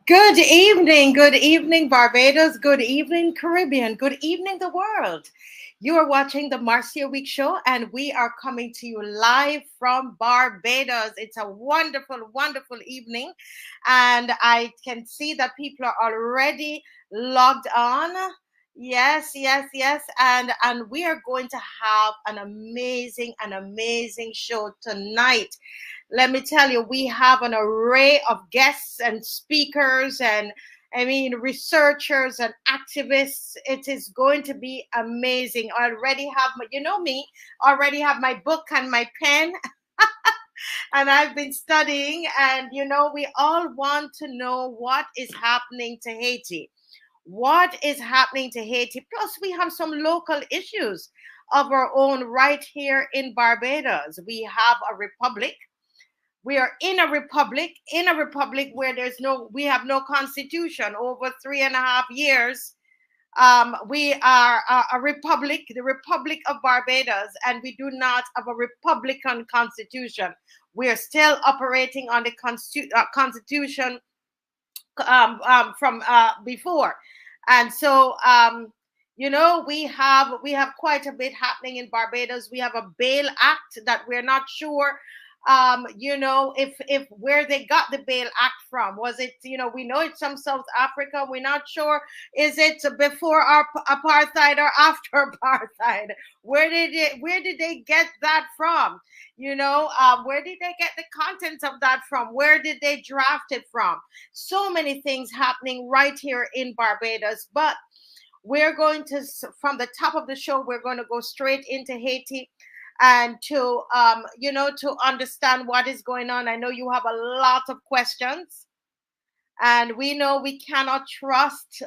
Good evening, Barbados, good evening, Caribbean, good evening, the world. You are watching the Marcia Week Show, and we are coming to you live from Barbados. It's a wonderful, wonderful evening, and I can see that people are already logged on. Yes, yes, yes, and we are going to have an amazing show tonight. Let me tell you, we have an array of guests and speakers and researchers and activists. It is going to be amazing. I already have my, already have my book and my pen, and I've been studying. And, we all want to know what is happening to Haiti. What is happening to Haiti? Plus, we have some local issues of our own right here in Barbados. We have a republic. We are in a republic where we have no constitution. Over 3.5 years, we are a republic, the Republic of Barbados, and we do not have a republican constitution. We are still operating on the constitution from before, and so we have quite a bit happening in Barbados. We have a bail act that we're not sure if where they got the bail act from. Was it, we know it's from South Africa. We're not sure. Is it before our apartheid or after apartheid? Where did they get that from? Where did they get the contents of that from? Where did they draft it from? So many things happening right here in Barbados. But we're going to, from the top of the show, we're going to go straight into Haiti and to understand what is going on. I know you have a lot of questions, and we know we cannot trust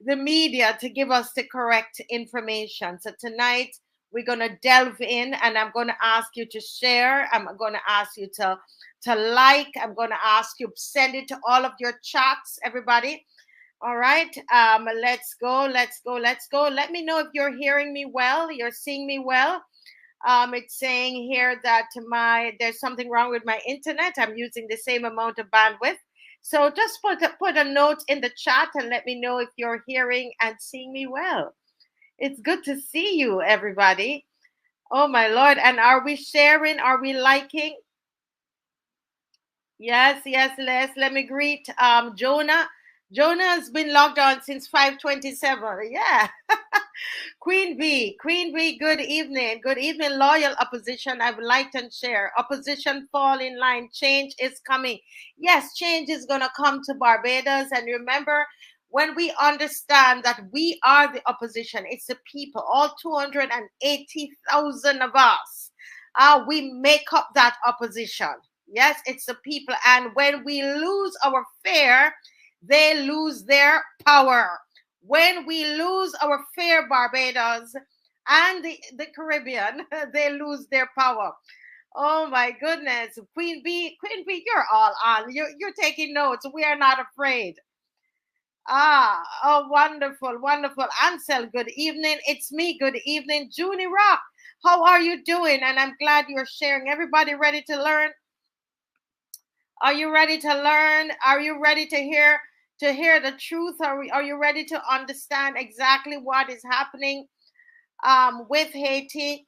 the media to give us the correct information. So tonight we're going to delve in, and I'm going to ask you to share. I'm going to ask you to like. I'm going to ask you send it to all of your chats, everybody. All right, let's go. Let me know if you're hearing me well, you're seeing me well. It's saying here that there's something wrong with my internet. I'm using the same amount of bandwidth. So just put a note in the chat and let me know if you're hearing and seeing me well. It's good to see you, everybody. Oh, my Lord. And are we sharing? Are we liking? Yes, Les. Let me greet Jonah. Jonah has been logged on since 5:27. Yeah. Queen B, good evening. Good evening, loyal opposition. I've liked and shared. Opposition, fall in line. Change is coming. Yes, change is going to come to Barbados. And remember, when we understand that we are the opposition, it's the people, all 280,000 of us, we make up that opposition. Yes, it's the people. And when we lose our fear, they lose their power. When we lose our fair Barbados and the Caribbean, they lose their power. Oh my goodness. Queen B, you're all on. You're taking notes. We are not afraid. Oh, wonderful. Ansel, good evening. It's me. Good evening. Junie Rock, how are you doing? And I'm glad you're sharing. Everybody ready to learn? Are you ready to learn? Are you ready to hear the truth? Are you ready to understand exactly what is happening with Haiti,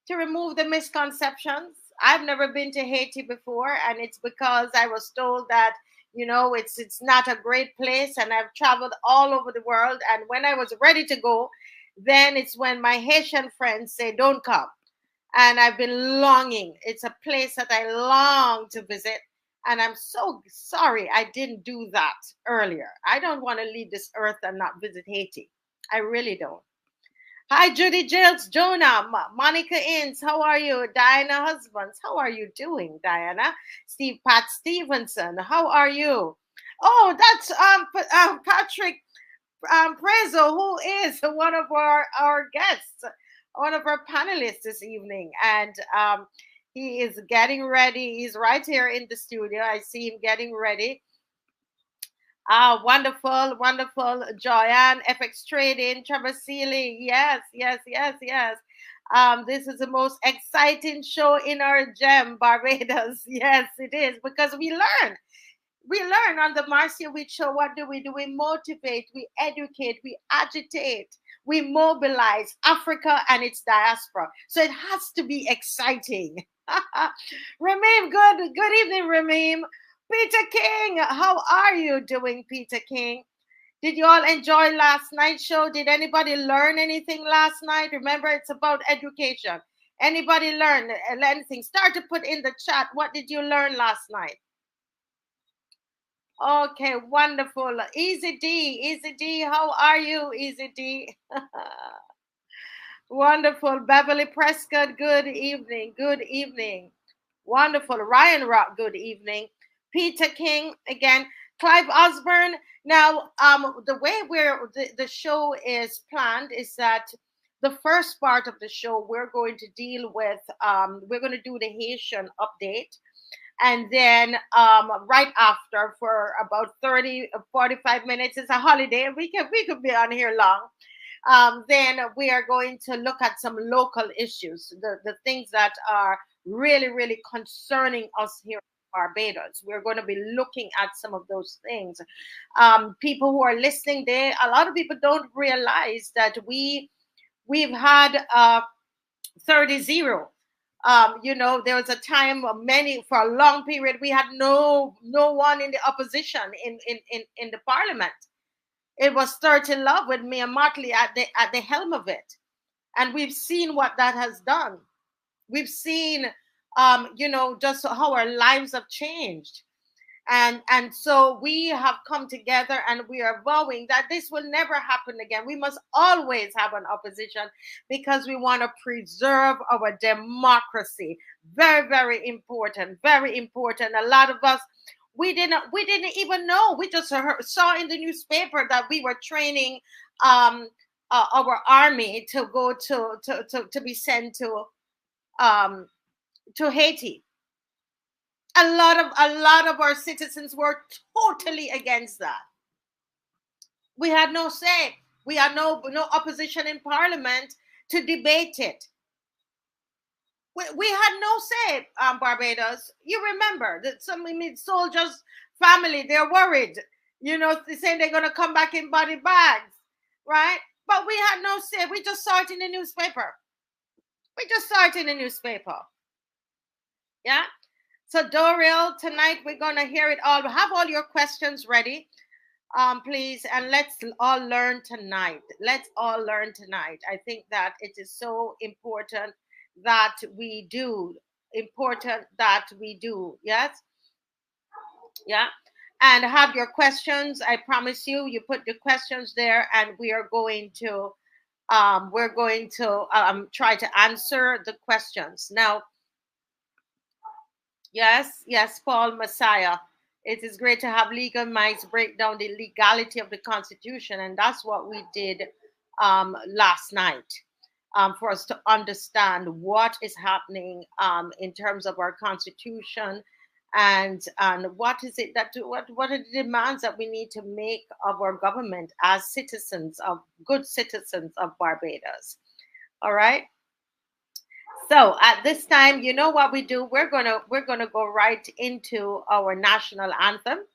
to remove the misconceptions? I've never been to Haiti before, and it's because I was told that it's not a great place, and I've traveled all over the world, and when I was ready to go, then it's when my Haitian friends say don't come. And I've been longing. It's a place that I long to visit. And I'm so sorry I didn't do that earlier. I don't want to leave this earth and not visit Haiti. I really don't. Hi, Judy Jiles, Jonah, Monica Inns, how are you? Diana Husbands, how are you doing, Diana? Pat Stevenson, how are you? Oh, that's Patrick Prezo, who is one of our guests, one of our panelists this evening. And he is getting ready. He's right here in the studio. I see him getting ready. Wonderful. Joanne, FX Trading, Trevor Seeley. Yes. This is the most exciting show in our gem, Barbados. Yes, it is, because we learn. We learn on the Marcia Week Show. What do? We motivate, we educate, we agitate, we mobilize Africa and its diaspora. So it has to be exciting. Ramim, good evening, Ramim. Peter King, how are you doing, Peter King? Did you all enjoy last night's show? Did anybody learn anything last night? Remember, it's about education. Anybody learn anything? Start to put in the chat. What did you learn last night? Okay, wonderful. Easy D, how are you, Easy D? Wonderful. Beverly Prescott, good evening. Good evening. Wonderful. Ryan Rock, good evening. Peter King, again. Clive Osborne. Now, the way the show is planned is that the first part of the show, we're going to deal with, we're going to do the Haitian update. And then right after, for about 30, 45 minutes, it's a holiday. We could be on here long. Then we are going to look at some local issues, the things that are really, really concerning us here in Barbados. We're going to be looking at some of those things. People who are listening, a lot of people don't realize that we've had 30-0. There was a time for a long period, we had no one in the opposition in the parliament. It was 13 Love with Mayor Motley at the helm of it. And we've seen what that has done. We've seen, just how our lives have changed. And so we have come together and we are vowing that this will never happen again. We must always have an opposition because we want to preserve our democracy. Very, very important. Very important. A lot of us, we didn't even know. We just saw in the newspaper that we were training our army to go to be sent to Haiti. A lot of our citizens were totally against that. We had no say. We had no opposition in parliament to debate it. We had no say, Barbados. You remember that some soldiers' family, they're worried. They're saying they're going to come back in body bags, right? But we had no say. We just saw it in the newspaper. Yeah. So Doriel, tonight we're going to hear it all. Have all your questions ready, please, and let's all learn tonight. I think that it is so important that we do. Yes? Yeah. And have your questions. I promise you, you put the questions there, and we are going to try to answer the questions. Now, Yes, Paul Messiah. It is great to have legal minds break down the legality of the Constitution, and that's what we did last night, for us to understand what is happening in terms of our Constitution, and what is it what are the demands that we need to make of our government as good citizens of Barbados. All right. So at this time, you know what we do? We're gonna go right into our national anthem.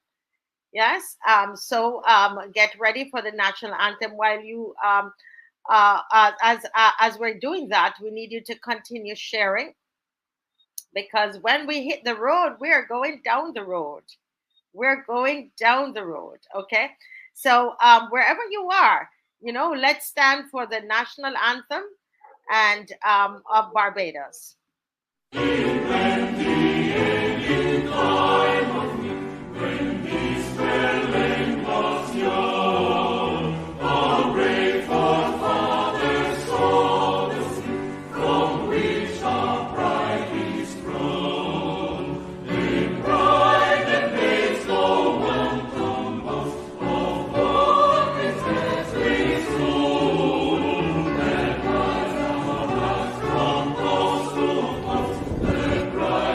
Yes. So get ready for the national anthem. While you as we're doing that, we need you to continue sharing, because when we hit the road, we're going down the road. Okay. So wherever you are, let's stand for the national anthem and of Barbados. Right.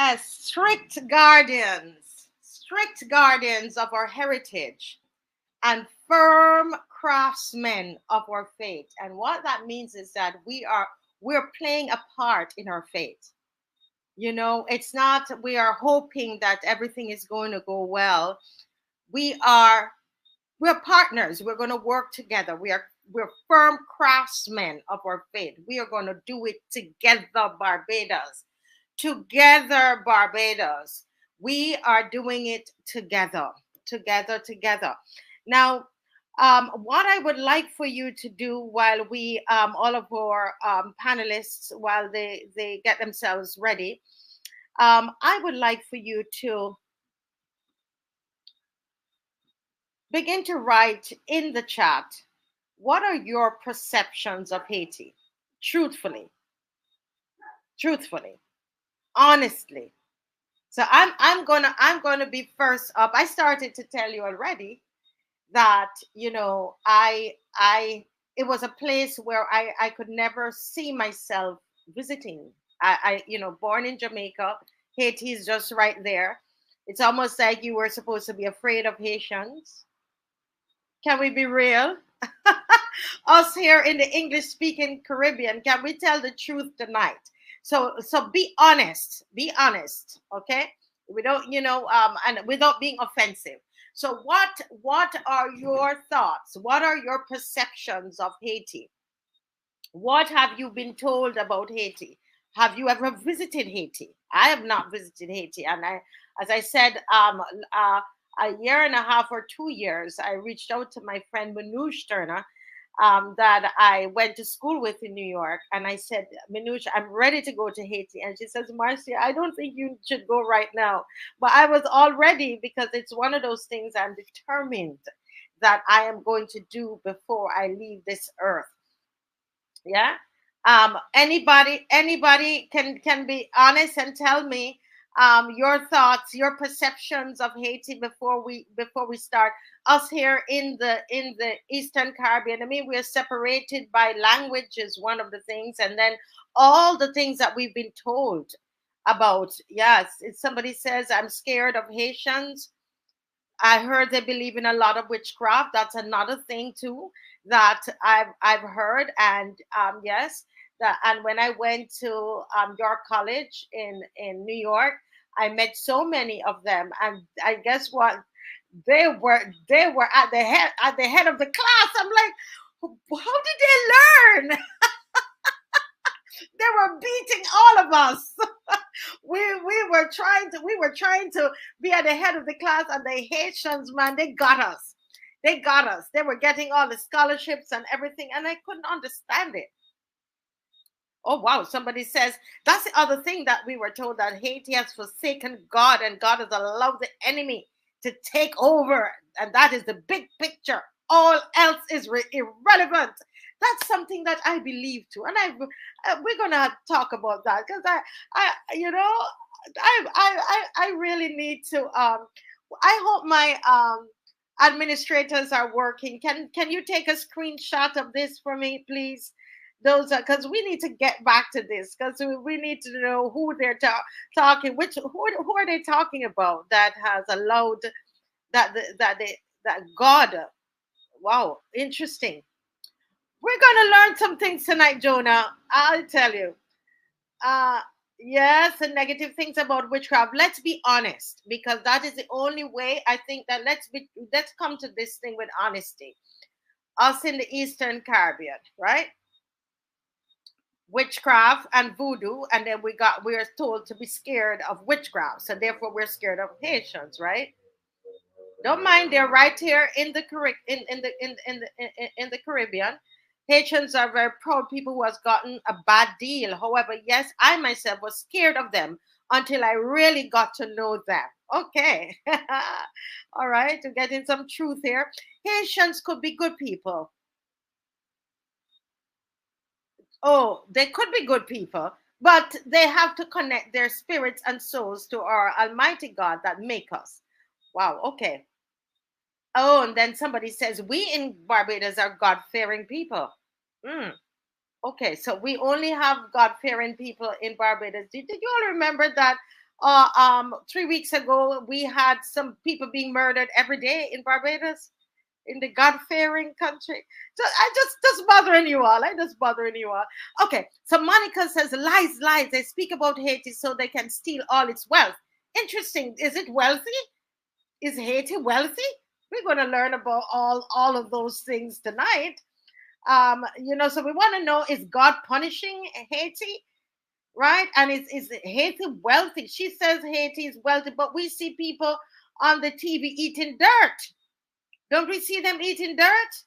Yes, strict guardians of our heritage and firm craftsmen of our faith. And what that means is that we're playing a part in our faith. You know, it's not we are hoping that everything is going to go well. We are we're partners. We're going to work together. We're firm craftsmen of our faith. We are going to do it together, Barbados. Together, Barbados. We are doing it together, together. Now, what I would like for you to do while we, all of our panelists, while they get themselves ready, I would like for you to begin to write in the chat, what are your perceptions of Haiti? Truthfully, honestly. So I'm gonna be first up. I started to tell you already that, you know, it was a place where I could never see myself visiting. You know, born in Jamaica, Haiti is just right there. It's almost like you were supposed to be afraid of Haitians. Can we be real? Us here in the English speaking Caribbean, can we tell the truth tonight? So be honest, okay? We don't, you know, and without being offensive. So what are your thoughts? What are your perceptions of Haiti? What have you been told about Haiti? Have you ever visited Haiti? I have not visited Haiti, and as I said, a year and a half or 2 years, I reached out to my friend Manouche Turner, that I went to school with in New York, and I said, Manouche, I'm ready to go to Haiti, and she says, Marcia, I don't think you should go right now, but I was all ready because it's one of those things I'm determined that I am going to do before I leave this earth. Yeah. Anybody can be honest and tell me your thoughts, your perceptions of Haiti before we start. Us here in the Eastern Caribbean, I mean, we're separated by language is one of the things, and then all the things that we've been told about. Yes, if somebody says I'm scared of Haitians, I heard they believe in a lot of witchcraft. That's another thing too that I've heard. And yes, that and when I went to York College in New York, I met so many of them, and I guess what they were at the head of the class. I'm like, how did they learn? They were beating all of us. We were trying to be at the head of the class, and the Haitians, man, they got us. They got us. They were getting all the scholarships and everything, and I couldn't understand it. Oh wow, somebody says that's the other thing that we were told, that Haiti has forsaken God and God has allowed the enemy to take over, and that is the big picture. All else is irrelevant. That's something that I believe too, and we're gonna talk about that because I you know I really need to. I hope my administrators are working. Can you take a screenshot of this for me, please? Those are because we need to get back to this because we need to know who they're talking. Who are they talking about that has allowed that God? Wow, interesting. We're gonna learn some things tonight, Jonah. I'll tell you. Uh, yes, and negative things about witchcraft. Let's be honest, because that is the only way. I think that let's come to this thing with honesty. Us in the Eastern Caribbean, right? Witchcraft and voodoo, and then we're told to be scared of witchcraft, so therefore we're scared of Haitians, right? Don't mind, they're right here in the in the Caribbean. Haitians are very proud people who has gotten a bad deal. However, yes, I myself was scared of them until I really got to know them. Okay. All right, we're getting some truth here. Haitians could be good people. Oh, they could be good people, but they have to connect their spirits and souls to our Almighty God that make us. Wow, okay. Oh, and then somebody says, we in Barbados are God fearing people. Mm, okay, so we only have God fearing people in Barbados. Did you all remember that? 3 weeks ago, we had some people being murdered every day in Barbados, in the God-fearing country. So I just bothering you all. I just bothering you all. Okay, so Monica says lies, lies. They speak about Haiti so they can steal all its wealth. Interesting. Is it wealthy? Is Haiti wealthy? We're going to learn about all of those things tonight. So we want to know, is God punishing Haiti? Right? And is Haiti wealthy? She says Haiti is wealthy, but we see people on the TV eating dirt. Don't we see them eating dirt?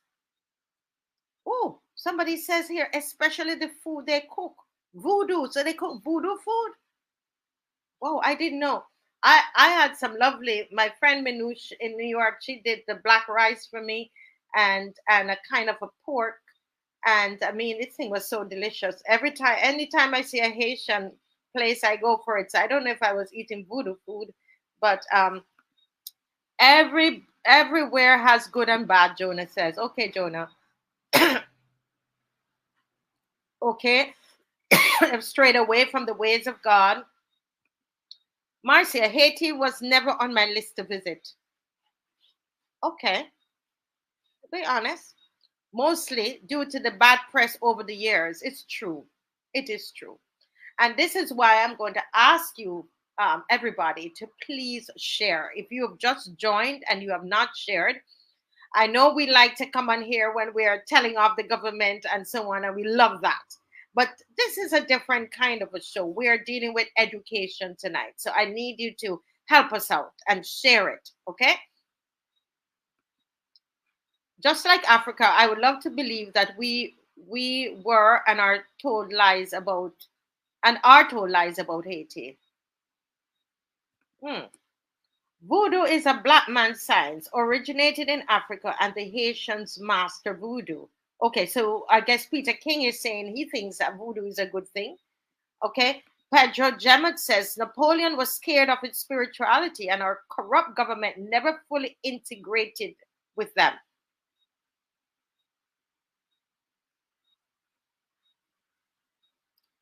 Oh, somebody says here, especially the food they cook. Voodoo. So they cook voodoo food? Oh, I didn't know. I had some lovely, my friend Minouche in New York, she did the black rice for me and a kind of a pork. And I mean, this thing was so delicious. Anytime I see a Haitian place, I go for it. So I don't know if I was eating voodoo food, but everywhere has good and bad, Jonah says. Okay, Jonah. Okay. Straight away from the ways of God. Marcia, Haiti was never on my list to visit. Okay. To be honest, mostly due to the bad press over the years. It's true. It is true. And this is why I'm going to ask you, everybody, to please share. If you have just joined and you have not shared, I know we like to come on here when we are telling off the government and so on, and we love that. But this is a different kind of a show. We are dealing with education tonight. So I need you to help us out and share it, okay? Just like Africa, I would love to believe that we were and are told lies about Haiti. Hmm. Voodoo is a black man's science, originated in Africa, and the Haitians master voodoo. Okay, so I guess Peter King is saying he thinks that voodoo is a good thing. Okay, Pedro Gemot says Napoleon was scared of its spirituality, and our corrupt government never fully integrated with them.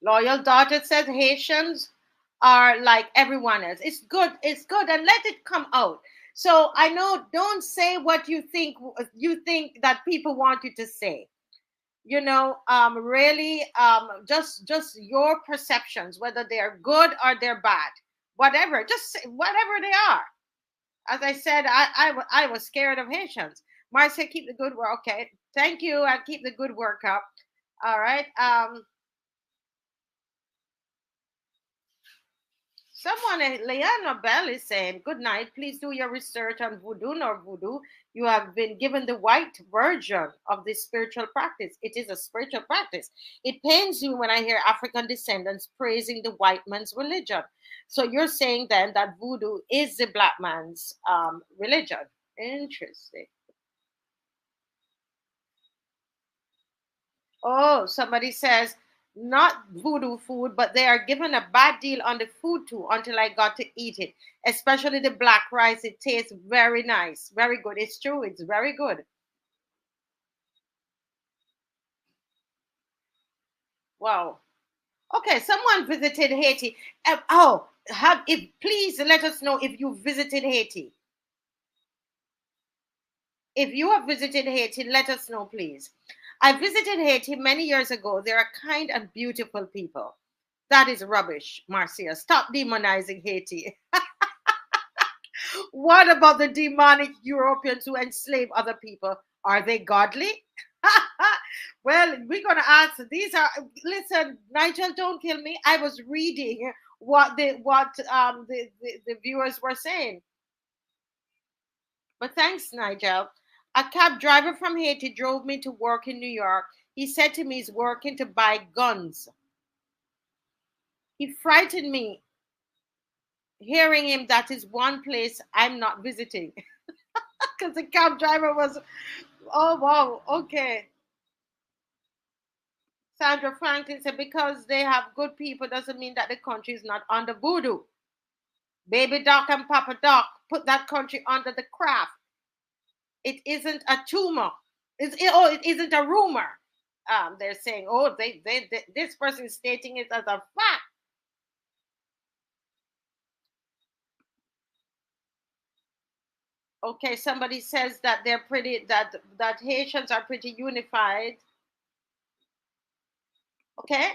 Loyal Daughter says Haitians are like everyone else. It's good, and let it come out. So I know, don't say what you think that people want you to say. Really, just your perceptions, whether they're good or they're bad, whatever, just say whatever they are. As I said, I was scared of Haitians. Marcia, keep the good work. Okay, thank you. I keep the good work up. All right. Someone, Leanna Bell is saying, good night. Please do your research on voodoo nor voodoo. You have been given the white version of this spiritual practice. It is a spiritual practice. It pains you when I hear African descendants praising the white man's religion. So you're saying then that voodoo is the black man's religion. Interesting. Oh, somebody says, not voodoo food, but they are given a bad deal on the food too until I got to eat it. Especially the black rice. It tastes very nice. Very good. It's true. It's very good. Wow. Okay, someone visited Haiti. Please let us know if you visited Haiti. If you have visited Haiti, let us know, please. I visited Haiti many years ago. They are kind and beautiful people. That is rubbish, Marcia. Stop demonizing Haiti. What about the demonic Europeans who enslave other people? Are they godly? Well, we're gonna ask. Listen, Nigel, don't kill me. I was reading what the viewers were saying. But thanks, Nigel. A cab driver from Haiti drove me to work in New York. He said to me he's working to buy guns. He frightened me. Hearing him, that is one place I'm not visiting. Because the cab driver was, oh, wow, okay. Sandra Franklin said, because they have good people doesn't mean that the country is not under voodoo. Baby Doc and Papa Doc put that country under the craft. It isn't a tumor. It isn't a rumor. They're saying, oh, this person is stating it as a fact. Okay, somebody says that they're pretty that Haitians are pretty unified. Okay,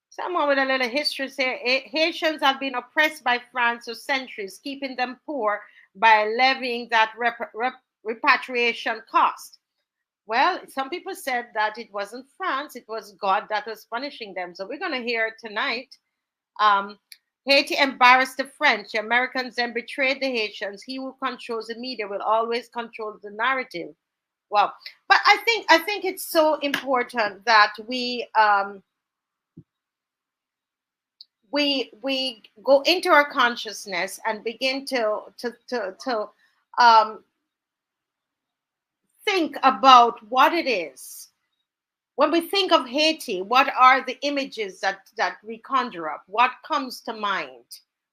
someone with a little history say Haitians have been oppressed by France for centuries, keeping them poor by levying that repatriation cost. Well, some people said that it wasn't France, it was God that was punishing them. So we're going to hear tonight. Um, Haiti embarrassed the French. The Americans then betrayed the Haitians. He who controls the media will always control the narrative. Well, but I think it's so important that we go into our consciousness and begin to um, think about what it is. When we think of Haiti, what are the images that we conjure up? What comes to mind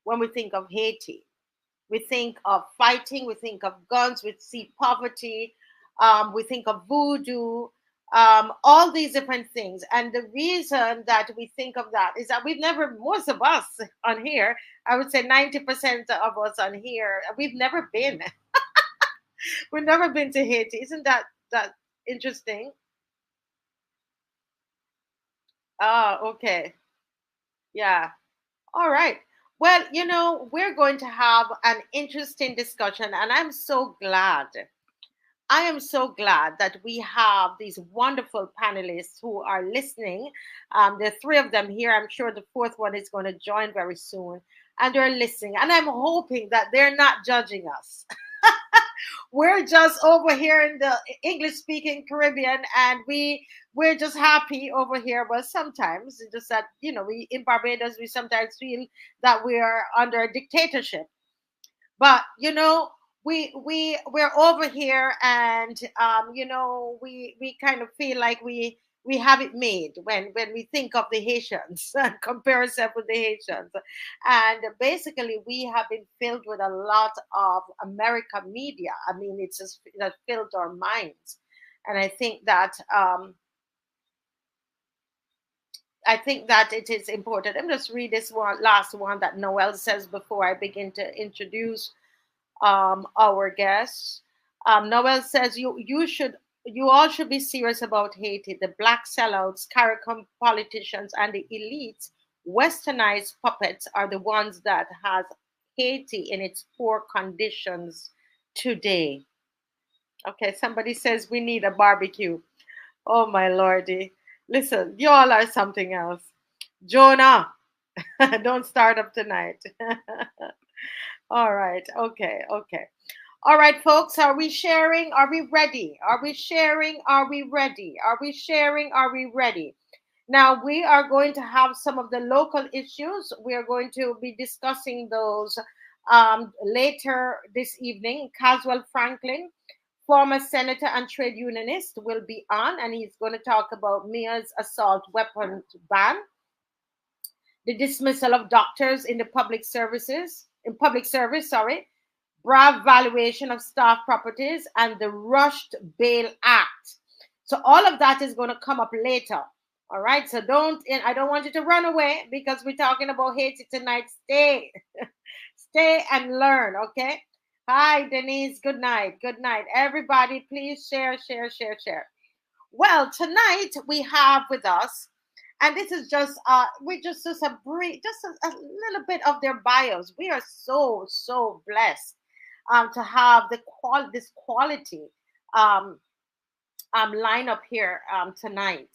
when we think of Haiti? We think of fighting, we think of guns, we see poverty, we think of voodoo, all these different things. And the reason that we think of that is that we've never, most of us on here, I would say 90% of us on here, we've never been. We've never been to Haiti. Isn't that interesting? Ah, okay. Yeah. All right. Well, we're going to have an interesting discussion, and I am so glad that we have these wonderful panelists who are listening. There are three of them here. I'm sure the fourth one is going to join very soon. And they're listening. And I'm hoping that they're not judging us. We're just over here in the English speaking Caribbean, and we're just happy over here. But sometimes it's just that, we in Barbados, we sometimes feel that we are under a dictatorship. But we're over here, and we kind of feel like we have it made when we think of the Haitians and compare ourselves with the Haitians. And basically we have been filled with a lot of American media. I mean, it's just that filled our minds. And I think that it is important. Let me just read this one last one that Noel says before I begin to introduce our guests. Noel says you all should be serious about Haiti. The black sellouts, CARICOM politicians, and the elites, westernized puppets are the ones that has Haiti in its poor conditions today. Okay, somebody says we need a barbecue. Oh my lordy. Listen, you all are something else. Jonah, don't start up tonight. All right. Okay. Okay. All right, folks. Are we sharing? Are we ready? Are we sharing? Are we ready? Are we sharing? Are we ready? Now, we are going to have some of the local issues. We are going to be discussing those later this evening. Caswell Franklin, former senator and trade unionist, will be on, and he's going to talk about Mia's assault weapons ban, the dismissal of doctors in the public service, sorry, BRAV valuation of staff properties, and the rushed bail act. So all of that is going to come up later. All right. So I don't want you to run away because we're talking about Haiti tonight. Stay, stay and learn. Okay. Hi, Denise. Good night. Good night. Everybody, please share, share, share, share. Well, tonight we have with us, and this is just we just a brief, just a little bit of their bios. We are so blessed to have this quality um, lineup here tonight.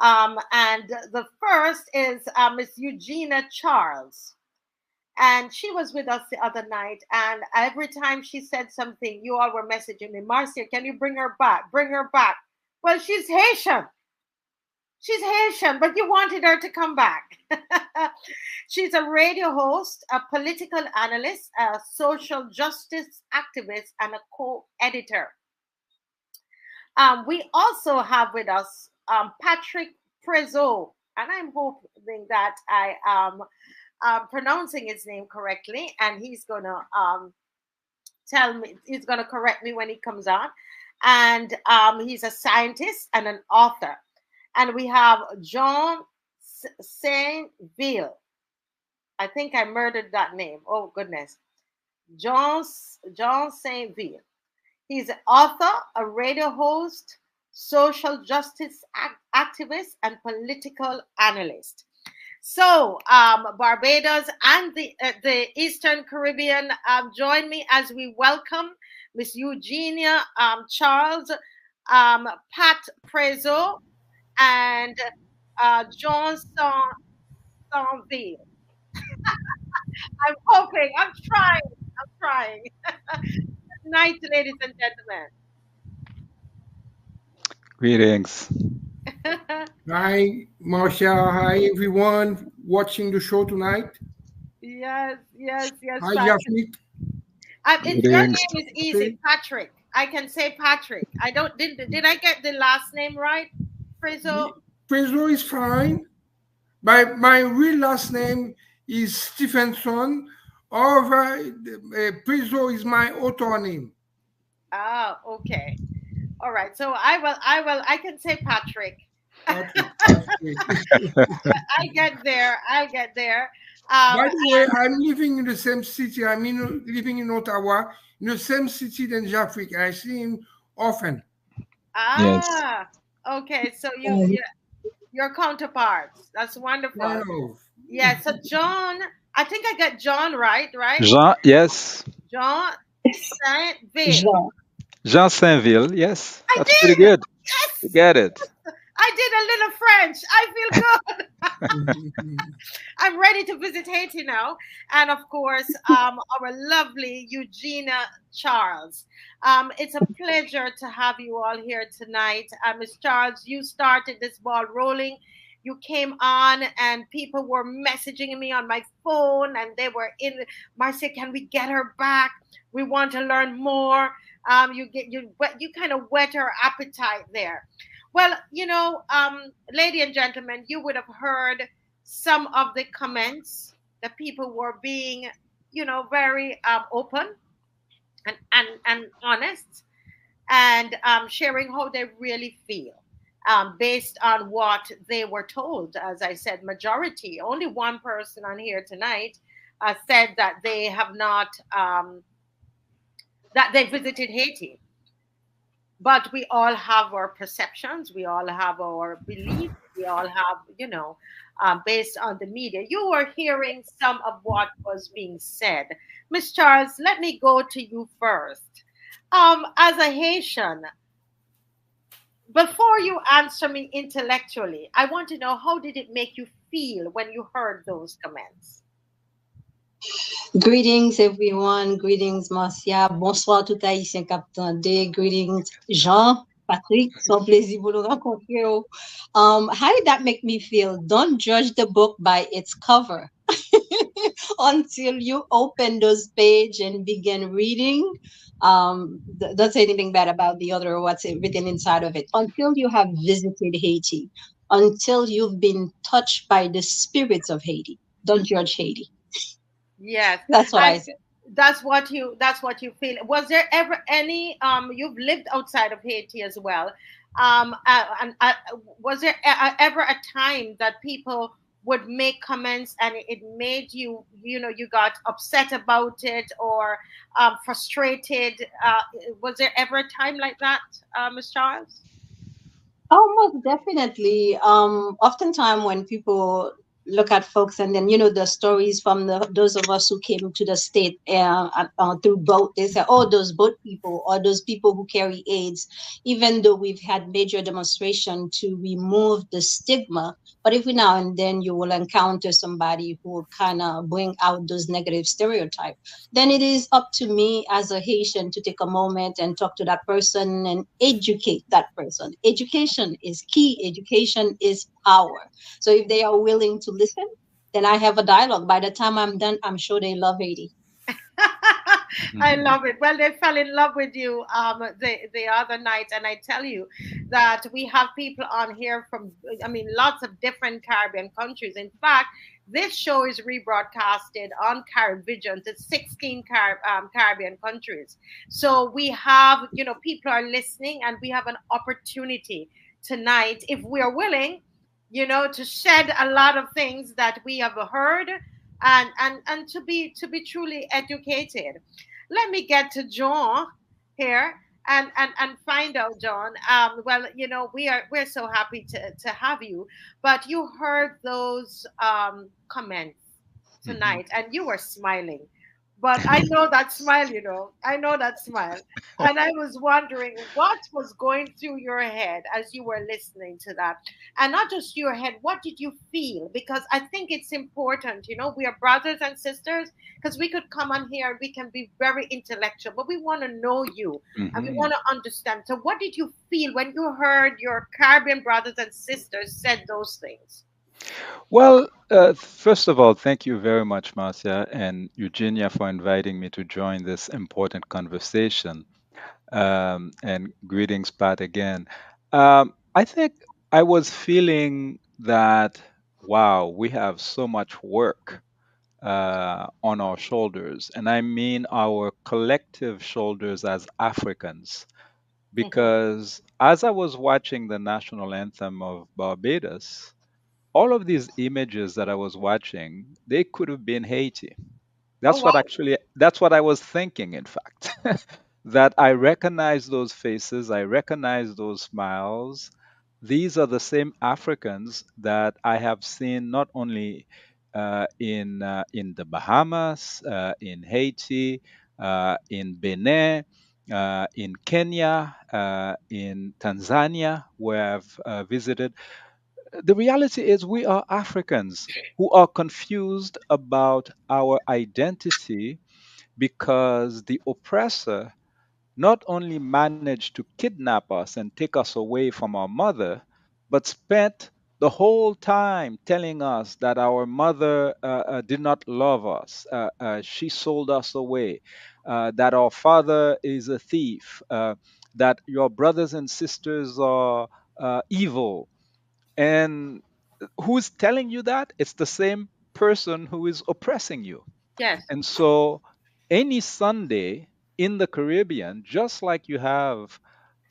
And the first is Miss Eugenia Charles. And she was with us the other night. And every time she said something, you all were messaging me, Marcia, can you bring her back? Bring her back. Well, she's Haitian. She's Haitian, but you wanted her to come back. She's a radio host, a political analyst, a social justice activist, and a co-editor. We also have with us Patrick Prezzo, and I'm hoping that I am pronouncing his name correctly, and he's gonna he's gonna correct me when he comes on. And he's a scientist and an author. And we have John Saint-Ville. I think I murdered that name. Oh goodness, John Saint-Ville. He's an author, a radio host, social justice activist, and political analyst. So, Barbados and the Eastern Caribbean, join me as we welcome Miss Eugenia Charles, Pat Prezo, and John Sanville. I'm hoping, I'm trying. Good night, ladies and Greetings. gentlemen. Hi, Marcia. Hi, everyone watching the show tonight. Yes, yes, yes, Hi, Pat. Jafrik. Your Greetings. name is easy, Okay. Patrick. I can say Patrick. I don't did I get the last name right, Frizzle? Prezo is fine. My real last name is Stephenson. However, Prezo is my author name. Ah, okay. All right. So I can say Patrick. Patrick. That's great. I get there. I get there. By Um, the way, I'm living in the same city. Living in Ottawa, in the same city than Jafrik. I see him often. Yes. ah, okay. So your counterparts. That's wonderful. Kind of. Yeah. So John, I think I got John right, right? Jean, yes. John Saintville. Jean. Jean Saint-Ville, yes. I That's pretty did. good. You Yes, get it. I did a little French. I feel good. I'm ready to visit Haiti now. And of course, our lovely Eugenia Charles. It's a pleasure to have you all here tonight. Miss Charles, you started this ball rolling. You came on, and people were messaging me on my phone, and they were in. Marcia, can we get her back? We want to learn more. You kind of whet her appetite there. Well, lady and gentlemen, you would have heard some of the comments that people were being, very open and honest, and sharing how they really feel, based on what they were told. As I said, majority, only one person on here tonight said that they have not, that they visited Haiti. But we all have our perceptions, we all have our beliefs, we all have, based on the media. You were hearing some of what was being said. Miss Charles, let me go to you first. As a Haitian, before you answer me intellectually, I want to know, how did it make you feel when you heard those comments? Greetings, everyone. Greetings, Marcia. Bonsoir, tout haïtien captain D. Greetings, Jean, Patrick. Son plaisir pour nous rencontrer. How did that make me feel? Don't judge the book by its cover until you open those page and begin reading. Don't say anything bad about the other or what's written inside of it. Until you have visited Haiti, until you've been touched by the spirits of Haiti, don't judge Haiti. Yes. That's what I And said. that's what you feel. Was there ever any, you've lived outside of Haiti as well, and was there ever a time that people would make comments and it made you, you got upset about it, or frustrated? Was there ever a time like that, Miss Charles? Oh, most definitely. Oftentimes when people look at folks, and then the stories from those of us who came to the state through boat, they say, "Oh, those boat people, or those people who carry AIDS." Even though we've had major demonstration to remove the stigma, but every now and then you will encounter somebody who will kind of bring out those negative stereotypes. Then it is up to me as a Haitian to take a moment and talk to that person and educate that person. Education is key. Education is power. So if they are willing to listen, then I have a dialogue. By the time I'm done, I'm sure they love Haiti. I love it. Well, they fell in love with you the other night, and I tell you that we have people on here from, I mean, lots of different Caribbean countries. In fact, this show is rebroadcasted on Caribbean to 16 Caribbean countries. So we have, people are listening, and we have an opportunity tonight, if we are willing, to shed a lot of things that we have heard, and to be truly educated. Let me get to John here. and find out, John. Well, we're so happy to have you, but you heard those comments Mhm. tonight, and you were smiling. But I know that smile, I know that smile. And I was wondering what was going through your head as you were listening to that. And not just your head, what did you feel? Because I think it's important, we are brothers and sisters, because we could come on here and we can be very intellectual, but we want to know you and we Mhm. want to understand. So, what did you feel when you heard your Caribbean brothers and sisters said those things? Well, first of all, thank you very much, Marcia and Eugenia, for inviting me to join this important conversation. And greetings, Pat, again. I think I was feeling that, wow, we have so much work on our shoulders. And I mean our collective shoulders as Africans. Hmm. Because as I was watching the national anthem of Barbados, all of these images that I was watching, they could have been Haiti. Oh, wow. That's what I was thinking, in fact. That I recognize those faces, I recognize those smiles. These are the same Africans that I have seen not only in the Bahamas, in Haiti, in Benin, in Kenya, in Tanzania, where I've visited. The reality is we are Africans who are confused about our identity because the oppressor not only managed to kidnap us and take us away from our mother, but spent the whole time telling us that our mother did not love us. She sold us away, that our father is a thief, that your brothers and sisters are evil. And who's telling you that? It's the same person who is oppressing you. Yes. And so, any Sunday in the Caribbean, just like you have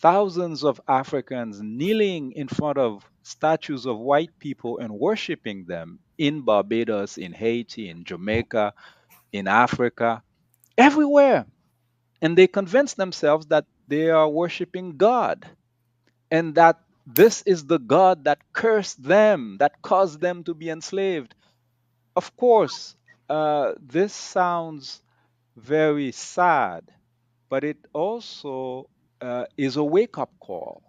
thousands of Africans kneeling in front of statues of white people and worshiping them in Barbados, in Haiti, in Jamaica, in Africa, everywhere. And they convince themselves that they are worshiping God and that this is the God that cursed them, that caused them to be enslaved. Of course, this sounds very sad, but it also is a wake up call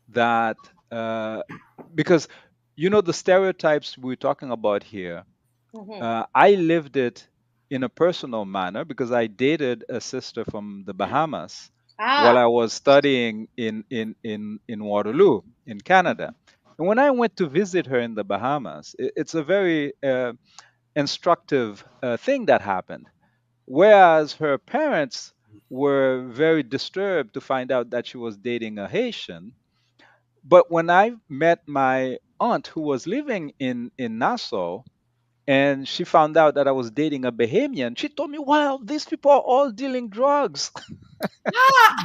that because the stereotypes we're talking about here, Hmm. I lived it in a personal manner because I dated a sister from the Bahamas while Ah, I was studying in Waterloo in Canada. And when I went to visit her in the Bahamas, it's a very instructive thing that happened. Whereas her parents were very disturbed to find out that she was dating a Haitian. But when I met my aunt who was living in Nassau, and she found out that I was dating a Bahamian, she told me, "Wow, these people are all dealing drugs." ah,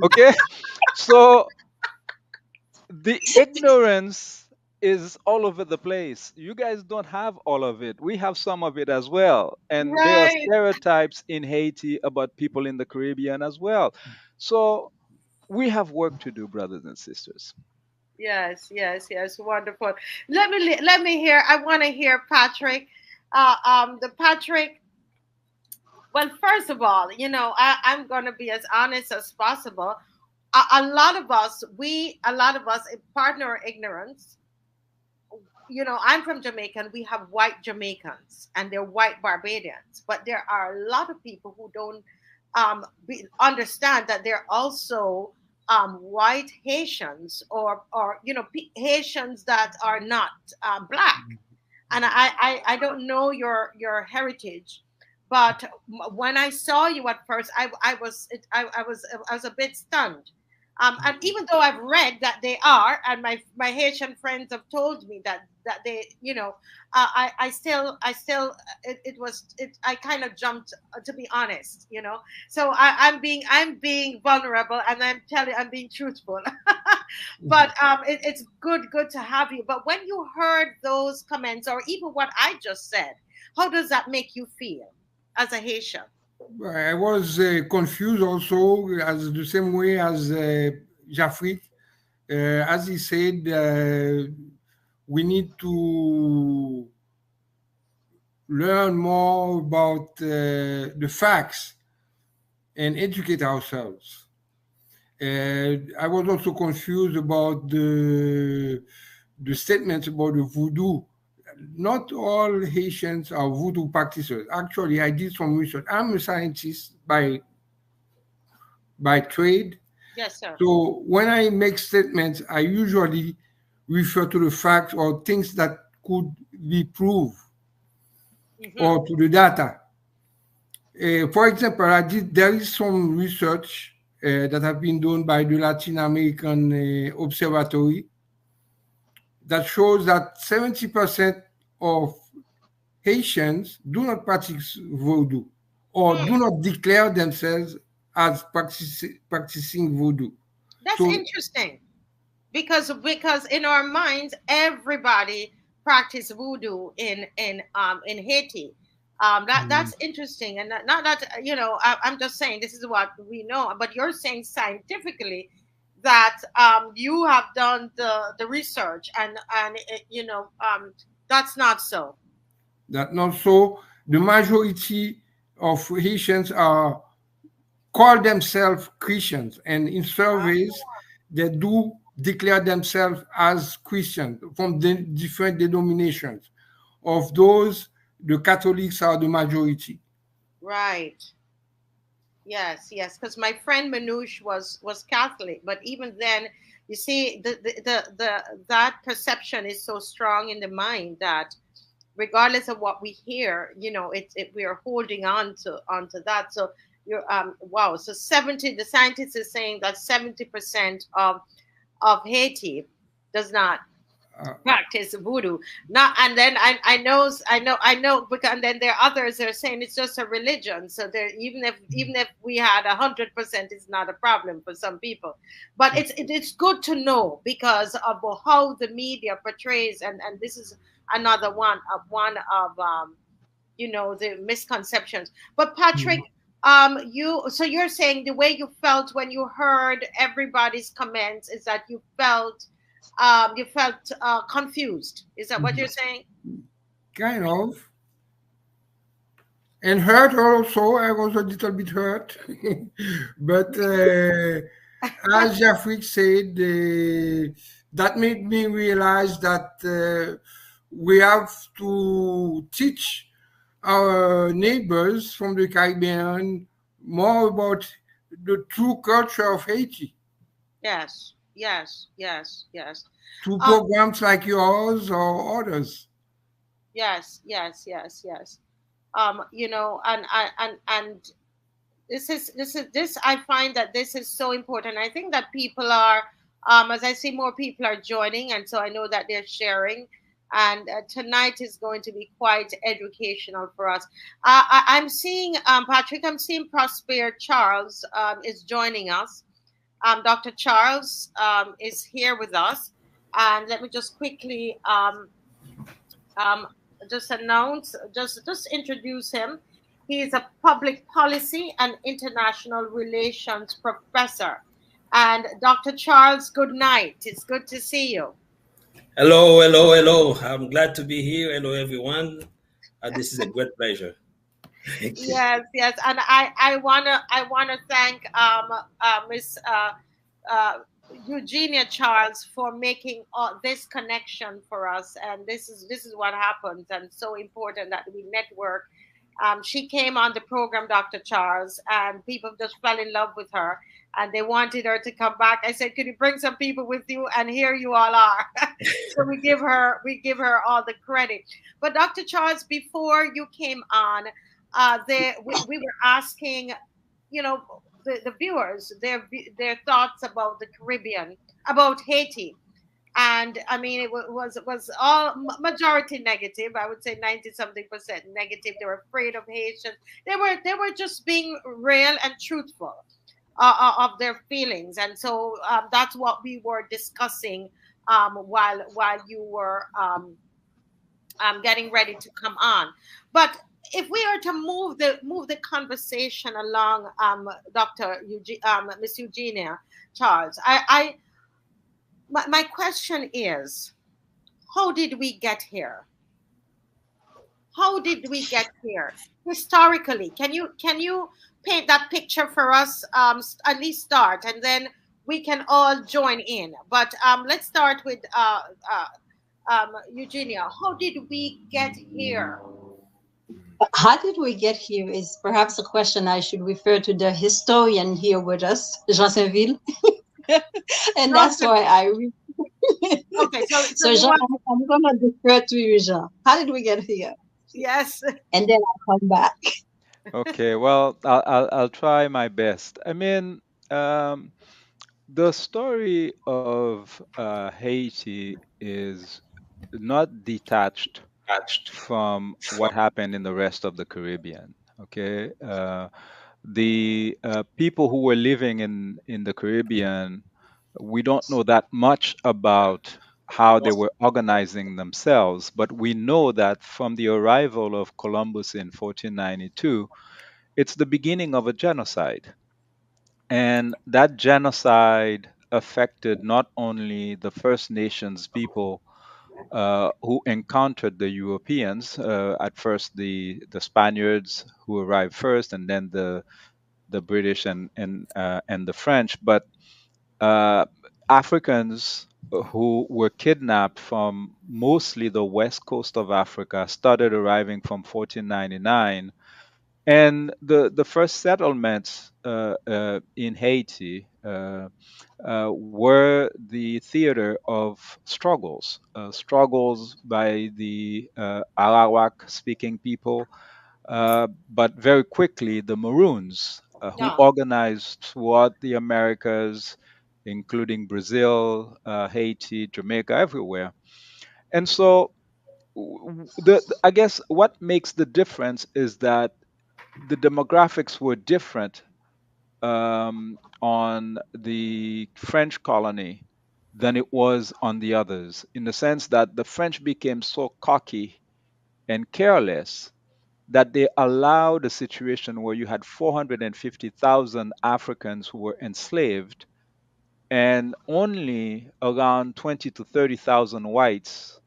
Okay, so the ignorance is all over the place. You guys don't have all of it. We have some of it as well. And there are right. stereotypes in Haiti about people in the Caribbean as well. So we have work to do, brothers and sisters. Yes, yes, yes. Wonderful. Let me hear. I want to hear Patrick. The Patrick. Well, first of all, I'm going to be as honest as possible. A lot of us, partner ignorance. I'm from Jamaica, and we have white Jamaicans and they're white Barbadians, but there are a lot of people who don't understand that they're also white Haitians, or Haitians that are not black. And I don't know your heritage, but when I saw you at first, I was a bit stunned. And even though I've read that they are, and my Haitian friends have told me that they, I kind of jumped, to be honest. So I'm being vulnerable, and I'm being truthful. But it's good to have you. But when you heard those comments, or even what I just said, how does that make you feel as a Haitian? I was confused also, as the same way as Jafrik. As he said, we need to learn more about the facts and educate ourselves. I was also confused about the statements about the voodoo. Not all Haitians are voodoo practitioners. Actually, I did some research. I'm a scientist by trade. Yes, sir. So when I make statements, I usually refer to the facts or things that could be proved or to the data. For example, there is some research that have been done by the Latin American Observatory that shows that 70% of Haitians do not practice voodoo or do not declare themselves as practicing voodoo. That's So interesting because in our minds everybody practice voodoo in Haiti. That's interesting, and not that I'm just saying this is what we know, but you're saying scientifically that you have done the research and that's not so. that not so. The majority of Haitians are call themselves Christians, and in surveys they do declare themselves as Christians from the different denominations. Of those, the Catholics are the majority. Right. Yes, yes, because my friend Manouche was Catholic, but even then, you see, the that perception is so strong in the mind that regardless of what we hear, we are holding on to that. So you're wow. So 70, the scientists is saying that 70% of Haiti does not Uh, practice voodoo. Not, and then I know because and then there are others that are saying it's just a religion. So there, even if we had 100%, it's not a problem for some people. But it's good to know because of how the media portrays, and this is another one of the misconceptions. But Patrick, you're saying the way you felt when you heard everybody's comments is that you felt confused. Is that what you're saying? kind of. And hurt also, I was a little bit hurt. But as Jeffrey said, that made me realize that we have to teach our neighbors from the Caribbean more about the true culture of Haiti Yes, yes, yes, yes. through Um, programs like yours or others. yes, yes, yes, yes. And this I find that this is so important. I think that people are, as I see more people are joining, and so I know that they're sharing. And tonight is going to be quite educational for us. I'm seeing Patrick. I'm seeing Prosper Charles is joining us. Dr. Charles is here with us, and let me just quickly um, just announce, just introduce him. He is a public policy and international relations professor. And Dr. Charles, good night. It's good to see you. Hello, hello, hello. I'm glad to be here. Hello, everyone. This is a great pleasure. Thank you. Yes, yes, and I wanna thank Miss uh, Eugenia Charles for making this connection for us, and this is what happens, and so important that we network. She came on the program, Dr. Charles, and people just fell in love with her, and they wanted her to come back. I said, "Could you bring some people with you?" And here you all are. So we give her all the credit. But Dr. Charles, before you came on, we were asking, the viewers their thoughts about the Caribbean, about Haiti. And I mean, it was all majority negative. I would say 90 something percent negative. They were afraid of Haitians. They were just being real and truthful of their feelings, and so that's what we were discussing while you were getting ready to come on. But if we are to move the conversation along, Miss Eugenia Charles, my question is, how did we get here? How did we get here historically? Can you paint that picture for us? At least start, and then we can all join in. But let's start with Eugenia. How did we get here? How did we get here is perhaps a question I should refer to the historian here with us, Jean Saint-Ville. And that's Johnson. why Okay, so so you Jean, want, I'm gonna defer to you, Jean. How did we get here? yes. And then I'll come back. Okay, well, I'll try my best. I mean, um, the story of Haiti is not detached from what happened in the rest of the Caribbean. Okay, the people who were living in the Caribbean, we don't know that much about how they were organizing themselves, but we know that from the arrival of Columbus in 1492, it's the beginning of a genocide. And that genocide affected not only the First Nations people who encountered the Europeans, at first the Spaniards who arrived first, and then the British and the French, but uh, Africans who were kidnapped from mostly the west coast of Africa started arriving from 1499, and the first settlements in Haiti were the theater of struggles by the Arawak speaking people, but very quickly the Maroons, who Yeah. organized throughout the Americas, including Brazil, Haiti, Jamaica, everywhere. And so, I guess what makes the difference is that the demographics were different on the French colony than it was on the others, in the sense that the French became so cocky and careless that they allowed a situation where you had 450,000 Africans who were enslaved and only around 20 to 30,000 whites,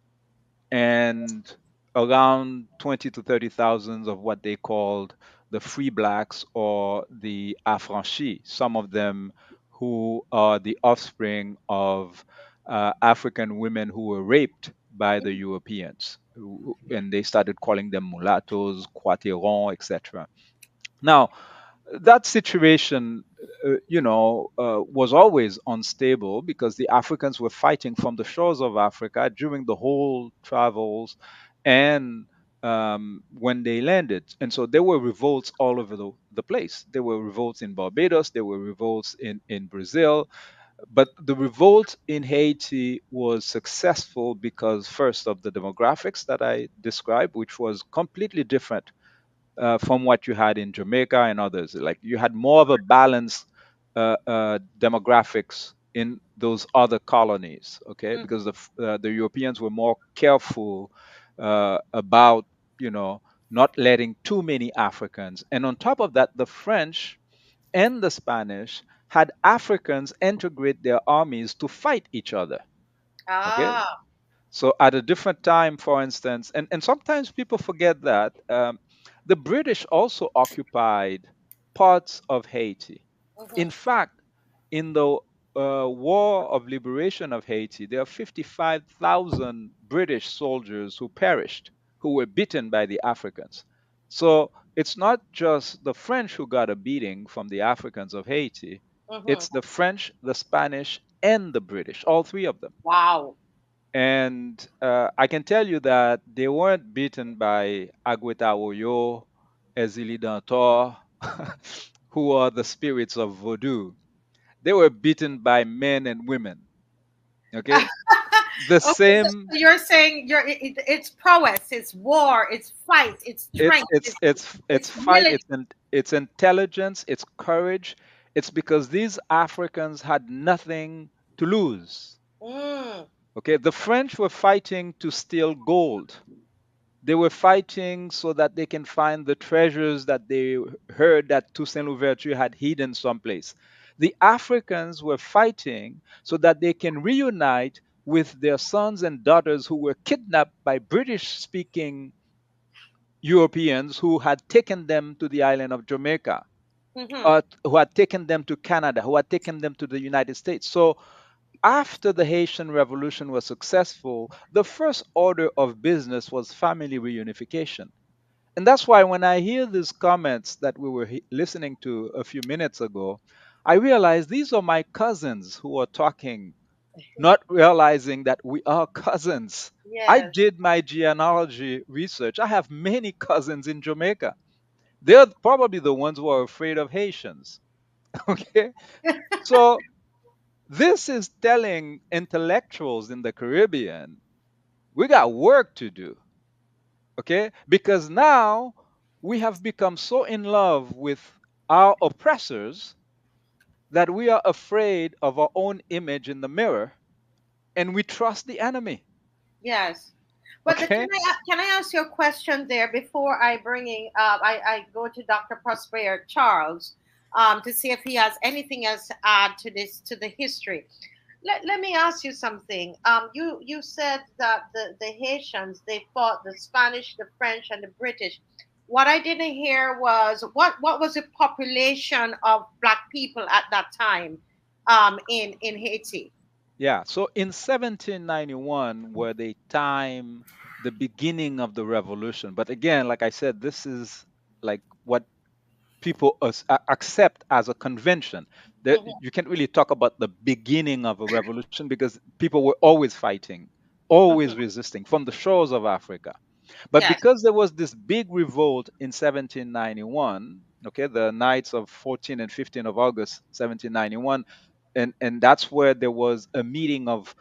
and around 20 to 30,000 of what they called the free blacks or the affranchis, some of them who are the offspring of African women who were raped by the Europeans. And they started calling them mulattoes, quarterons, etc. Now, that situation, was always unstable because the Africans were fighting from the shores of Africa during the whole travels and when they landed. And so there were revolts all over the place. There were revolts in Barbados, there were revolts in Brazil, but the revolt in Haiti was successful because, first, of the demographics that I described, which was completely different from what you had in Jamaica and others. Like you had more of a balanced demographics in those other colonies, okay? Mhm. Because the Europeans were more careful about, you know, not letting too many Africans. And on top of that, the French and the Spanish had Africans integrate their armies to fight each other, okay? Ah. So at a different time, for instance, and sometimes people forget that the British also occupied parts of Haiti. In Mhm. fact, in the War of Liberation of Haiti, there are 55,000 British soldiers who perished, who were beaten by the Africans. So it's not just the French who got a beating from the Africans of Haiti, Mhm. it's the French, the Spanish, and the British, all three of them. Wow. And I can tell you that they weren't beaten by Agwetawoyo, Ezili Dantor, who are the spirits of voodoo. They were beaten by men and women. Okay, the Okay, so same. you're saying it's prowess, it's war, it's fight, it's It's strength, it's it's it's it's it's fight. military. It's intelligence. It's courage. It's because these Africans had nothing to lose. Mm. Okay, the French were fighting to steal gold. They were fighting so that they can find the treasures that they heard that Toussaint Louverture had hidden someplace. The Africans were fighting so that they can reunite with their sons and daughters who were kidnapped by British speaking Europeans who had taken them to the island of Jamaica, who had taken them to Canada, who had taken them to the United States. So after the Haitian Revolution was successful, the first order of business was family reunification. And that's why when I hear these comments that we were listening to a few minutes ago, I realize these are my cousins who are talking, not realizing that we are cousins. I Yes. did my genealogy research. I have many cousins in Jamaica. They're probably the ones who are afraid of Haitians. Okay? So this is telling intellectuals in the Caribbean we got work to do. Okay? Because now we have become so in love with our oppressors that we are afraid of our own image in the mirror and we trust the enemy. Yes. But Okay? can I ask you a question there before I I go to Dr. Prosper Charles to see if he has anything else to add to this to the history. Let me ask you something. You said that the Haitians they fought the Spanish, the French, and the British. What I didn't hear was what was the population of black people at that time in Haiti? Yeah. So in 1791 were the time the beginning of the revolution. But again, like I said, this is like what people accept as a convention. You can't really talk about the beginning of a revolution because people were always fighting, always Mhm. resisting from the shores of Africa. But Yes. because there was this big revolt in 1791, okay, the nights of 14 and 15 of August 1791, and that's where there was a meeting of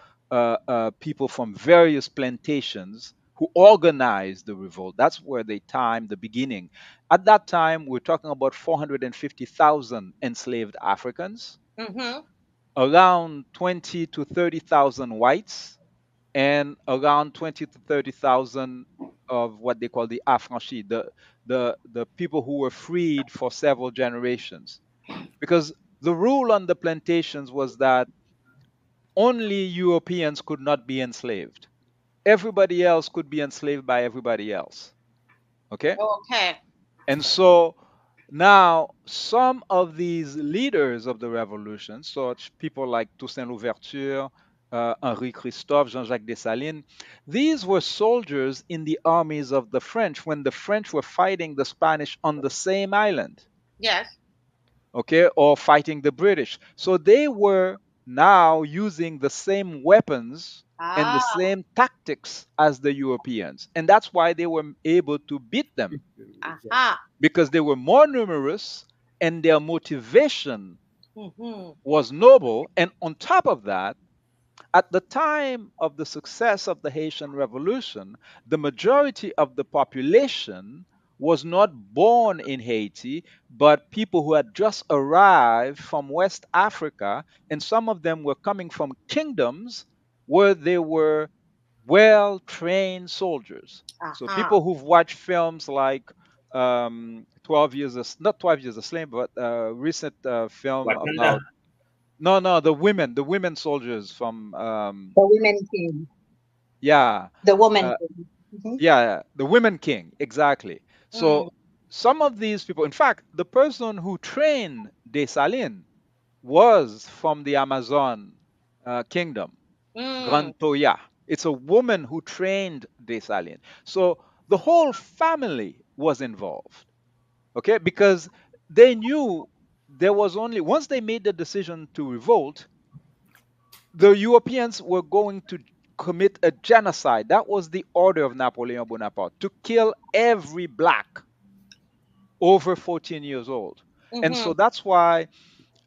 people from various plantations who organized the revolt. That's where they timed the beginning. At that time, we're talking about 450,000 enslaved Africans, Mm-hmm. around 20 to 30,000 whites, and around 20 to 30,000 of what they call the affranchis, the people who were freed for several generations. Because the rule on the plantations was that only Europeans could not be enslaved. Everybody else could be enslaved by everybody else. Okay? Okay. And so now some of these leaders of the revolution, such people like Toussaint Louverture, Henri Christophe, Jean-Jacques Dessalines, these were soldiers in the armies of the French when the French were fighting the Spanish on the same island, Yes. okay, or fighting the British. So they were now using the same weapons and the Ah. same tactics as the Europeans. And that's why they were able to beat them Aha. because they were more numerous and their motivation Mm-hmm. was noble. And on top of that, at the time of the success of the Haitian Revolution, the majority of the population was not born in Haiti, but people who had just arrived from West Africa, and some of them were coming from kingdoms where they were well trained soldiers. So Aha. people who've watched films like 12 Years, not 12 Years a Slave, but recent film Wakanda. about no, the women soldiers from The women king, yeah, the woman uh, king. Mhm. yeah, the women king, exactly. Mm. So some of these people, in fact, the person who trained Dessalines was from the Amazon kingdom, Mm. Grand Toya. It's a woman who trained Dessalines. So the whole family was involved, okay, because they knew there was only once they made the decision to revolt, the Europeans were going to commit a genocide. That was the order of Napoleon Bonaparte to kill every black over 14 years old. And Mm-hmm. so that's why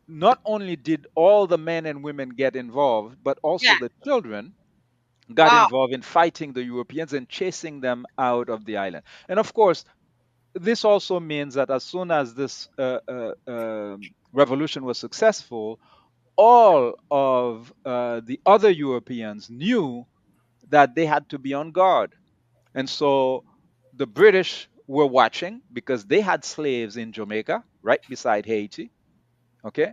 not only did all the men and women get involved, but also Yeah. the children got Wow. involved in fighting the Europeans and chasing them out of the island. And of course, this also means that as soon as this revolution was successful, all of the other Europeans knew that they had to be on guard. And so The British were watching because they had slaves in Jamaica, right beside Haiti. Okay.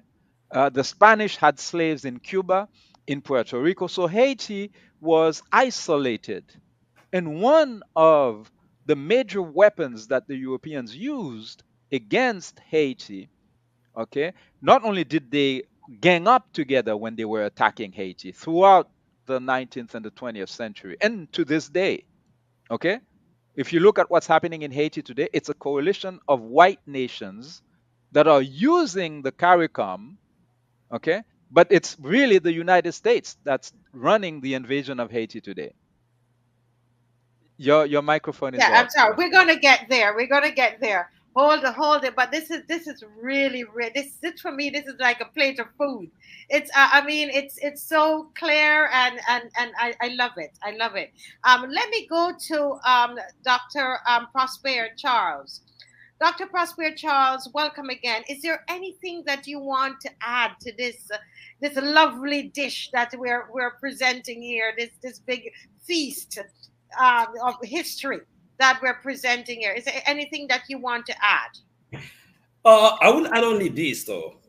The Spanish had slaves in Cuba, in Puerto Rico. So Haiti was isolated. And one of the major weapons that the Europeans used against Haiti, okay, not only did they gang up together when they were attacking Haiti throughout the 19th and the 20th century, and to this day, okay, if you look at what's happening in Haiti today, it's a coalition of white nations that are using the CARICOM, okay, but it's really the United States that's running the invasion of Haiti today. Your microphone is Yeah, I'm off, sorry. We're Marcia. gonna get there. We're gonna get there. Hold it. But this is really this for me. This is like a plate of food. It's I mean it's so clear and I love it. I love it. Let me go to Dr. Prosper Charles. Dr. Prosper Charles, welcome again. Is there anything that you want to add to this lovely dish that we're presenting here? This big feast of history that we're presenting here. Is there anything that you want to add? I will add only this though.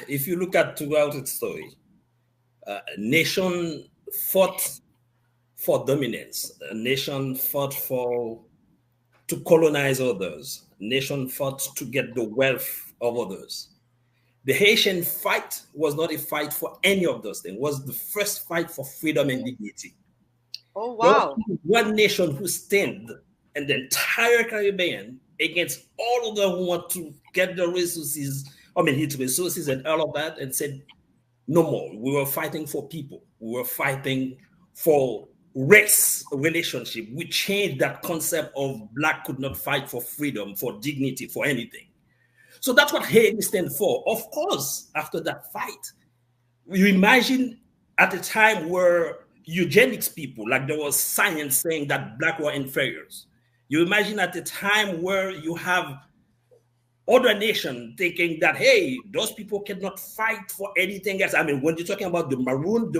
If you look at throughout its story, nation fought for dominance. A nation fought to colonize others. A nation fought to get the wealth of others. The Haitian fight was not a fight for any of those things. It was the first fight for freedom and dignity. Oh There was wow. one nation who stand in the entire Caribbean against all of them who want to get the resources, hit resources and all of that, and said, no more. We were fighting for people. We were fighting for race relationship. We changed that concept of Black could not fight for freedom, for dignity, for anything. So that's what Haiti stands for. Of course, after that fight, you imagine at a time where eugenics people, like there was science saying that Black were inferiors. You imagine at a time where you have other nation thinking that, hey, those people cannot fight for anything else. I mean, when you're talking about the Maroon,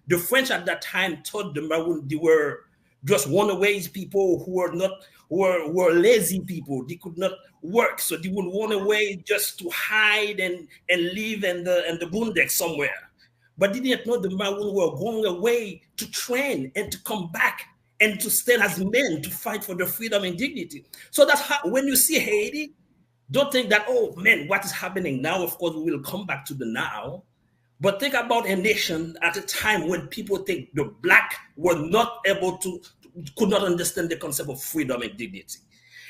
the French at that time thought the Maroon, they were just runaways people who were not were lazy people. They could not work, so they would run away just to hide and live in the boondocks somewhere. But they didn't know the Maroon were going away to train and to come back and to stand as men to fight for their freedom and dignity. So that's how, when you see Haiti, don't think that, oh man, what is happening now? Of course, we will come back to the now. But think about a nation at a time when people think the Black were not able to, could not understand the concept of freedom and dignity.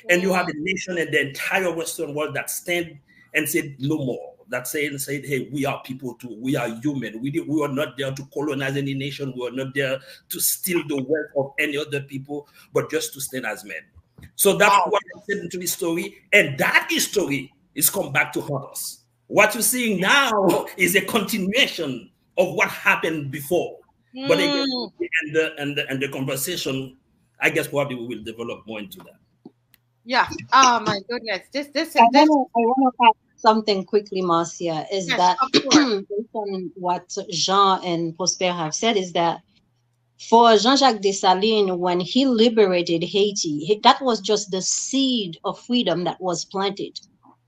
And you have a nation in the entire Western world that stand and said no more. That said, hey, we are people too. We are human. We are not there to colonize any nation. We are not there to steal the wealth of any other people, but just to stand as men. So that's what I said into the story. And that history is come back to haunt us. What you're seeing now is a continuation of what happened before. But again, and the conversation, I guess probably we will develop more into that. Yeah. Oh my goodness. This I want to add something quickly, Marcia, is yes, that of course. based on what Jean and Prosper have said, is that for Jean-Jacques Dessalines, when he liberated Haiti, that was just the seed of freedom that was planted.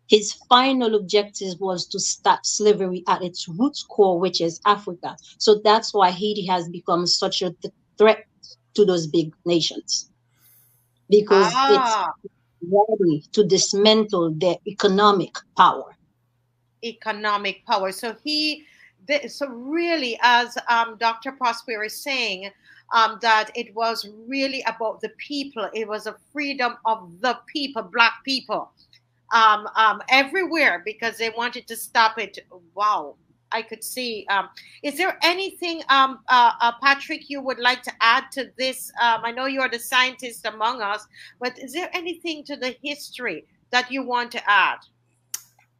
His final objective was to stop slavery at its roots core, which is Africa. So that's why Haiti has become such a threat to those big nations, because it's ready to dismantle their economic power. Economic power. So so really, as Dr. Prosper is saying, that it was really about the people. It was a freedom of the people, Black people, everywhere, because they wanted to stop it. Wow. I could see. Is there anything, Patrick, you would like to add to this? I know you're the scientist among us, but is there anything to the history that you want to add?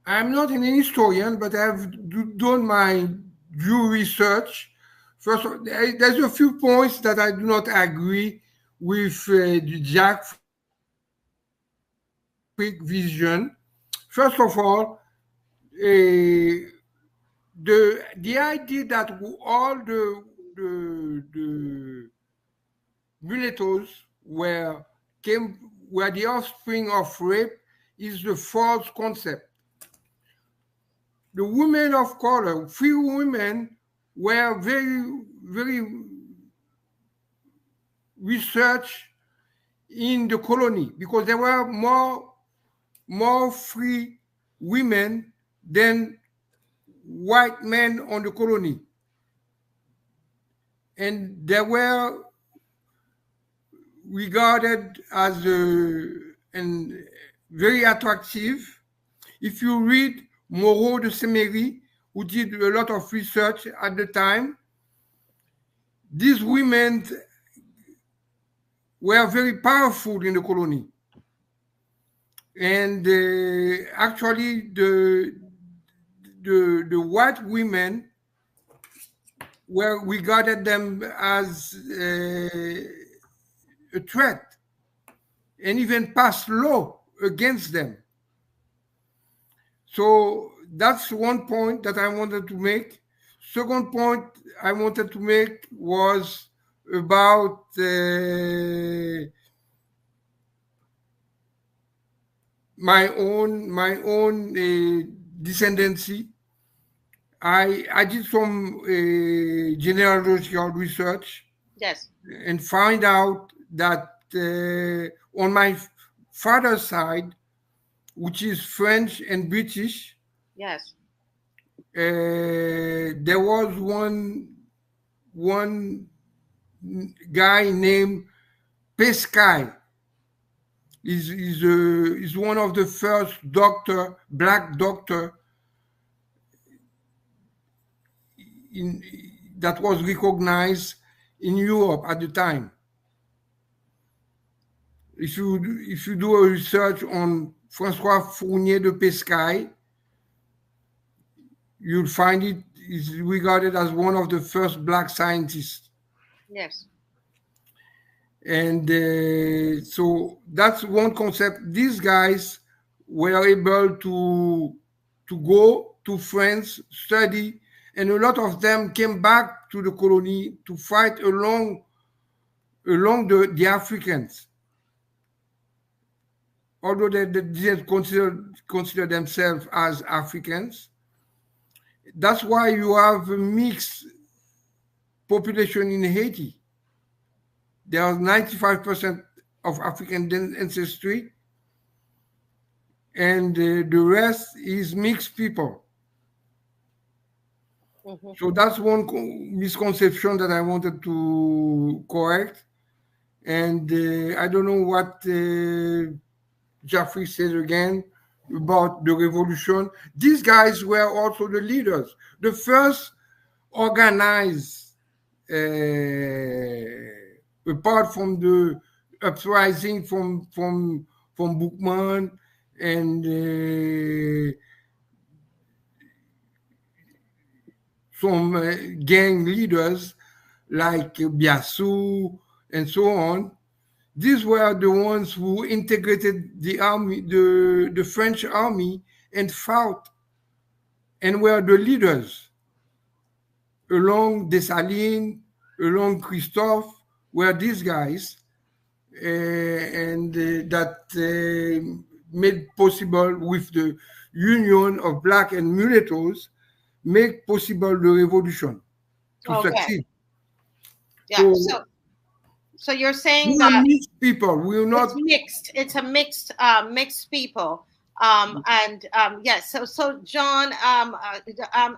I'm not an historian, but I've done my due research. First, of all, there's a few points that I do not agree with the Jafrik vision. First of all, the idea that all the mulattoes where the offspring of rape is the false concept. The women of color, few women, were very researched in the colony because there were more free women than white men on the colony. And they were regarded as and very attractive. If you read Moreau de Semery, who did a lot of research at the time, these women were very powerful in the colony. And actually, the white women were regarded them as a threat and even passed law against them. So that's one point that I wanted to make. Second point I wanted to make was about my own descendancy. I did some genealogical research. Yes. And find out that on my father's side, which is French and British, yes, there was one guy named Pescai. Is one of the first black doctor that was recognized in Europe at the time. If you do a research on François Fournier de Pescaille, you'll find it is regarded as one of the first black scientists. Yes. And so that's one concept. These guys were able to go to France, study, and a lot of them came back to the colony to fight along the Africans. Although they didn't consider themselves as Africans. That's why you have a mixed population in Haiti. There are 95% of African ancestry, and the rest is mixed people. Mm-hmm. So that's one misconception that I wanted to correct. And I don't know what Jeffrey said again about the revolution. These guys were also the leaders, the first organized, apart from the uprising from Bookman and some gang leaders like Biassou and so on. These were the ones who integrated the army, the French army, and fought and were the leaders. Along Dessalines, along Christophe, were these guys, and that made possible with the union of black and mulattoes, make possible the revolution to succeed. Yeah. So you're saying that mixed people. We're not. It's mixed. It's a mixed people. Yes. So John,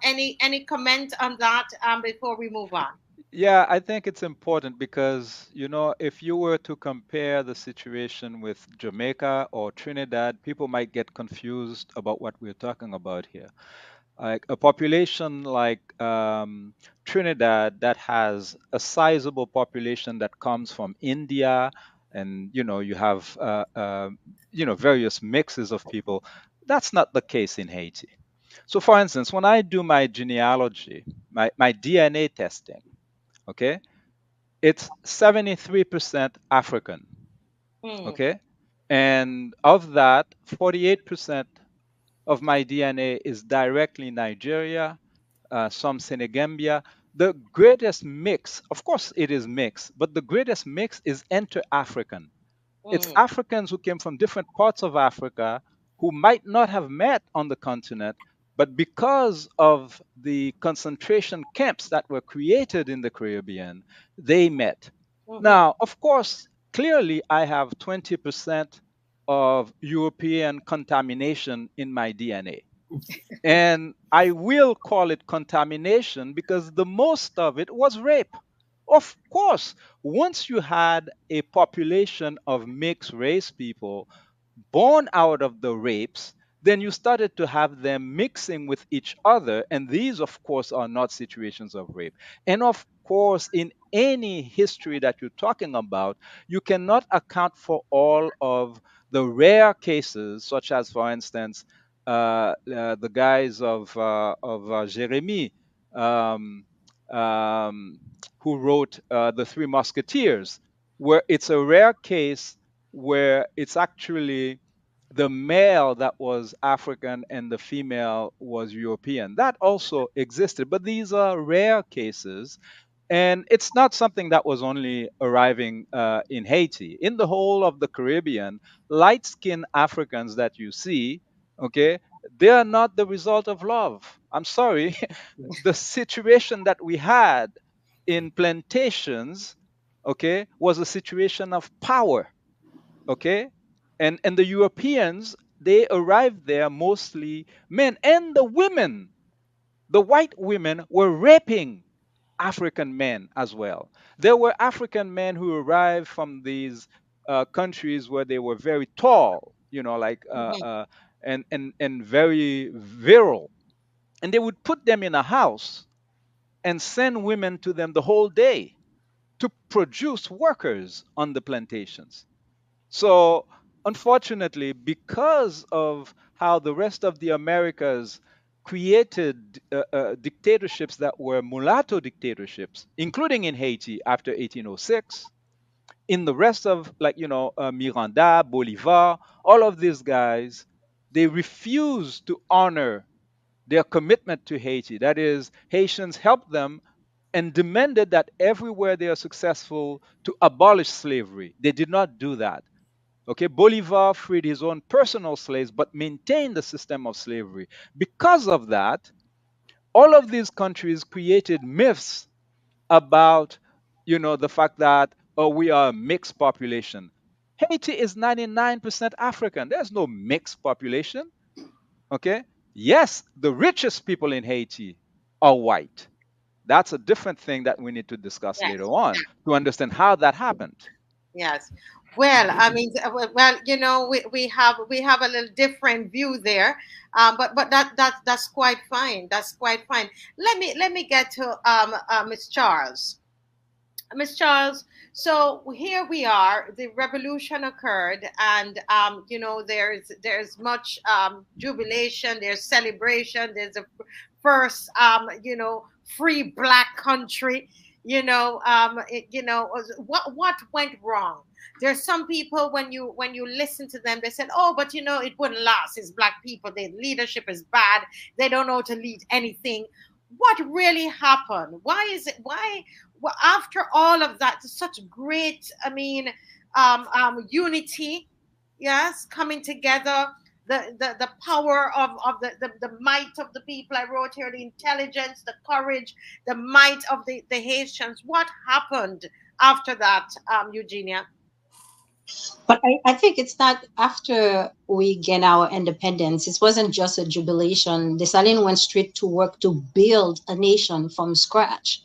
any comment on that before we move on? Yeah, I think it's important because, if you were to compare the situation with Jamaica or Trinidad, people might get confused about what we're talking about here. Like a population like Trinidad that has a sizable population that comes from India, and you have various mixes of people. That's not the case in Haiti. So, for instance, when I do my genealogy, my DNA testing, okay, it's 73% African, okay, and of that, 48% of my DNA is directly Nigeria, some Senegambia. The greatest mix, of course, it is mixed, but the greatest mix is inter-African. It's Mm. Africans who came from different parts of Africa who might not have met on the continent, but because of the concentration camps that were created in the Caribbean, they met. Mm-hmm. Now, of course, clearly I have 20% of European contamination in my DNA. And I will call it contamination because the most of it was rape. Of course, once you had a population of mixed race people born out of the rapes, then you started to have them mixing with each other. And these, of course, are not situations of rape. And of course, in any history that you're talking about, you cannot account for all of the rare cases, such as, for instance, the guys of Jeremy, um, um, who wrote The Three Musketeers, where it's a rare case where it's actually the male that was African and the female was European. That also existed, but these are rare cases. And it's not something that was only arriving in Haiti. In the whole of the Caribbean, light skinned Africans that you see, okay, they are not the result of love. I'm sorry. The situation that we had in plantations, okay, was a situation of power, okay, and the Europeans, they arrived there mostly men, and the women, the white women were raping African men as well. There were African men who arrived from these countries where they were very tall, you know, like Mm-hmm. and very virile, and they would put them in a house and send women to them the whole day to produce workers on the plantations. So, unfortunately, because of how the rest of the Americas created dictatorships that were mulatto dictatorships, including in Haiti after 1806, in the rest of, like, Miranda, Bolivar, all of these guys, they refused to honor their commitment to Haiti. That is, Haitians helped them and demanded that everywhere they are successful to abolish slavery. They did not do that. Okay, Bolivar freed his own personal slaves but maintained the system of slavery. Because of that, all of these countries created myths about, the fact that, oh, we are a mixed population. Haiti is 99% African. There's no mixed population. Okay? Yes, the richest people in Haiti are white. That's a different thing that we need to discuss later Yes. on to understand how that happened. Yes. Well, I mean, well, we have a little different view there, but that's quite fine. That's quite fine. Let me get to Miss Charles. Miss Charles, so here we are. The revolution occurred, and there's much jubilation. There's celebration. There's a first free black country. What went wrong? There's some people when you listen to them, they said, "Oh, but it wouldn't last. It's black people. Their leadership is bad. They don't know how to lead anything." What really happened? Why is it? Why? Well, after all of that, such great, I mean, unity, yes, coming together, the power of the might of the people. I wrote here the intelligence, the courage, the might of the Haitians. What happened after that, Eugenia? But I think it's not after we gain our independence. It wasn't just a jubilation. Dessalines went straight to work to build a nation from scratch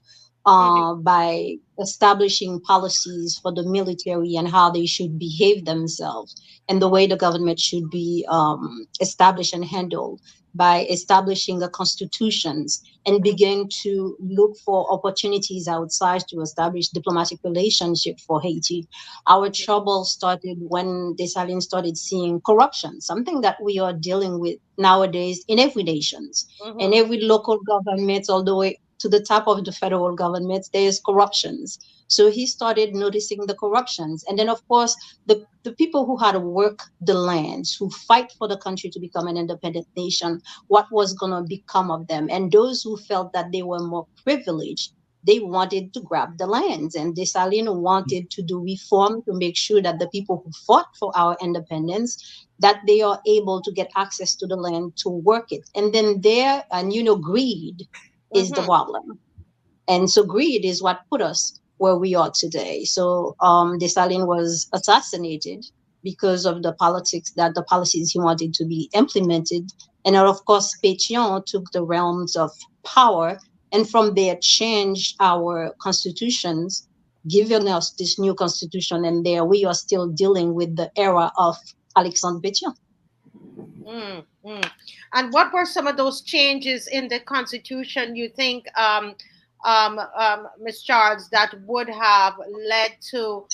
Mm-hmm, by establishing policies for the military and how they should behave themselves and the way the government should be established and handled by establishing the constitutions and begin to look for opportunities outside to establish diplomatic relationship for Haiti. Our trouble started when Dessalines started seeing corruption, something that we are dealing with nowadays in every nations and mm-hmm, every local government, all the way to the top of the federal government. There is corruptions. So he started noticing the corruptions. And then, of course, the people who had to work the lands, who fight for the country to become an independent nation, what was going to become of them? And those who felt that they were more privileged they wanted to grab the lands, and Dessalines wanted to do reform to make sure that the people who fought for our independence, that they are able to get access to the land to work it. And then there, and greed is the problem. And so greed is what put us where we are today. So Dessalines was assassinated because of the policies he wanted to be implemented. And of course, Pétion took the realms of power, and from there changed our constitutions, giving us this new constitution. And there we are still dealing with the era of Alexandre Pétion. And what were some of those changes in the constitution you think, Ms. Charles, that would have led to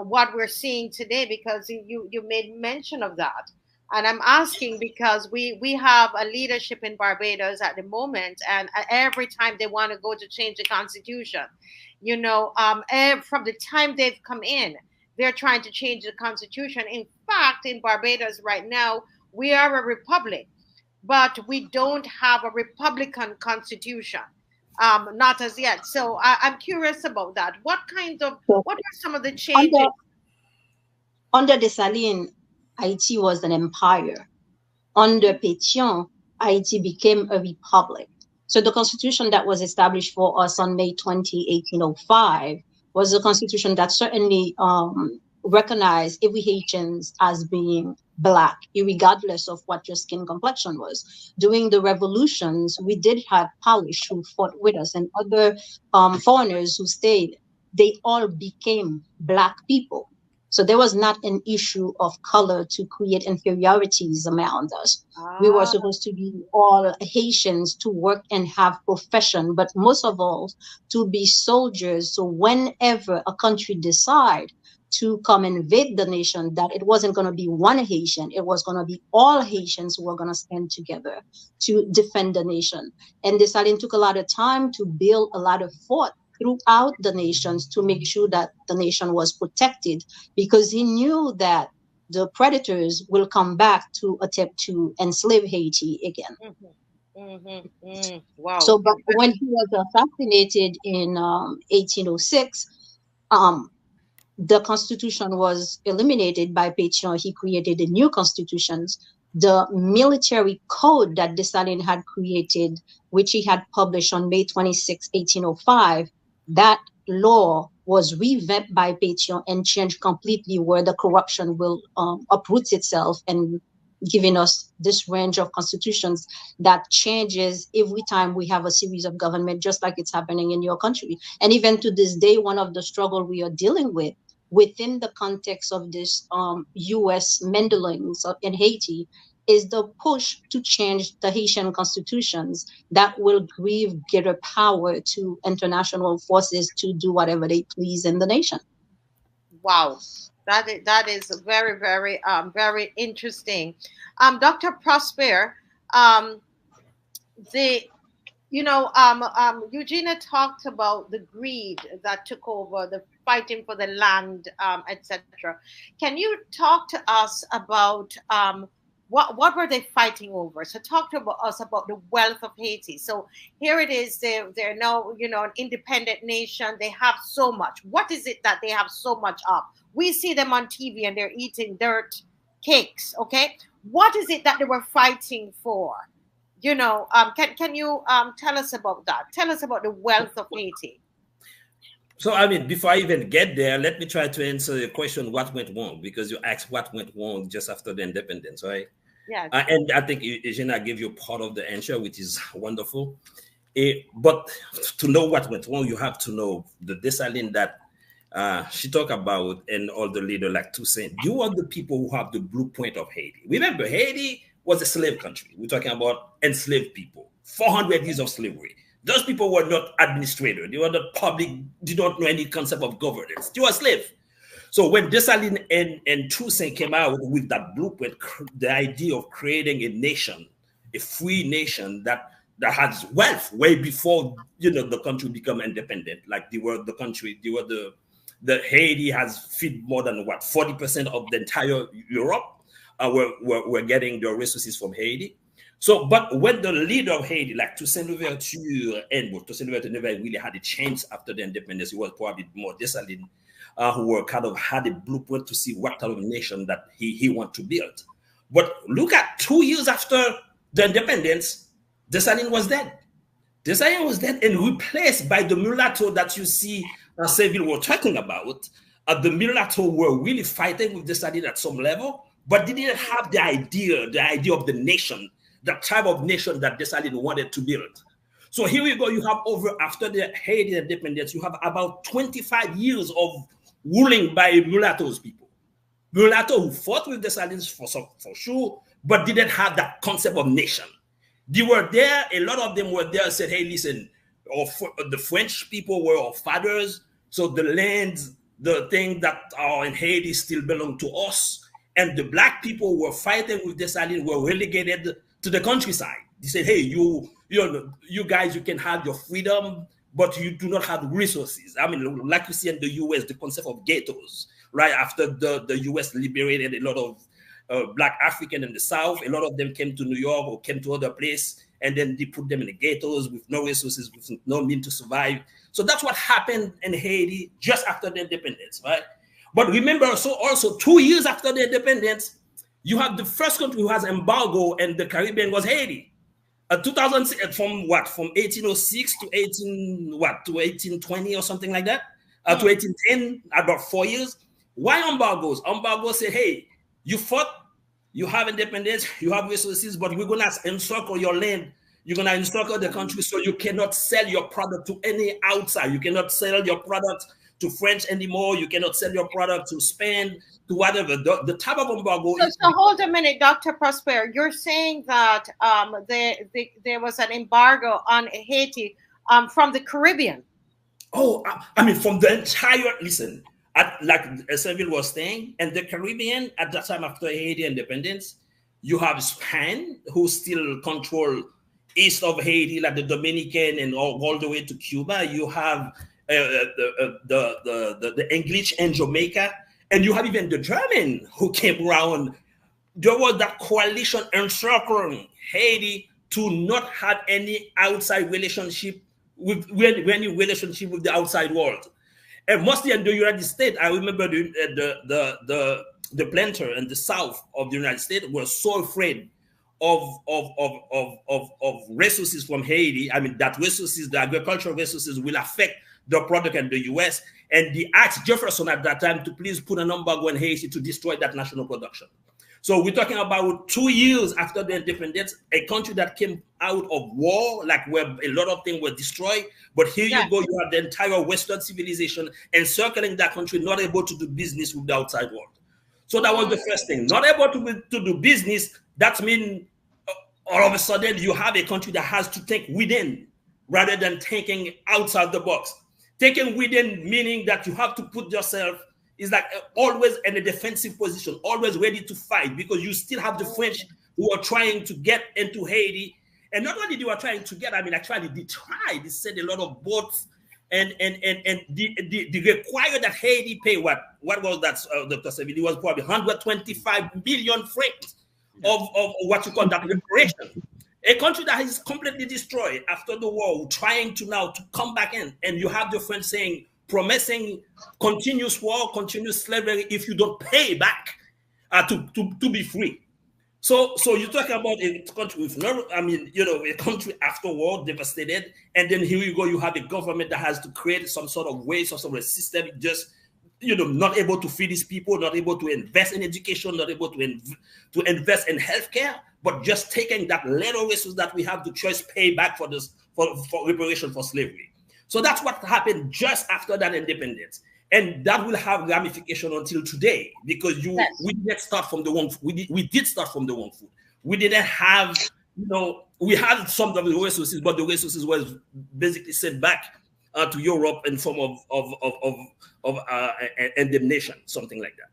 what we're seeing today? Because you made mention of that. And I'm asking because we have a leadership in Barbados at the moment, and every time they want to go to change the constitution, from the time they've come in, they're trying to change the constitution. In fact, in Barbados right now, we are a republic, but we don't have a Republican constitution, not as yet. So I'm curious about that. What are some of the changes? Under Dessalines, Haiti was an empire. Under Pétion, Haiti became a republic. So the constitution that was established for us on May 20, 1805, was a constitution that certainly recognized every Haitians as being Black, regardless of what your skin complexion was. During the revolutions, we did have Polish who fought with us, and other foreigners who stayed. They all became Black people. So there was not an issue of color to create inferiorities among us. We were supposed to be all Haitians to work and have profession, but most of all to be soldiers. So whenever a country decide to come invade the nation, that it wasn't going to be one Haitian, it was going to be all Haitians who were going to stand together to defend the nation. And Dessalines took a lot of time to build a lot of fort throughout the nations to make sure that the nation was protected, because he knew that the predators will come back to attempt to enslave Haiti again. Wow. So, but when he was assassinated in 1806, the constitution was eliminated by Pétion. He created a new constitution. The military code that Dessalines had created, which he had published on May 26, 1805, that law was revamped by Pétion and changed completely, where the corruption will uproot itself, and giving us this range of constitutions that changes every time we have a series of government, just like it's happening in your country. And even to this day, one of the struggle we are dealing with within the context of this U.S. meddlings in Haiti is the push to change the Haitian constitutions that will give greater power to international forces to do whatever they please in the nation. Wow. That is very, very, very interesting. Dr. Prosper, Eugenia talked about the greed that took over, the fighting for the land, etc. Can you talk to us about what were they fighting over? So talk to us about the wealth of Haiti. So here it is, they're now, an independent nation. They have so much. What is it that they have so much of? We see them on TV and they're eating dirt cakes, okay? What is it that they were fighting for? Can you tell us about that? Tell us about the wealth of Haiti. So, before I even get there, let me try to answer the question, what went wrong? Because you asked what went wrong just after the independence, right? Yes. And I think Eugenia gave you part of the answer, which is wonderful. But to know what went wrong, you have to know the Dessalines that she talked about, and all the leaders like Toussaint. You are the people who have the blueprint of Haiti. Remember, Haiti was a slave country. We're talking about enslaved people, 400 years of slavery. Those people were not administrators. They were not public, did not know any concept of governance. They were slaves. So when Dessalines and Toussaint came out with that blueprint, the idea of creating a nation, a free nation that has wealth way before, the country become independent. Like the Haiti has feed more than 40% of the entire Europe. We're getting their resources from Haiti. So, but when the leader of Haiti, like Toussaint Louverture, and well, Toussaint Louverture never really had a chance after the independence, it was probably more Dessalines, who were kind of had a blueprint to see what kind of nation that he want to build. But look at 2 years after the independence, Dessalines was dead. Dessalines was dead and replaced by the mulatto that you see Seville were talking about. The mulatto were really fighting with Dessalines at some level, but they didn't have the idea of the nation, the type of nation that Dessalines wanted to build. So here we go. You have after the Haiti independence, you have about 25 years of ruling by mulattoes people. Mulatto who fought with Dessalines for sure, but didn't have that concept of nation. They were there. A lot of them were there and said, hey, listen, the French people were our fathers. So the lands, the things that are in Haiti still belong to us. And the black people were fighting with Dessalines, were relegated to the countryside. They said, hey, you guys, you can have your freedom, but you do not have resources. I mean, like you see in the US, the concept of ghettos, right? After the US liberated a lot of black African in the South, a lot of them came to New York or came to other places, and then they put them in the ghettos with no resources, with no means to survive. So that's what happened in Haiti just after the independence, right? But remember, so also 2 years after the independence, you have the first country who has embargo in the Caribbean was Haiti. 2006 from 1806 to 1820 or something like that, to 1810, about 4 years. Why embargoes? Embargoes say, hey, you fought, you have independence, you have resources, but we're gonna encircle your land. You're gonna encircle the country, so you cannot sell your product to any outside. You cannot sell your product to French anymore. You cannot sell your product to Spain, to whatever. The type of embargo. So hold a minute, Dr. Prosper. You're saying that there was an embargo on Haiti from the Caribbean. Oh, I mean, from the entire, listen, like Seville was saying, and the Caribbean at that time after Haiti independence, you have Spain, who still control east of Haiti, like the Dominican and all the way to Cuba. You have the English and Jamaica, and you have even the German who came around. There was that coalition encircling Haiti to not have any outside relationship with any relationship with the outside world. And mostly in the United States, I remember the planter in the south of the United States were so afraid of resources from Haiti. I mean, that resources, the agricultural resources, will affect the product in the US. And they asked Jefferson at that time to please put an embargo on Haiti to destroy that national production. So we're talking about 2 years after the independence, a country that came out of war, like where a lot of things were destroyed. But here you go, you have the entire Western civilization encircling that country, not able to do business with the outside world. So that was the first thing. Not able to do business, that means all of a sudden you have a country that has to think within rather than thinking outside the box. Thinking within meaning that you have to put yourself is like always in a defensive position, always ready to fight, because you still have the French who are trying to get into Haiti. And not only they were trying to get, I mean, actually they tried, they sent a lot of boats and they required that Haiti pay what was that, Dr. Seville? It was probably 125 million francs of what you call that reparation. A country that is completely destroyed after the war, trying to now to come back in, and you have the French saying, promising continuous war, continuous slavery if you don't pay back to be free. So you talk about a country with no, I mean, a country after war devastated, and then here you go, you have a government that has to create some sort of way, some sort of system, just not able to feed these people, not able to invest in education, not able to invest in healthcare, but just taking that little resource that we have to choice pay back for this for reparation for slavery. So that's what happened just after that independence. And that will have ramification until today, because we did start from the wrong. We did start from the wrong foot. We didn't have, we had some of the resources, but the resources was basically sent back to Europe in form of indemnation, something like that.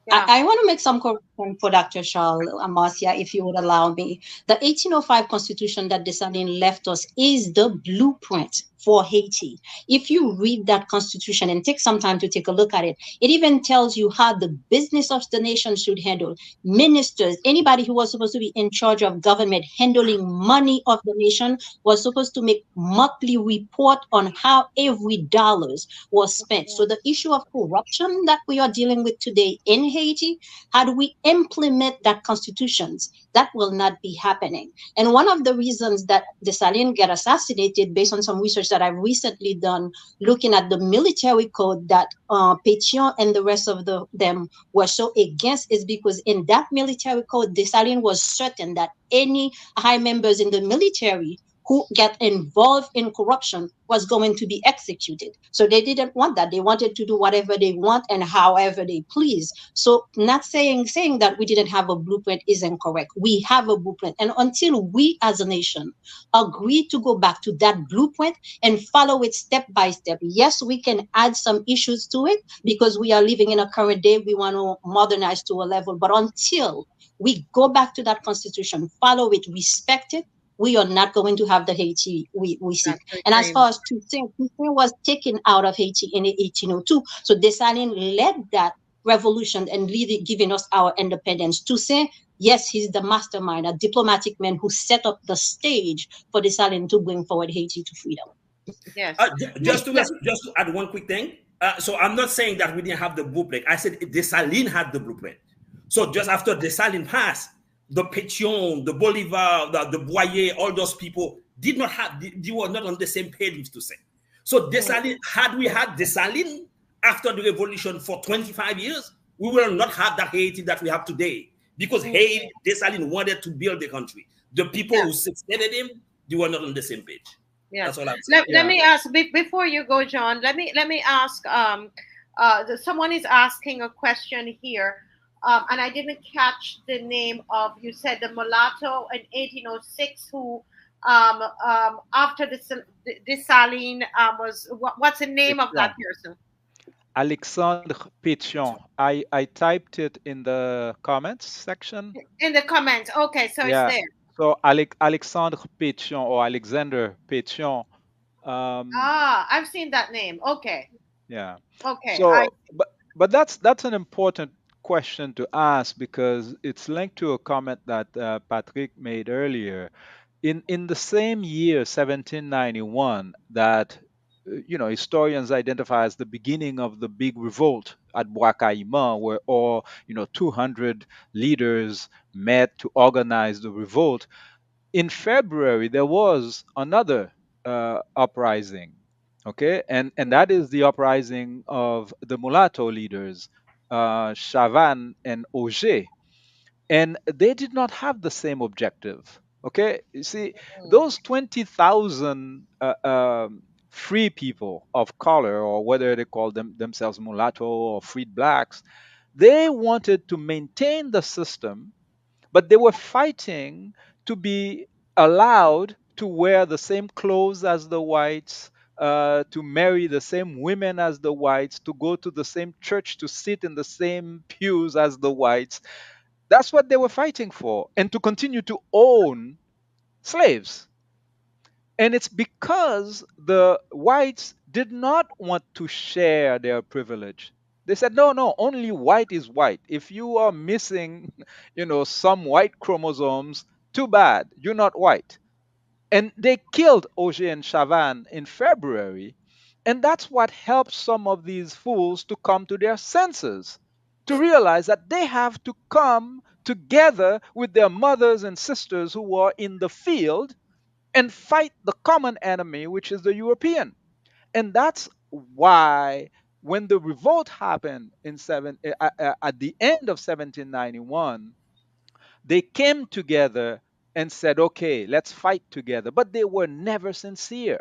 Yeah. I want to make some correction for Dr. Charles Marcia, if you would allow me. The 1805 Constitution that Dessalines left us is the blueprint for Haiti. If you read that Constitution and take some time to take a look at it, it even tells you how the business of the nation should handle ministers, anybody who was supposed to be in charge of government handling money of the nation was supposed to make monthly report on how every dollars was spent. So the issue of corruption that we are dealing with today in Haiti, how do we implement that constitutions? That will not be happening. And one of the reasons that Dessalines got assassinated, based on some research that I've recently done, looking at the military code that Pétion and the rest of them were so against, is because in that military code, Dessalines was certain that any high members in the military who get involved in corruption was going to be executed. So they didn't want that. They wanted to do whatever they want and however they please. So not saying that we didn't have a blueprint is incorrect. We have a blueprint. And until we as a nation agree to go back to that blueprint and follow it step by step, yes, we can add some issues to it because we are living in a current day. We want to modernize to a level. But until we go back to that constitution, follow it, respect it, we are not going to have the Haiti we seek. That's the And as dream. far as Toussaint was taken out of Haiti in 1802. So Dessalines led that revolution and giving us our independence. Toussaint, yes, he's the mastermind, a diplomatic man who set up the stage for Dessalines to bring forward Haiti to freedom. Yes. Just to add one quick thing. So I'm not saying that we didn't have the blueprint. I said Dessalines had the blueprint. So just after Dessalines passed, the Pétion, the Bolivar, the Boyer, all those people did not have, they were not on the same page with Toussaint. So Dessalines, had we had Dessalines after the revolution for 25 years, we will not have the Haiti that we have today. Because Haiti, Dessalines wanted to build the country. The people Yeah. who succeeded him, they were not on the same page. Yes. That's all I'm saying. Let Yeah. me ask before you go, John. Let me ask. Someone is asking a question here, and I didn't catch the name of. You said the mulatto in 1806 who, after this Saline was what's the name of that Pétion. person? Alexandre Pétion. I typed it in the comments section. In the comments. Okay, so it's Yeah. there. So Alexandre Pétion or Alexander Pétion. Um, I've seen that name. Okay, yeah. okay. I So, but that's an important question to ask because it's linked to a comment that Patrick made earlier. In the same year, 1791, that historians identify as the beginning of the big revolt at Bois-Caïman, where all 200 leaders met to organize the revolt. In February, there was another uprising, okay, and that is the uprising of the mulatto leaders, Chavan and Auger, and they did not have the same objective. Okay, you see, those 20,000 free people of color, or whether they call themselves mulatto or freed blacks, they wanted to maintain the system, but they were fighting to be allowed to wear the same clothes as the whites, to marry the same women as the whites, to go to the same church, to sit in the same pews as the whites. That's what they were fighting for, and to continue to own slaves. And it's because the whites did not want to share their privilege. They said, no, no, only white is white. If you are missing, some white chromosomes, too bad, you're not white. And they killed Auger and Chavan in February. And that's what helped some of these fools to come to their senses, to realize that they have to come together with their mothers and sisters who were in the field and fight the common enemy, which is the European. And that's why when the revolt happened at the end of 1791, they came together and said, okay, let's fight together. But they were never sincere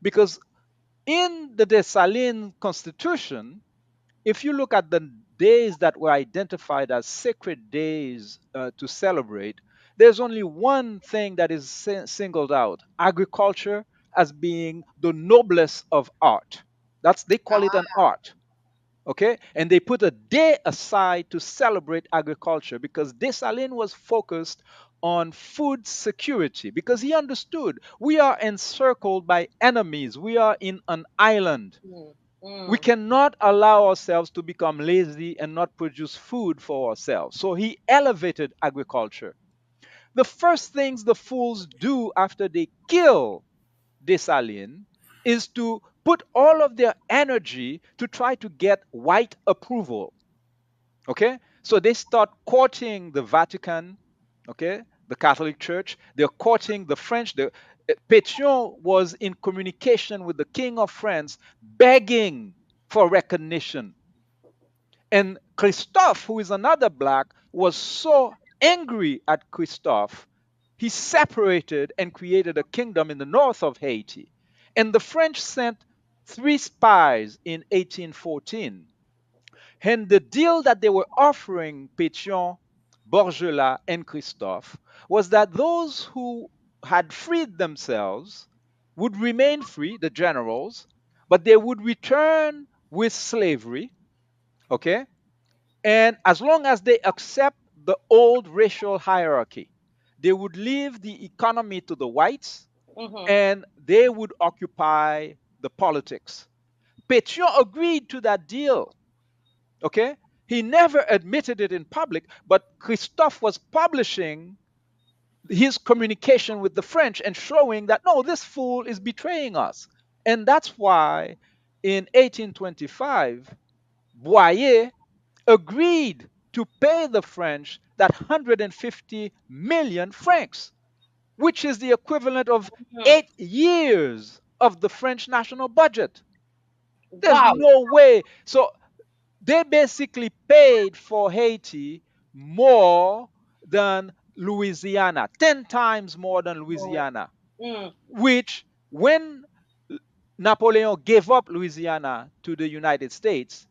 because in the Dessalines constitution, if you look at the days that were identified as sacred days to celebrate, there's only one thing that is singled out: agriculture as being the noblest of art. They call it an art. Okay, and they put a day aside to celebrate agriculture because Dessalines was focused on food security because he understood we are encircled by enemies, we are in an island. Mm. We Mm. cannot allow ourselves to become lazy and not produce food for ourselves. So he elevated agriculture. The first things the fools do after they kill Dessalines is to put all of their energy to try to get white approval. Okay? So they start courting the Vatican, okay? The Catholic Church. They're courting the French. Pétion was in communication with the King of France, begging for recognition. And Christophe, who is another black, was so angry at Christophe, he separated and created a kingdom in the north of Haiti. And the French sent 3 spies in 1814. And the deal that they were offering Pétion, Bourgelat, and Christophe was that those who had freed themselves would remain free, the generals, but they would return with slavery, okay? And as long as they accept the old racial hierarchy, they would leave the economy to the whites Mm-hmm. and they would occupy the politics. Pétion agreed to that deal. Okay? He never admitted it in public, but Christophe was publishing his communication with the French and showing that no, this fool is betraying us. And that's why in 1825, Boyer agreed to pay the French that 150 million francs, which is the equivalent of Mm. 8 years of the French national budget. There's Wow. no way. So they basically paid for Haiti more than Louisiana, 10 times more than Mm. Louisiana, Mm. which when Napoleon gave up Louisiana to the United States,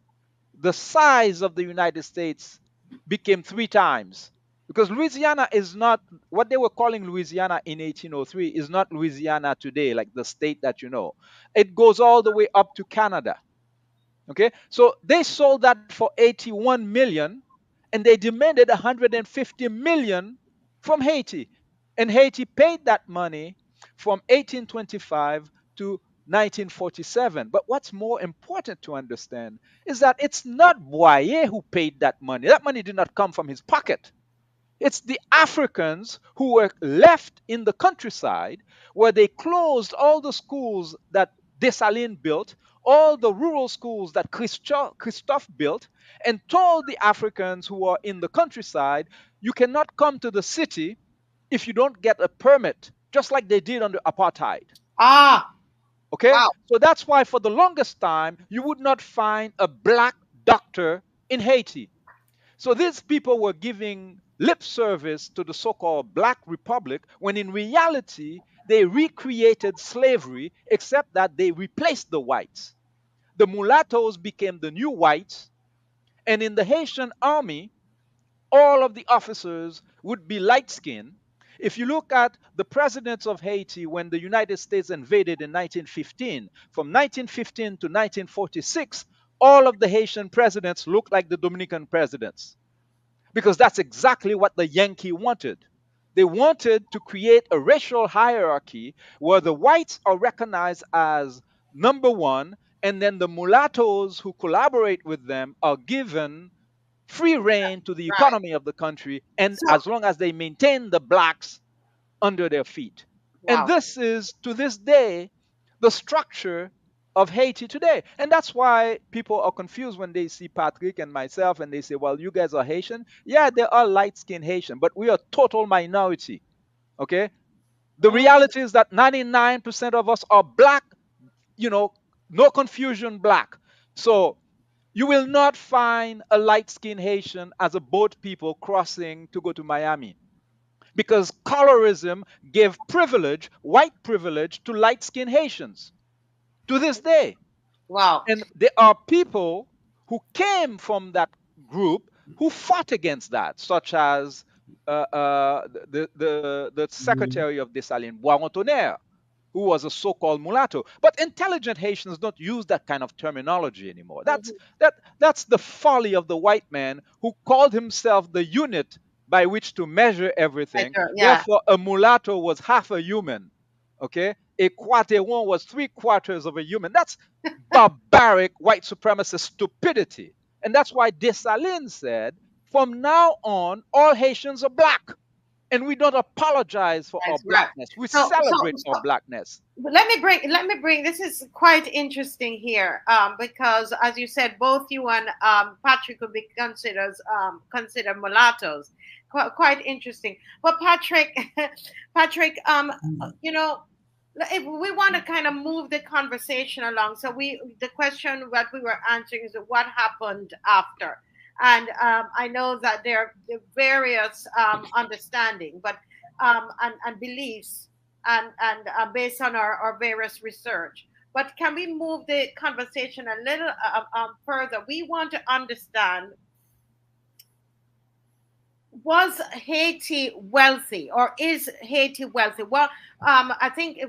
the size of the United States became 3 times. Because Louisiana is not what they were calling Louisiana in 1803 is not Louisiana today, like the state that you know. It goes all the way up to Canada. Okay, so they sold that for 81 million and they demanded 150 million from Haiti. And Haiti paid that money from 1825 to 1947. But what's more important to understand is that it's not Boyer who paid that money. That money did not come from his pocket. It's the Africans who were left in the countryside where they closed all the schools that Dessalines built, all the rural schools that Christophe built, and told the Africans who are in the countryside, you cannot come to the city if you don't get a permit, just like they did under apartheid. Ah. Okay? Wow. So that's why for the longest time, you would not find a black doctor in Haiti. So these people were giving lip service to the so called Black Republic when in reality they recreated slavery, except that they replaced the whites. The mulattoes became the new whites, and in the Haitian army, all of the officers would be light skinned. If you look at the presidents of Haiti when the United States invaded in 1915, from 1915 to 1946, all of the Haitian presidents looked like the Dominican presidents because that's exactly what the Yankee wanted. They wanted to create a racial hierarchy where the whites are recognized as number one, and then the mulattoes who collaborate with them are given free reign to the Right. economy of the country, and So, as long as they maintain the blacks under their feet. And wow. this is, to this day, the structure of Haiti today. And that's why people are confused when they see Patrick and myself and they say, well, you guys are Haitian. Yeah, they are light skinned Haitian, but we are total minority. Okay? The Mm. reality is that 99% of us are black, you know, no confusion black. So you will not find a light skinned Haitian as a boat people crossing to go to Miami because colorism gave privilege, white privilege, to light skinned Haitians to this day. Wow. And there are people who came from that group who fought against that, such as the Mhm. secretary of Dessalines, Boiron-Tonnerre. who was a so-called mulatto. But intelligent Haitians don't use that kind of terminology anymore. That's the folly of the white man who called himself the unit by which to measure everything. Yeah. Therefore, a mulatto was half a human. Okay, a quarteron was three-quarters of a human. That's barbaric white supremacist stupidity. And that's why Dessalines said, from now on, all Haitians are black. And we don't apologize for our That's right. blackness. We So, celebrate our blackness. but let me bring this is quite interesting here, because as you said, both you and Patrick could be considered mulattoes. Quite interesting. But Patrick, Patrick, you know, if we want to kind of move the conversation along, so the question that we were answering is what happened after, and I know that there are various understanding, but and beliefs and based on our various research. But can we move the conversation a little further? We want to understand, was Haiti wealthy or is Haiti wealthy? Well, I think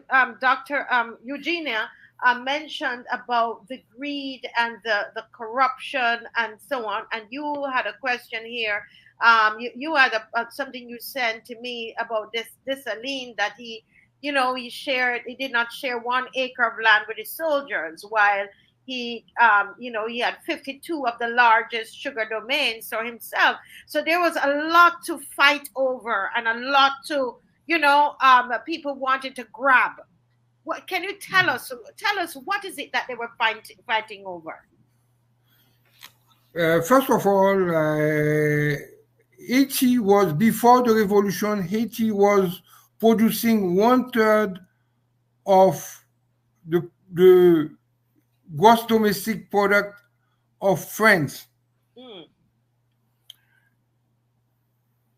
Dr. Eugenia mentioned about the greed and the corruption and so on. And you had a question here. You had something you sent to me about this Aline, that he did not share 1 acre of land with his soldiers, while he had 52 of the largest sugar domains for himself. So there was a lot to fight over and a lot to, people wanted to grab. What can you tell us? Tell us, what is it that they were fighting over? First of all, Haiti was, before the revolution, Haiti was producing 1/3 of the gross domestic product of France.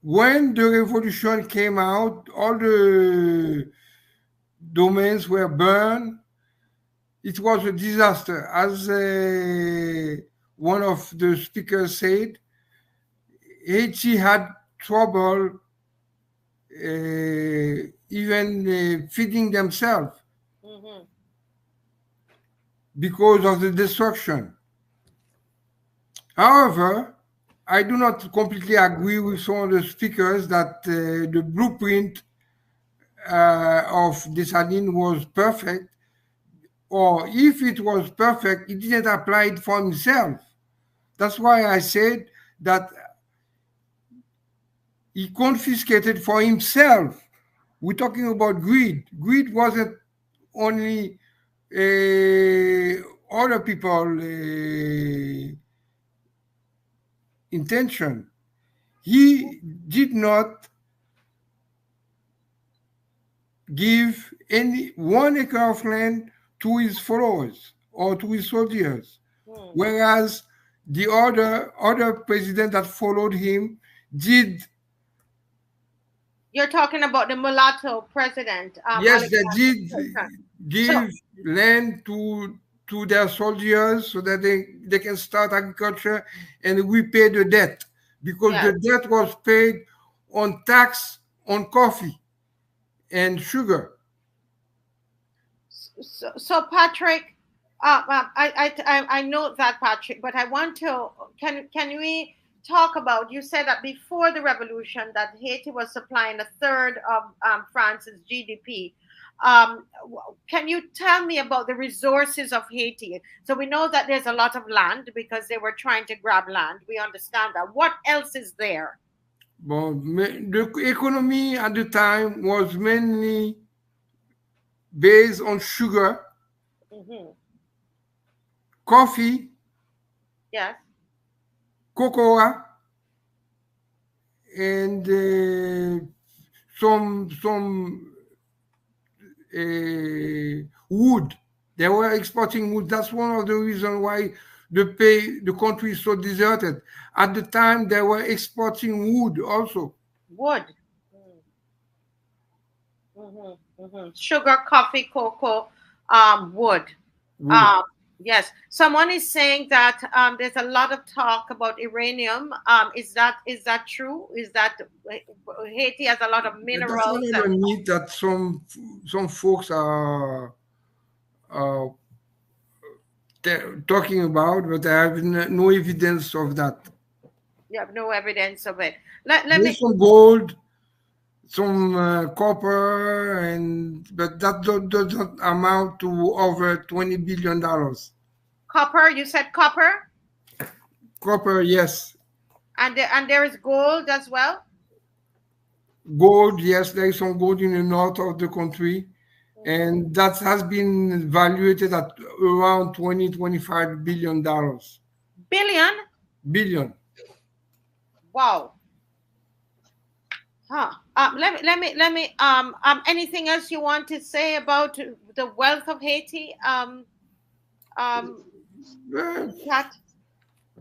When the revolution came out, all the domains were burned. It was a disaster. As one of the speakers said, Haiti had trouble even feeding themselves because of the destruction. However, I do not completely agree with some of the speakers that the blueprint of Dessalines was perfect, or if it was perfect, he didn't apply it for himself. That's why I said that he confiscated for himself. We're talking about greed. Greed wasn't only other people intention. He did not give any 1 acre of land to his followers or to his soldiers, whereas the other president that followed him did. You're talking about the mulatto president. Yes, they did give land to their soldiers so that they can start agriculture and repay the debt, because the debt was paid on tax on coffee and sugar. So Patrick, I know that, Patrick, but I want to, can we talk about, you said that before the revolution that Haiti was supplying 1/3 of France's GDP. Can you tell me about the resources of Haiti? So we know that there's a lot of land because they were trying to grab land. We understand that. What else is there? Well, the economy at the time was mainly based on sugar, coffee, yes, cocoa, and some wood. They were exporting wood. That's one of the reasons why the country is so deserted. At the time, they were exporting wood also. Wood. Sugar, coffee, cocoa, wood. Yes, someone is saying that there's a lot of talk about uranium. Is that true? Is that Haiti has a lot of That's minerals another and myth that some folks are uh, talking about, but I have no evidence of that. you have no evidence of it. Let There's me some gold, some copper, and but that does not amount to over $20 billion. copper. You said copper, Copper, yes. and there is gold as well. Gold, yes, there is some gold in the north of the country, Mhm. and that has been valuated at around 20-25 billion dollars. Billion. Billion. Wow. Huh. Anything else you want to say about the wealth of Haiti? Um, Uh, Kat?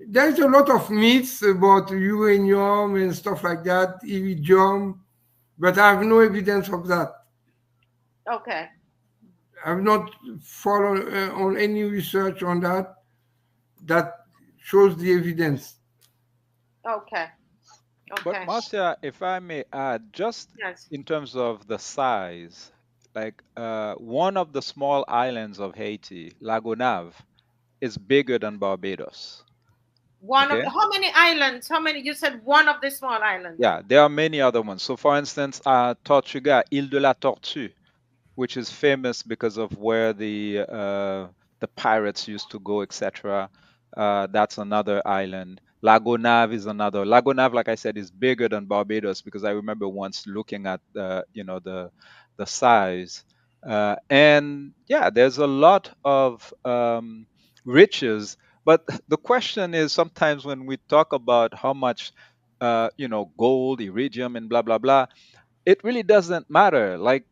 there's a lot of myths about uranium and stuff like that, iridium, but I have no evidence of that. Okay. I've not followed on any research on that shows the evidence. Okay. But Okay. Marcia, if I may add, just Yes. in terms of the size, like one of the small islands of Haiti, Lagonave, is bigger than Barbados. One of Okay. how many islands? How many? You said one of the small islands. Yeah, there are many other ones. So, for instance, Tortuga, Île de la Tortue, which is famous because of where the pirates used to go, etc. That's another island. Lago Nave is another. Lago Nave, like I said, is bigger than Barbados because I remember once looking at the size. And yeah, there's a lot of riches. But the question is sometimes when we talk about how much gold, iridium, and blah blah blah, it really doesn't matter. Like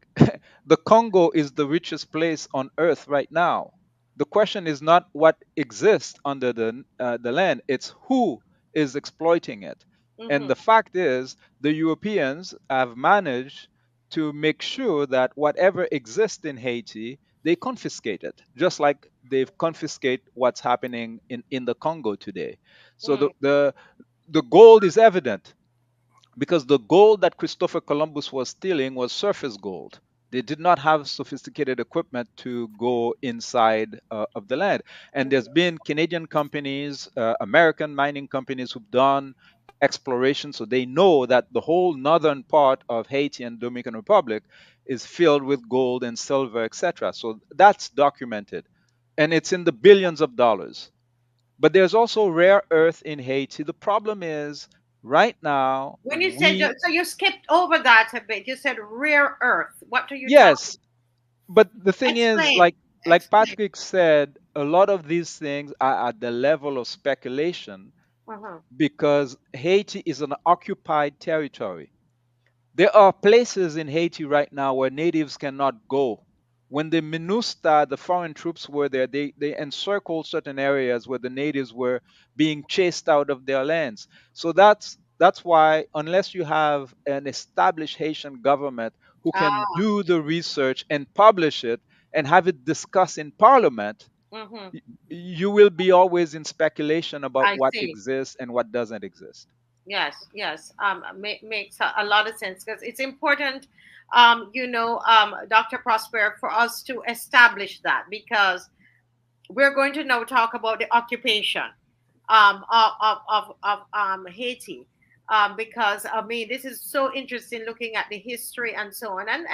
the Congo is the richest place on earth right now. The question is not what exists under the land; it's who is exploiting it. And Mm-hmm. the fact is, the Europeans have managed to make sure that whatever exists in Haiti, they confiscate it, just like they've confiscate what's happening in the Congo today. So Mm. the gold is evident because the gold that Christopher Columbus was stealing was surface gold. They did not have sophisticated equipment to go inside of the land. And there's been Canadian companies, American mining companies who've done exploration, so they know that the whole northern part of Haiti and Dominican Republic is filled with gold and silver, etc. So that's documented, and it's in the billions of dollars. But there's also rare earth in Haiti. The problem is right now When you said we so, you skipped over that a bit. You said rare earth. What are you talking? yes, but the thing is, Explain. like Explain. Patrick said, a lot of these things are at the level of speculation Uh-huh. because Haiti is an occupied territory. There are places in Haiti right now where natives cannot go. When the MINUSTA, the foreign troops were there, they encircled certain areas where the natives were being chased out of their lands. So that's why unless you have an established Haitian government who can Ah. do the research and publish it and have it discussed in parliament, Mm-hmm. y- you will be always in speculation about I what see. exists and what doesn't exist. Yes, yes. Makes a lot of sense because it's important, Dr. Prosper, for us to establish that because we're going to now talk about the occupation of Haiti. Because I mean, this is so interesting looking at the history and so on. And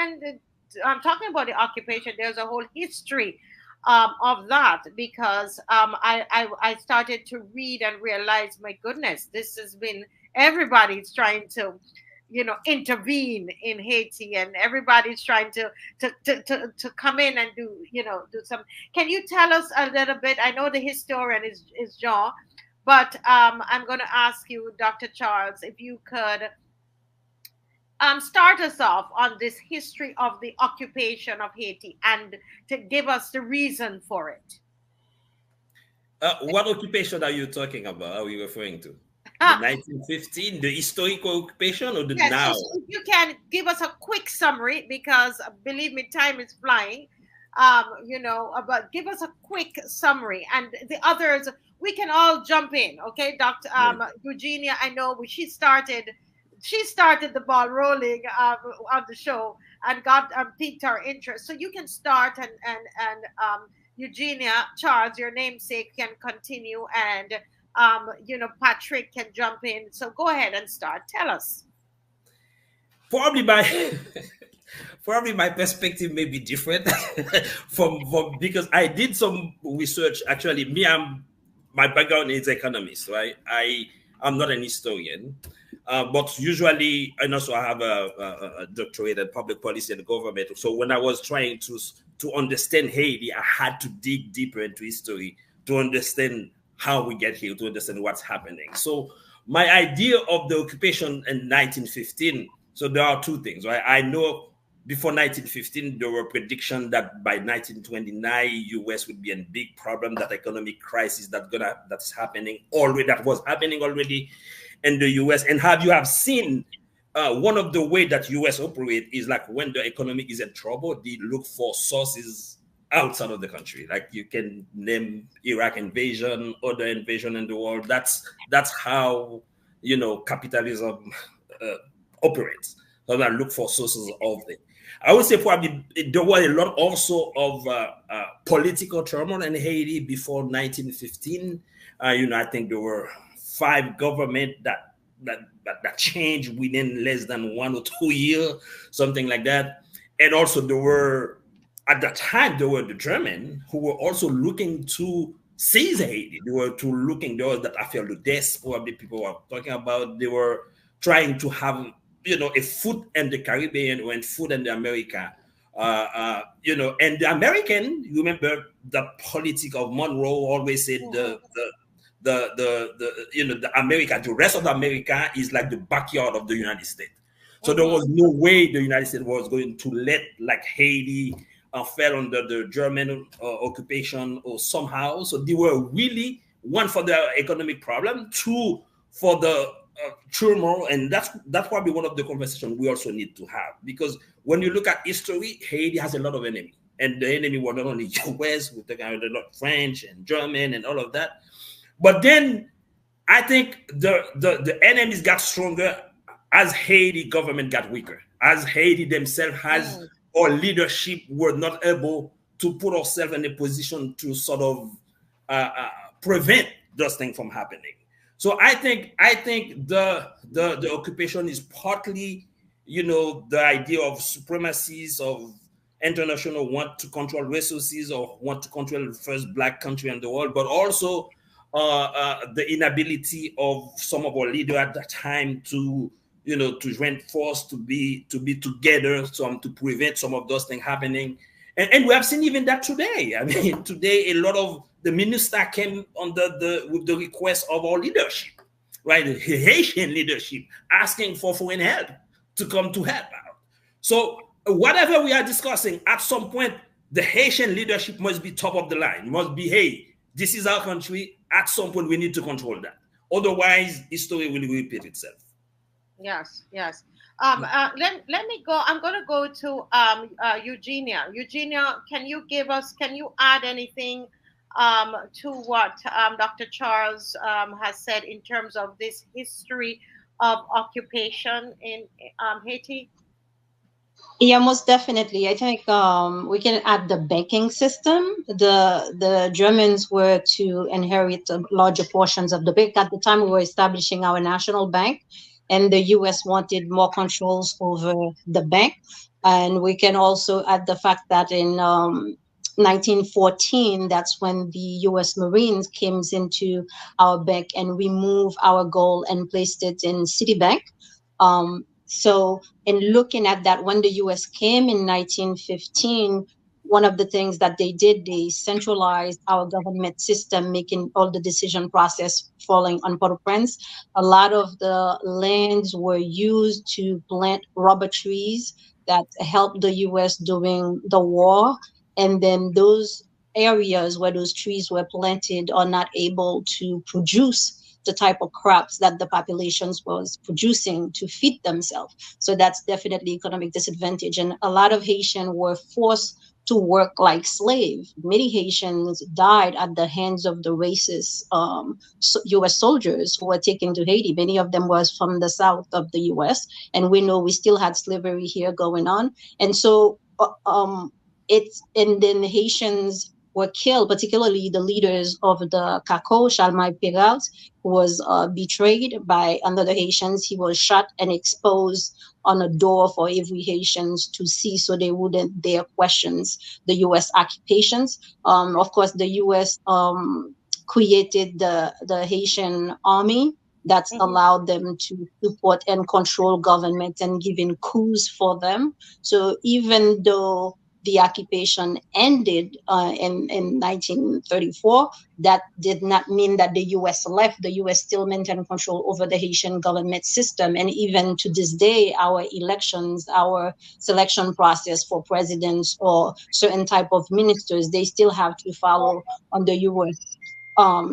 I'm talking about the occupation. There's a whole history of that because I started to read and realize, my goodness, this has been everybody's trying to intervene in Haiti, and everybody's trying to come in and do some. Can you tell us a little bit? I know the historian is Jean, but I'm going to ask you, Dr. Charles, if you could start us off on this history of the occupation of Haiti and to give us the reason for it. What occupation are you talking about? Are we referring to the 1915, the historical occupation, or the Yes, so now? if you can give us a quick summary, because believe me, time is flying. But give us a quick summary, and the others we can all jump in. Okay, Dr. Right. Eugenia, I know she started the ball rolling on the show and got piqued our interest. So you can start, and Eugenia, Charles, your namesake, can continue, and Patrick can jump in. So go ahead and start. Tell us. Probably my probably my perspective may be different from because I did some research. Actually, my background is economist, right? I'm not an historian, but usually, and also I have a doctorate in public policy and government. So when I was trying to understand Haiti, I had to dig deeper into history to understand how we get here, to understand what's happening. So my idea of the occupation in 1915. So there are two things, right? I know before 1915, there were predictions that by 1929, US would be in big problem, that economic crisis that's happening already, that was happening already in the US. And have seen one of the way that US operate is like when the economy is in trouble, they look for sources outside of the country. Like you can name Iraq invasion, other invasion in the world. That's how capitalism operates. So that look for sources of it. I would say probably there was a lot also of political turmoil in Haiti before 1915. I think there were 5 government that changed within less than 1 or 2 years, something like that. And also at that time, there were the Germans who were also looking to seize Haiti. They were there was that affair de Des, probably people were talking about. They were trying to have a foot in the Caribbean or a foot in the America. And the American, you remember the politic of Monroe always said the America, the rest of America is like the backyard of the United States. So there was no way the United States was going to let like Haiti fell under the German occupation or somehow. So they were really, one, for the economic problem, two, for the turmoil. And that's probably one of the conversations we also need to have, because when you look at history, Haiti has a lot of enemies, and the enemy were not only US, we're talking about a lot of French and German and all of that. But then I think the enemies got stronger as Haiti government got weaker, as Haiti themselves has, or leadership were not able to put ourselves in a position to sort of prevent those things from happening. So I think the occupation is partly, the idea of supremacies, of international want to control resources or want to control the first Black country in the world, but also the inability of some of our leaders at that time to join force, to be together, to prevent some of those things happening. And we have seen even that today. I mean, today a lot of the minister came with the request of our leadership, right? The Haitian leadership asking for foreign help to come to help out. So whatever we are discussing, at some point, the Haitian leadership must be top of the line, must be, hey, this is our country. At some point, we need to control that. Otherwise, history will repeat itself. Yes. Let me go. I'm going to go to Eugenia. Eugenia, can you add anything to what Dr. Charles has said in terms of this history of occupation in Haiti? Yeah, most definitely. I think we can add the banking system. The Germans were to inherit larger portions of the bank. At the time, we were establishing our national bank, and the U.S. wanted more controls over the bank. And we can also add the fact that in 1914, that's when the U.S. Marines came into our bank and removed our gold and placed it in Citibank. So in looking at that, when the US came in 1915, one of the things that they did, they centralized our government system, making all the decision process falling on Port-au-Prince. A lot of the lands were used to plant rubber trees that helped the US during the war. And then those areas where those trees were planted are not able to produce the type of crops that the populations was producing to feed themselves. So that's definitely economic disadvantage. And a lot of Haitians were forced to work like slaves. Many Haitians died at the hands of the racist U.S. soldiers who were taken to Haiti. Many of them was from the south of the U.S., and we know we still had slavery here going on. And so it's and then Haitians were killed, particularly the leaders of the Kako, Chalmay Peralt, who was betrayed by another Haitians. He was shot and exposed on a door for every Haitians to see, so they wouldn't dare questions the U.S. occupations. Of course, the U.S. Created the Haitian army that's allowed them to support and control government and giving coups for them. So even though the occupation ended in 1934, that did not mean that the U.S. left. The U.S. still maintained control over the Haitian government system. And even to this day, our elections, our selection process for presidents or certain type of ministers, they still have to follow on the U.S.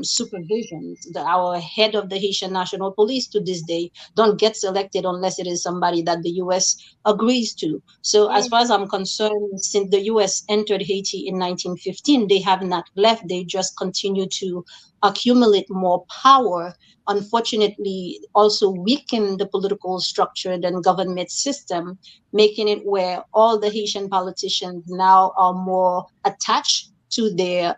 Supervision. Our head of the Haitian National Police to this day don't get selected unless it is somebody that the U.S. agrees to. So as far as I'm concerned, since the U.S. entered Haiti in 1915, they have not left. They just continue to accumulate more power. Unfortunately, also weaken the political structure and government system, making it where all the Haitian politicians now are more attached to their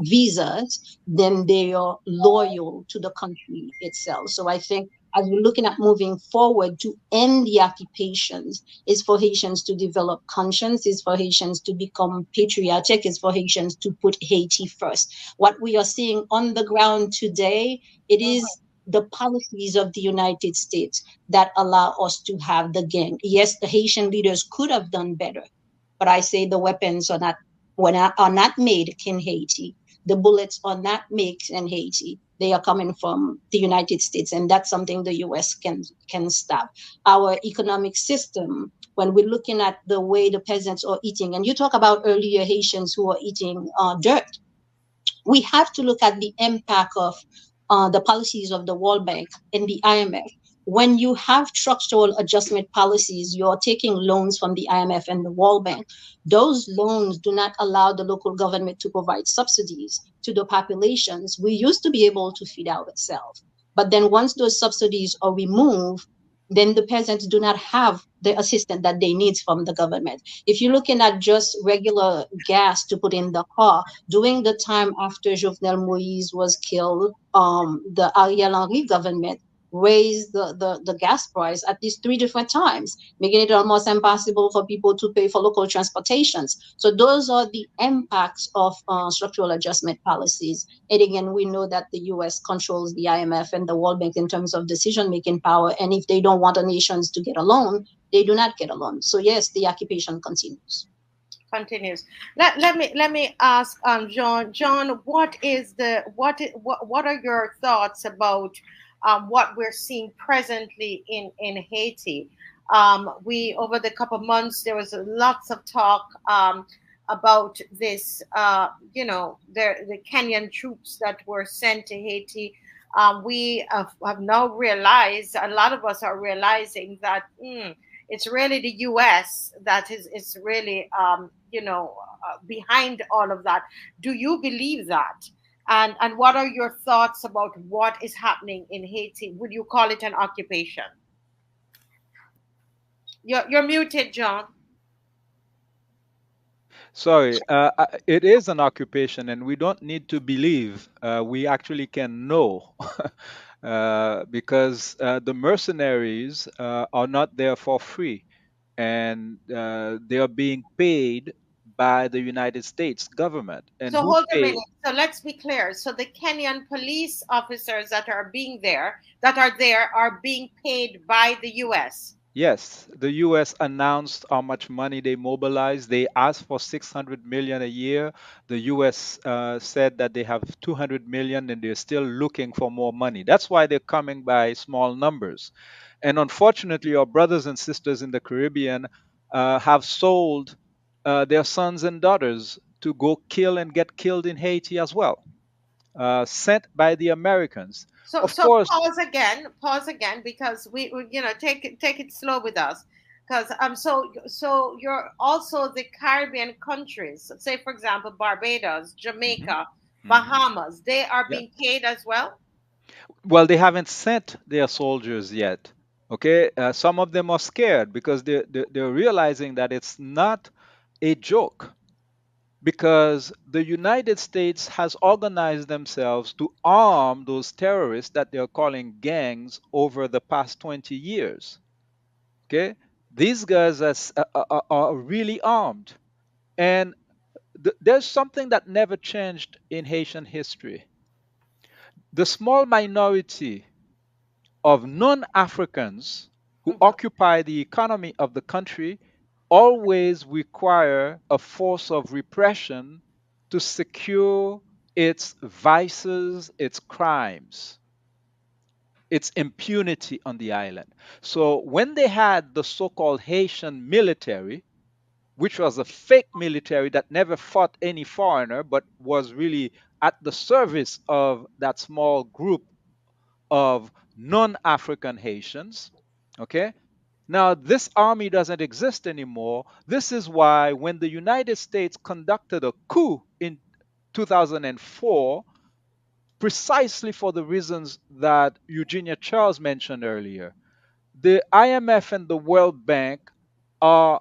visas than they are loyal to the country itself. So I think as we're looking at moving forward to end the occupations, is for Haitians to develop conscience, is for Haitians to become patriotic, is for Haitians to put Haiti first. What we are seeing on the ground today, it is the policies of the United States that allow us to have the gain. Yes, the Haitian leaders could have done better, but I say the weapons are not made in Haiti. The bullets are not made in Haiti. They are coming from the United States, and that's something the U.S. can stop. Our economic system, when we're looking at the way the peasants are eating, and you talk about earlier Haitians who are eating dirt, we have to look at the impact of the policies of the World Bank and the IMF. When you have structural adjustment policies, you're taking loans from the IMF and the World Bank. Those loans do not allow the local government to provide subsidies to the populations. We used to be able to feed ourselves. But then once those subsidies are removed, then the peasants do not have the assistance that they need from the government. If you're looking at just regular gas to put in the car, during the time after Jovenel Moïse was killed, the Ariel Henry government raised the gas price at least 3 different times, making it almost impossible for people to pay for local transportations. So those are the impacts of structural adjustment policies. And again, we know that the U.S. controls the IMF and the World Bank in terms of decision-making power. And if they don't want the nations to get a loan, they do not get a loan. So yes, the occupation continues. Continues. Let me ask John. John, what are your thoughts about what we're seeing presently in Haiti? We over the couple of months there was lots of talk about this. The Kenyan troops that were sent to Haiti. We have now realized, a lot of us are realizing that it's really the U.S. that is really behind all of that. Do you believe that? And what are your thoughts about what is happening in Haiti? Would you call it an occupation? You're muted, John. Sorry, it is an occupation, and we don't need to believe. We actually can know. Because the mercenaries are not there for free, and they are being paid by the United States government. And So who hold a pay? minute. So let's be clear. So the Kenyan police officers that are being paid by the U.S. Yes, the U.S. announced how much money they mobilized. They asked for 600 million a year. The U.S. Said that they have 200 million, and they're still looking for more money. That's why they're coming by small numbers. And unfortunately, our brothers and sisters in the Caribbean have sold their sons and daughters to go kill and get killed in Haiti as well, sent by the Americans. So Of so course. pause again, because we take it slow with us, because so you're also the Caribbean countries, say for example Barbados, Mhm, Jamaica, mhm. Bahamas, they are Yeah. being paid as well. Well, they haven't sent their soldiers yet. Okay, some of them are scared because they're realizing that it's not a joke, because the United States has organized themselves to arm those terrorists that they're calling gangs over the past 20 years. Okay, these guys are really armed, and there's something that never changed in Haitian history. The small minority of non Africans who Hmm. occupy the economy of the country always require a force of repression to secure its vices, its crimes, its impunity on the island. So when they had the so called Haitian military, which was a fake military that never fought any foreigner but was really at the service of that small group of non African Haitians. Okay. Now, this army doesn't exist anymore. This is why when the United States conducted a coup in 2004, precisely for the reasons that Eugenia Charles mentioned earlier, the IMF and the World Bank are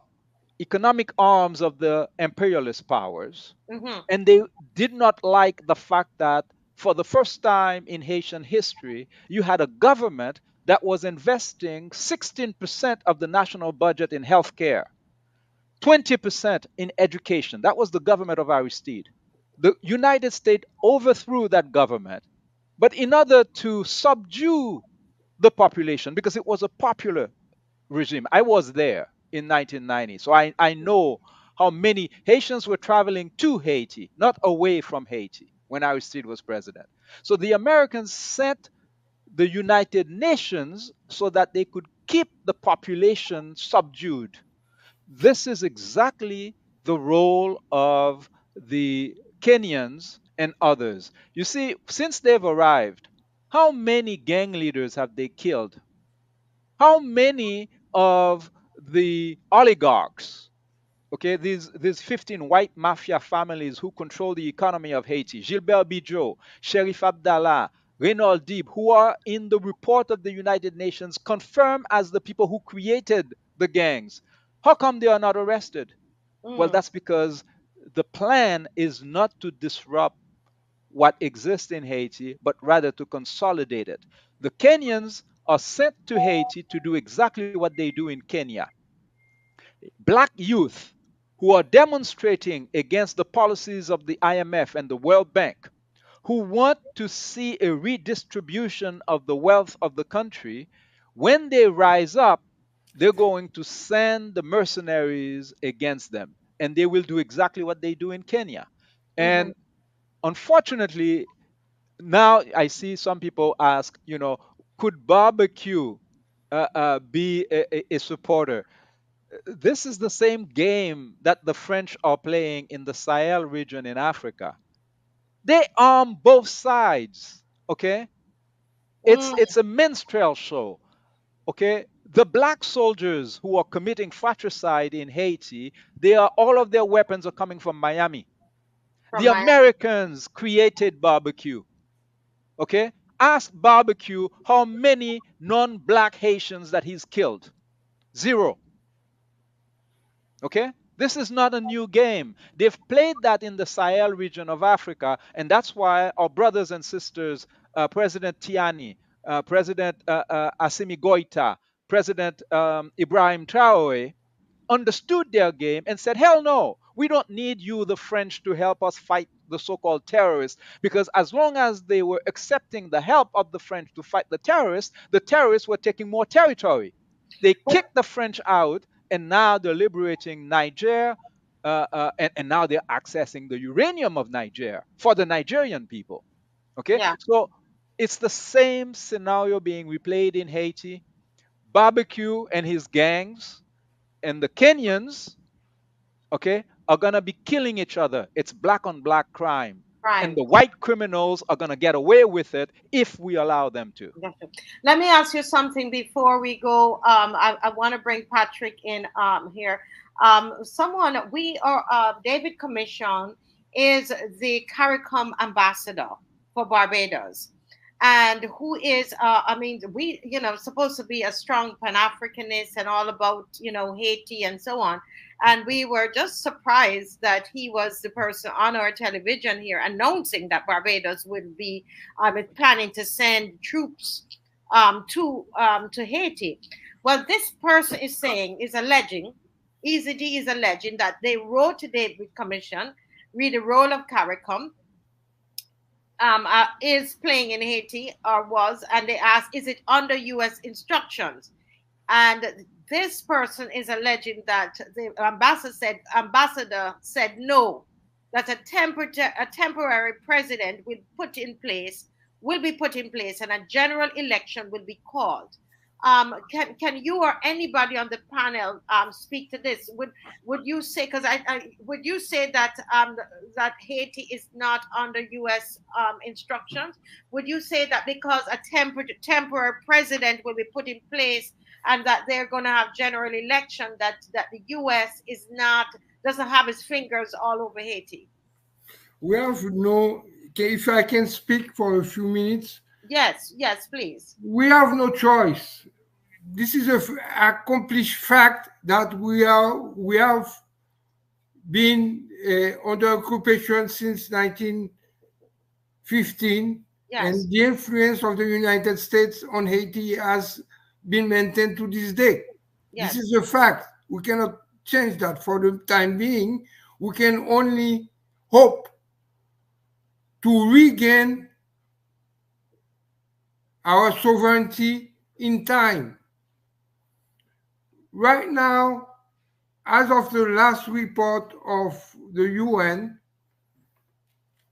economic arms of the imperialist powers, Hmm. and they did not like the fact that for the first time in Haitian history, you had a government that was investing 16% of the national budget in healthcare, 20% in education. That was the government of Aristide. The United States overthrew that government, but in order to subdue the population, because it was a popular regime. I was there in 1990, so I know how many Haitians were traveling to Haiti, not away from Haiti, when Aristide was president. So the Americans sent the United Nations so that they could keep the population subdued. This is exactly the role of the Kenyans and others. You see, since they've arrived, how many gang leaders have they killed? How many of the oligarchs, okay, these 15 white mafia families who control the economy of Haiti, Gilbert Bidjo, Sheriff Abdallah, Reynald Deeb, who are in the report of the United Nations confirmed as the people who created the gangs, how come they are not arrested? Well, Mm. that's because the plan is not to disrupt what exists in Haiti, but rather to consolidate it. The Kenyans are sent to Haiti to do exactly what they do in Kenya. Black youth who are demonstrating against the policies of the IMF and the World Bank, who want to see a redistribution of the wealth of the country, when they rise up, they're going to send the mercenaries against them. And they will do exactly what they do in Kenya. Hmm. And unfortunately, now I see some people ask, could barbecue be a supporter? This is the same game that the French are playing in the Sahel region in Africa. They arm both sides. Okay, it's Mm. it's a minstrel show. Okay, the black soldiers who are committing fratricide in Haiti, all of their weapons are coming from Miami. From The Miami. Americans created barbecue. Okay, ask barbecue how many non-black Haitians that he's killed. Zero. Okay? This is not a new game. They've played that in the Sahel region of Africa, and that's why our brothers and sisters, President Tiani, President Assimi Goita, President Ibrahim Traore, understood their game and said, hell no, we don't need you, the French, to help us fight the so called terrorists. Because as long as they were accepting the help of the French to fight the terrorists were taking more territory. They But kicked the French out, and now they're liberating Niger, and now they're accessing the uranium of Niger for the Nigerian people. Okay? yeah. So it's the same scenario being replayed in Haiti. Barbecue and his gangs and the Kenyans, okay, are gonna be killing each other. It's black on black crime. And the white criminals are going to get away with it if we allow them to. Let me ask you something before we go. I want to bring Patrick in here. David Commission is the CARICOM ambassador for Barbados, and who is, supposed to be a strong Pan-Africanist and all about, Haiti and so on. And we were just surprised that he was the person on our television here announcing that Barbados would be planning to send troops to Haiti. Well, this person is alleging that they wrote to David Commission, read the role of CARICOM, is playing in Haiti or was, and they asked, is it under U.S. instructions? And this person is alleging that the ambassador said no, that a temporary president will be put in place and a general election will be called. Can you or anybody on the panel speak to this? Would you say, because would you say that that Haiti is not under U.S. instructions? Would you say that because a temporary president will be put in place and that they're going to have general election, that the U.S. doesn't have its fingers all over Haiti? We have no. If I can speak for a few minutes. Yes, please. We have no choice. This is an accomplished fact that we have been under occupation since 1915, yes. And the influence of the United States on Haiti has been maintained to this day. Yes. This is a fact. We cannot change that for the time being. We can only hope to regain our sovereignty in time. Right now, as of the last report of the UN,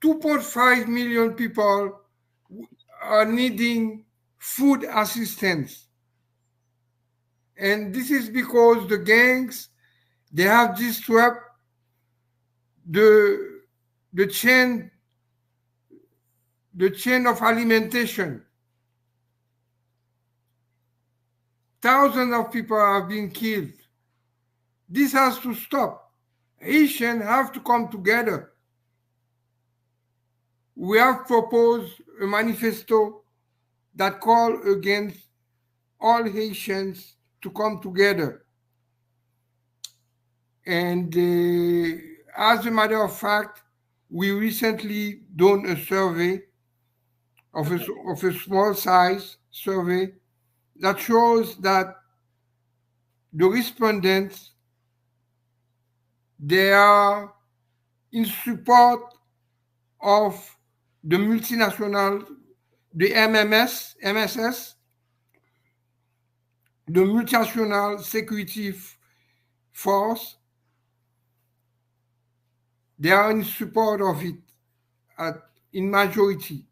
2.5 million people are needing food assistance. And this is because the gangs, they have disrupted the chain of alimentation. Thousands of people have been killed. This has to stop. Haitians have to come together. We have proposed a manifesto that calls against all Haitians to come together. And as a matter of fact, we recently done a survey of a small size survey that shows that the respondents, they are in support of the multinational, the MSS, the multinational security force. They are in support of it in majority.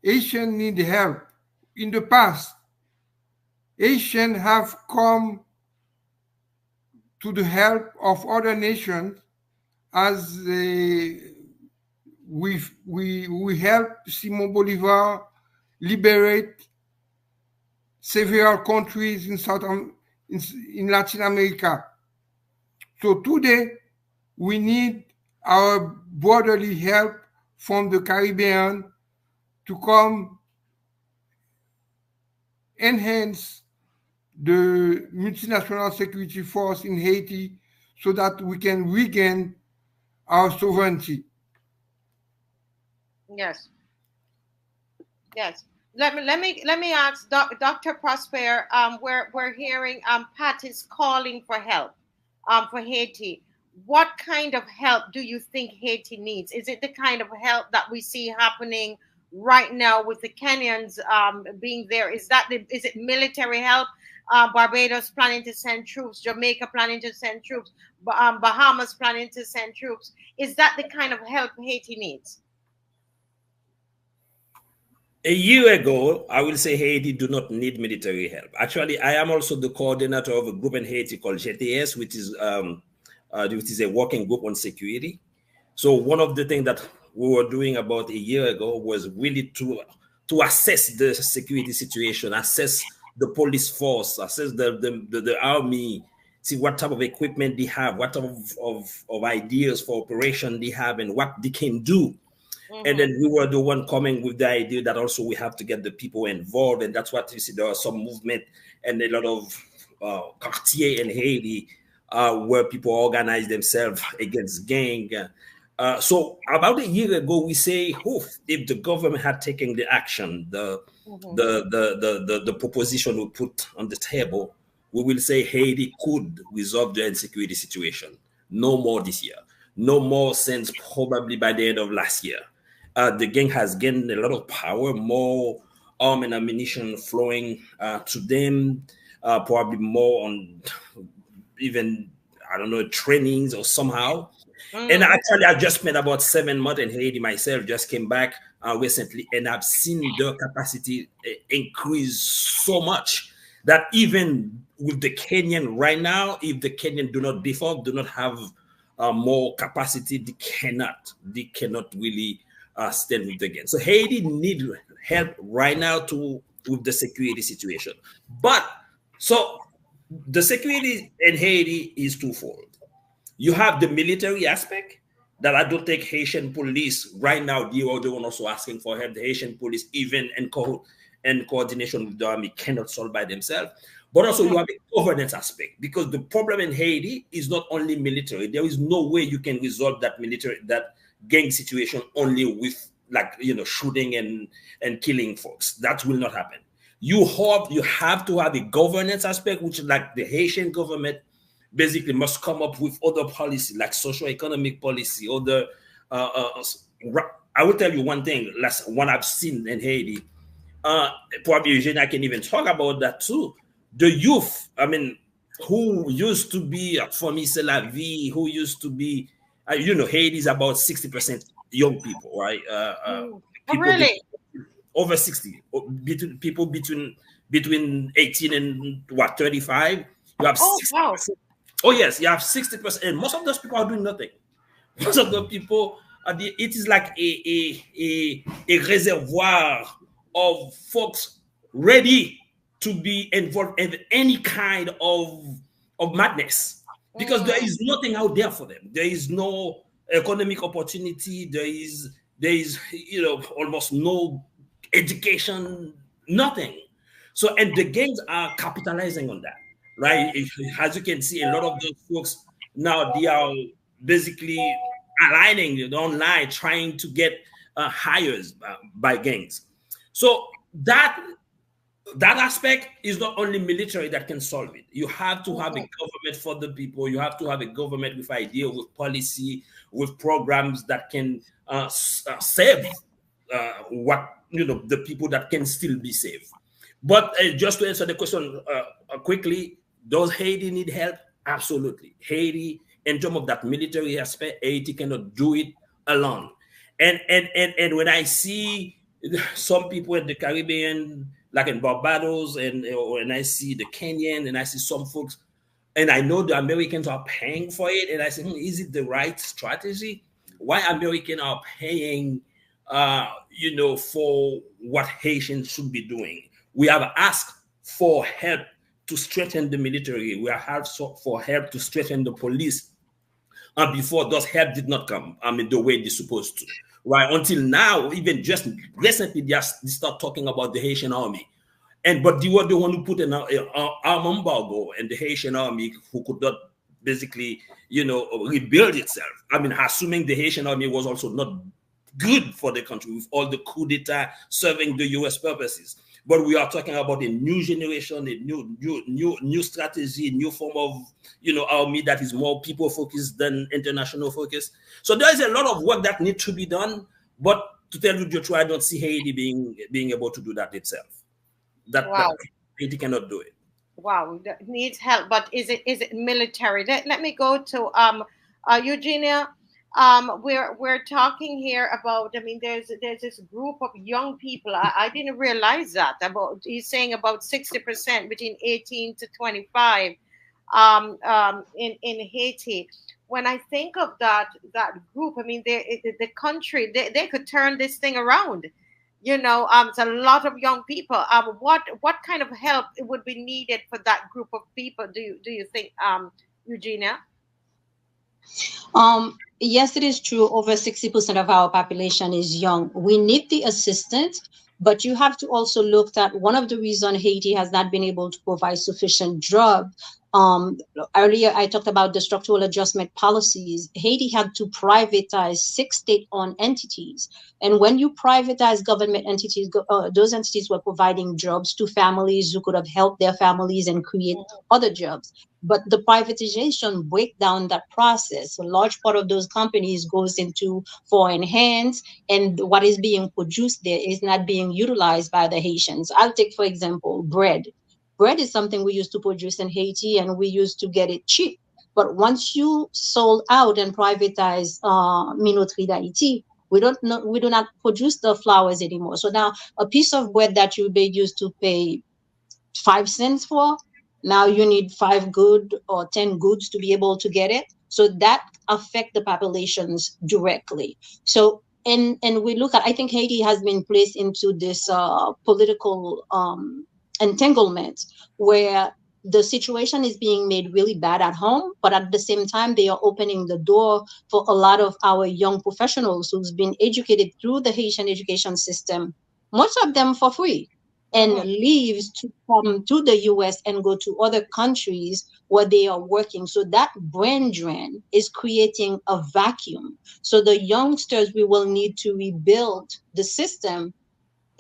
Haitians need help. In the past, Haitians have come to the help of other nations as we helped Simon Bolivar liberate several countries in Latin America. So today, we need our brotherly help from the Caribbean to come enhance the multinational security force in Haiti so that we can regain our sovereignty. Yes. Let me ask Dr. Prosper. We're hearing Pat is calling for help for Haiti. What kind of help do you think Haiti needs? Is it the kind of help that we see happening right now with the Kenyans being there? Is it military help? Barbados planning to send troops, Jamaica planning to send troops, Bahamas planning to send troops. Is that the kind of help Haiti needs? A year ago, I will say Haiti do not need military help. Actually, I am also the coordinator of a group in Haiti called GTS, which is a working group on security. So one of the things that we were doing about a year ago was really to assess the security situation, assess the police force, assess the army, see what type of equipment they have, what type of ideas for operation they have, and what they can do. And then we were the one coming with the idea that also we have to get the people involved, and that's what you see. There are some movement and a lot of quartier in Haiti where people organize themselves against gang. So about a year ago, we say, if the government had taken the action, the proposition we put on the table, we will say Haiti could resolve the insecurity situation. No more this year. No more since probably by the end of last year. The gang has gained a lot of power, more arm and ammunition flowing to them, probably more on even, I don't know, trainings or somehow. And actually, I just spent about 7 months in Haiti myself, just came back recently, and I've seen their capacity increase so much that even with the Kenyan right now, if the Kenyan do not beef up, do not have more capacity, they cannot really stand with the game. So Haiti need help right now with the security situation. But so the security in Haiti is twofold. You have the military aspect that I don't think Haitian police right now, they are the one also asking for help. The Haitian police, even in coordination with the army, cannot solve by themselves. But also you have a governance aspect, because the problem in Haiti is not only military. There is no way you can resolve that gang situation only with shooting and killing folks. That will not happen. You have to have a governance aspect, which like the Haitian government basically must come up with other policy, like socio-economic policy, other I will tell you one thing, last one I've seen in Haiti. Probably Eugene, I can even talk about that too. The youth, I mean, who used to be, for me, c'est la vie, who used to be, Haiti is about 60% young people, right? People Really? over 60, people between 18 and 35. You have 60%. Wow. Oh yes, you have 60%, and most of those people are doing nothing. Most of the people, it is like a reservoir of folks ready to be involved in any kind of madness, because there is nothing out there for them. There is no economic opportunity. There is almost no education, nothing. So, and the gangs are capitalizing on that, right? As you can see, a lot of those folks now, they are basically aligning online, trying to get hires by gangs. So that aspect is not only military that can solve it. You have to have a government for the people. You have to have a government with idea, with policy, with programs that can save the people that can still be saved. But just to answer the question quickly, does Haiti need help? Absolutely. Haiti, in terms of that military aspect, Haiti cannot do it alone. And when I see some people in the Caribbean, like in Barbados, and when I see the Kenyan, and I see some folks, and I know the Americans are paying for it, and I say, is it the right strategy? Why Americans are paying, for what Haitians should be doing? We have asked for help to strengthen the military. We have asked for help to strengthen the police. And before, those help did not come, the way they're supposed to. Right? Until now, even just recently, they start talking about the Haitian army. But they were the one who put an arm embargo, and the Haitian army, who could not basically, rebuild itself. Assuming the Haitian army was also not good for the country with all the coup d'etat serving the U.S. purposes. But we are talking about a new generation, a new strategy, a new form of army that is more people focused than international focused. So there is a lot of work that needs to be done. But to tell you the truth, I don't see Haiti being able to do that itself. That Haiti cannot do it. Wow, that needs help. But is it military? Let me go to Eugenia. We're talking here about, there's this group of young people. I didn't realize that. He's saying about 60% between 18 to 25 in Haiti. when I think of that group, I mean, the country, they could turn this thing around. It's a lot of young people. What kind of help would be needed for that group of people? Do you think, Eugenia? Yes, it is true. Over 60% of our population is young. We need the assistance, but you have to also look at one of the reasons Haiti has not been able to provide sufficient drug. Um, Earlier, I talked about the structural adjustment policies. Haiti had to privatize six state-owned entities. And when you privatize government entities, those entities were providing jobs to families who could have helped their families and create other jobs, but the privatization break down that process. A large part of those companies goes into foreign hands, and what is being produced there is not being utilized by the Haitians. I'll take, for example, bread. Bread is something we used to produce in Haiti, and we used to get it cheap. But once you sold out and privatized Minoterie d'Haïti, we do not produce the flowers anymore. So now a piece of bread that you may used to pay 5 cents for, now you need five good or 10 goods to be able to get it. So that affect the populations directly. So and we look at, I think Haiti has been placed into this political entanglement where the situation is being made really bad at home, but at the same time they are opening the door for a lot of our young professionals who's been educated through the Haitian education system, most of them for free, and Mm-hmm. leaves to come to the US and go to other countries where they are working. So that brain drain is creating a vacuum. So the youngsters, we will need to rebuild the system,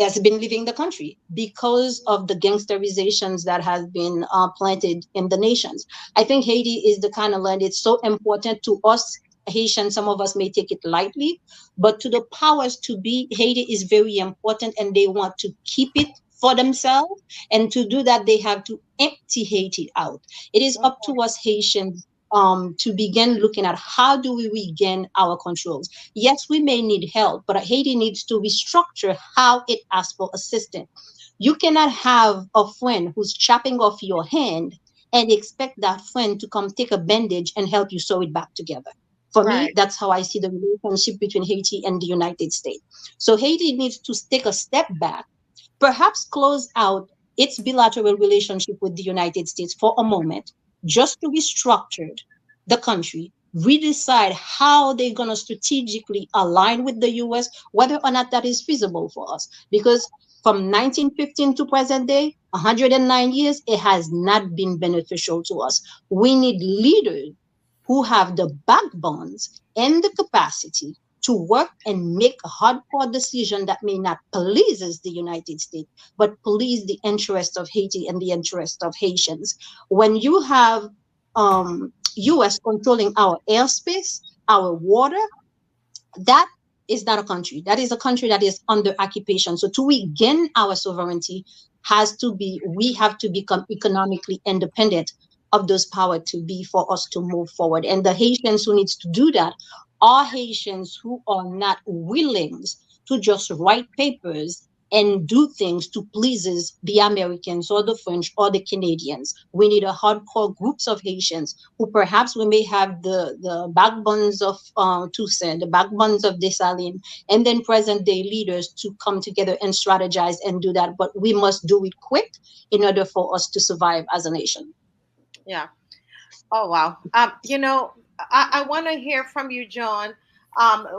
has been leaving the country because of the gangsterizations that has been planted in the nations. I think Haiti is the kind of land, it's so important to us Haitians. Some of us may take it lightly, but to the powers to be, Haiti is very important and they want to keep it for themselves. And to do that, they have to empty Haiti out. It is up to us Haitians to begin looking at how do we regain our controls. Yes, we may need help, but Haiti needs to restructure how it asks for assistance. You cannot have a friend who's chopping off your hand and expect that friend to come take a bandage and help you sew it back together. For me, Right. that's how I see the relationship between Haiti and the United States. So Haiti needs to take a step back, perhaps close out its bilateral relationship with the United States for a moment, just to restructure the country, redecide how they're going to strategically align with the US, whether or not that is feasible for us. Because from 1915 to present day, 109 years, it has not been beneficial to us. We need leaders who have the backbones and the capacity to work and make a hardcore decision that may not pleases the United States, but please the interest of Haiti and the interest of Haitians. When you have US controlling our airspace, our water, that is not a country. That is a country that is under occupation. So to regain our sovereignty has to be, we have to become economically independent of those power to be for us to move forward. And the Haitians who needs to do that are Haitians who are not willing to just write papers and do things to pleases the Americans or the French or the Canadians. We need a hardcore groups of Haitians who perhaps we may have the backbones of Toussaint, the backbones of Dessalines, and then present day leaders to come together and strategize and do that. But we must do it quick in order for us to survive as a nation. Yeah. Oh wow. I want to hear from you, John.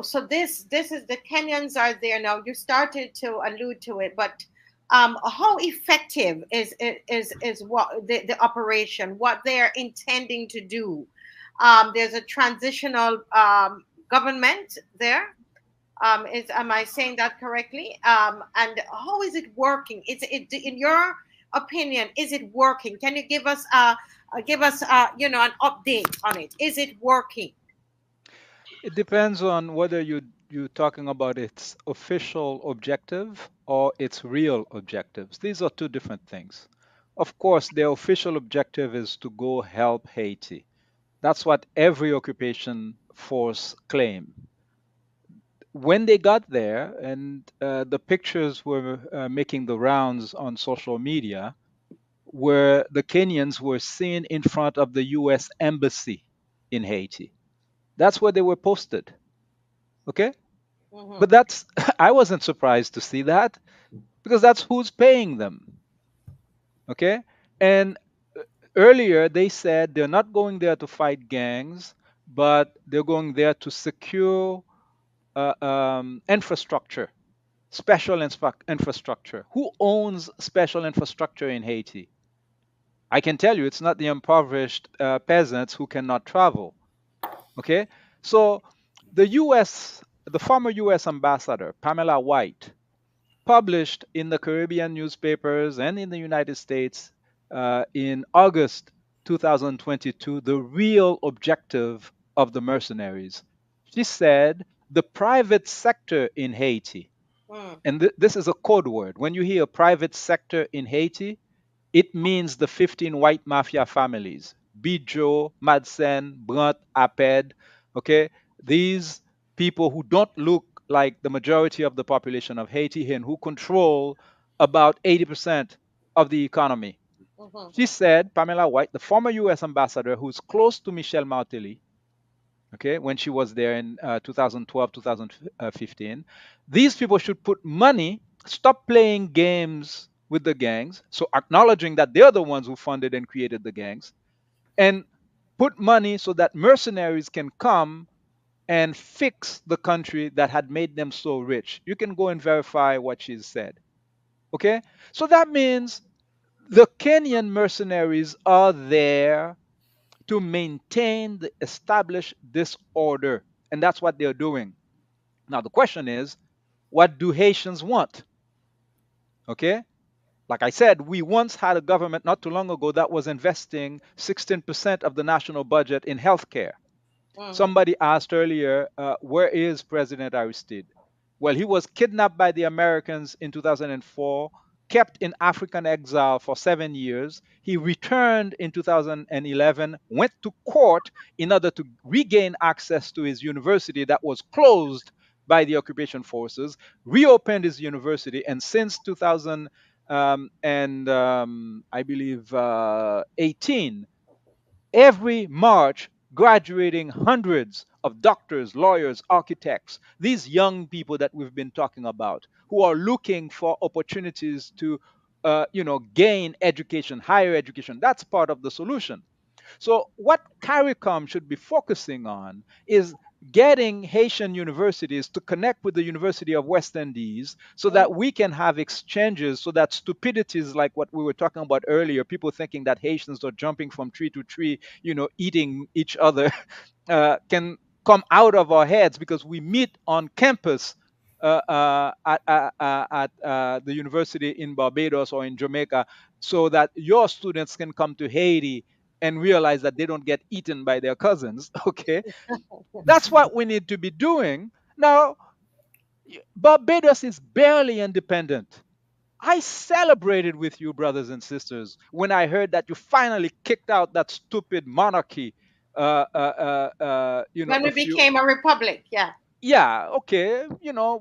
So this is the Kenyans are there now. You started to allude to it, but how effective is what the operation, what they're intending to do? There's a transitional government there. Is Am I saying that correctly? And how is it working? Is it, in your opinion, is it working? Can you give us an update on it? Is it working? It depends on whether you're talking about its official objective or its real objectives. These are two different things. Of course, their official objective is to go help Haiti. That's what every occupation force claim. When they got there, and the pictures were making the rounds on social media, where the Kenyans were seen in front of the U.S. embassy in Haiti. That's where they were posted. Okay? Mm-hmm. But that's, I wasn't surprised to see that because that's who's paying them. Okay? And earlier they said they're not going there to fight gangs, but they're going there to secure infrastructure, special infrastructure. Who owns special infrastructure in Haiti? I can tell you it's not the impoverished peasants who cannot travel. Okay? So the US, the former US ambassador, Pamela White, published in the Caribbean newspapers and in the United States in August 2022 the real objective of the mercenaries. She said the private sector in Haiti, Mm. and this is a code word. When you hear private sector in Haiti, it means the 15 white mafia families: Bijo, Madsen, Brant, Aped. Okay, these people who don't look like the majority of the population of Haiti and who control about 80% of the economy. Mm-hmm. She said, Pamela White, the former US ambassador who's close to Michel Martelly, okay, when she was there in 2012, 2015, these people should put money, stop playing games with the gangs, so acknowledging that they're the ones who funded and created the gangs, and put money so that mercenaries can come and fix the country that had made them so rich. You can go and verify what she's said. Okay? So that means the Kenyan mercenaries are there to maintain the established disorder. And that's what they're doing. Now, the question is, what do Haitians want? Okay? Like I said, we once had a government not too long ago that was investing 16% of the national budget in healthcare. Mm-hmm. Somebody asked earlier, where is President Aristide? Well, he was kidnapped by the Americans in 2004, kept in African exile for 7 years. He returned in 2011, went to court in order to regain access to his university that was closed by the occupation forces, reopened his university, and since 2000 and I believe 18, every March graduating hundreds of doctors, lawyers, architects, these young people that we've been talking about, who are looking for opportunities to, gain education, higher education. That's part of the solution. So, what CARICOM should be focusing on is getting Haitian universities to connect with the University of West Indies so that we can have exchanges, so that stupidities like what we were talking about earlier, people thinking that Haitians are jumping from tree to tree, eating each other, can come out of our heads because we meet on campus at the university in Barbados or in Jamaica, so that your students can come to Haiti and realize that they don't get eaten by their cousins. Okay, that's what we need to be doing now. Barbados is barely independent. I celebrated with you, brothers and sisters, when I heard that you finally kicked out that stupid monarchy. When A we few, became a republic, yeah. yeah, okay,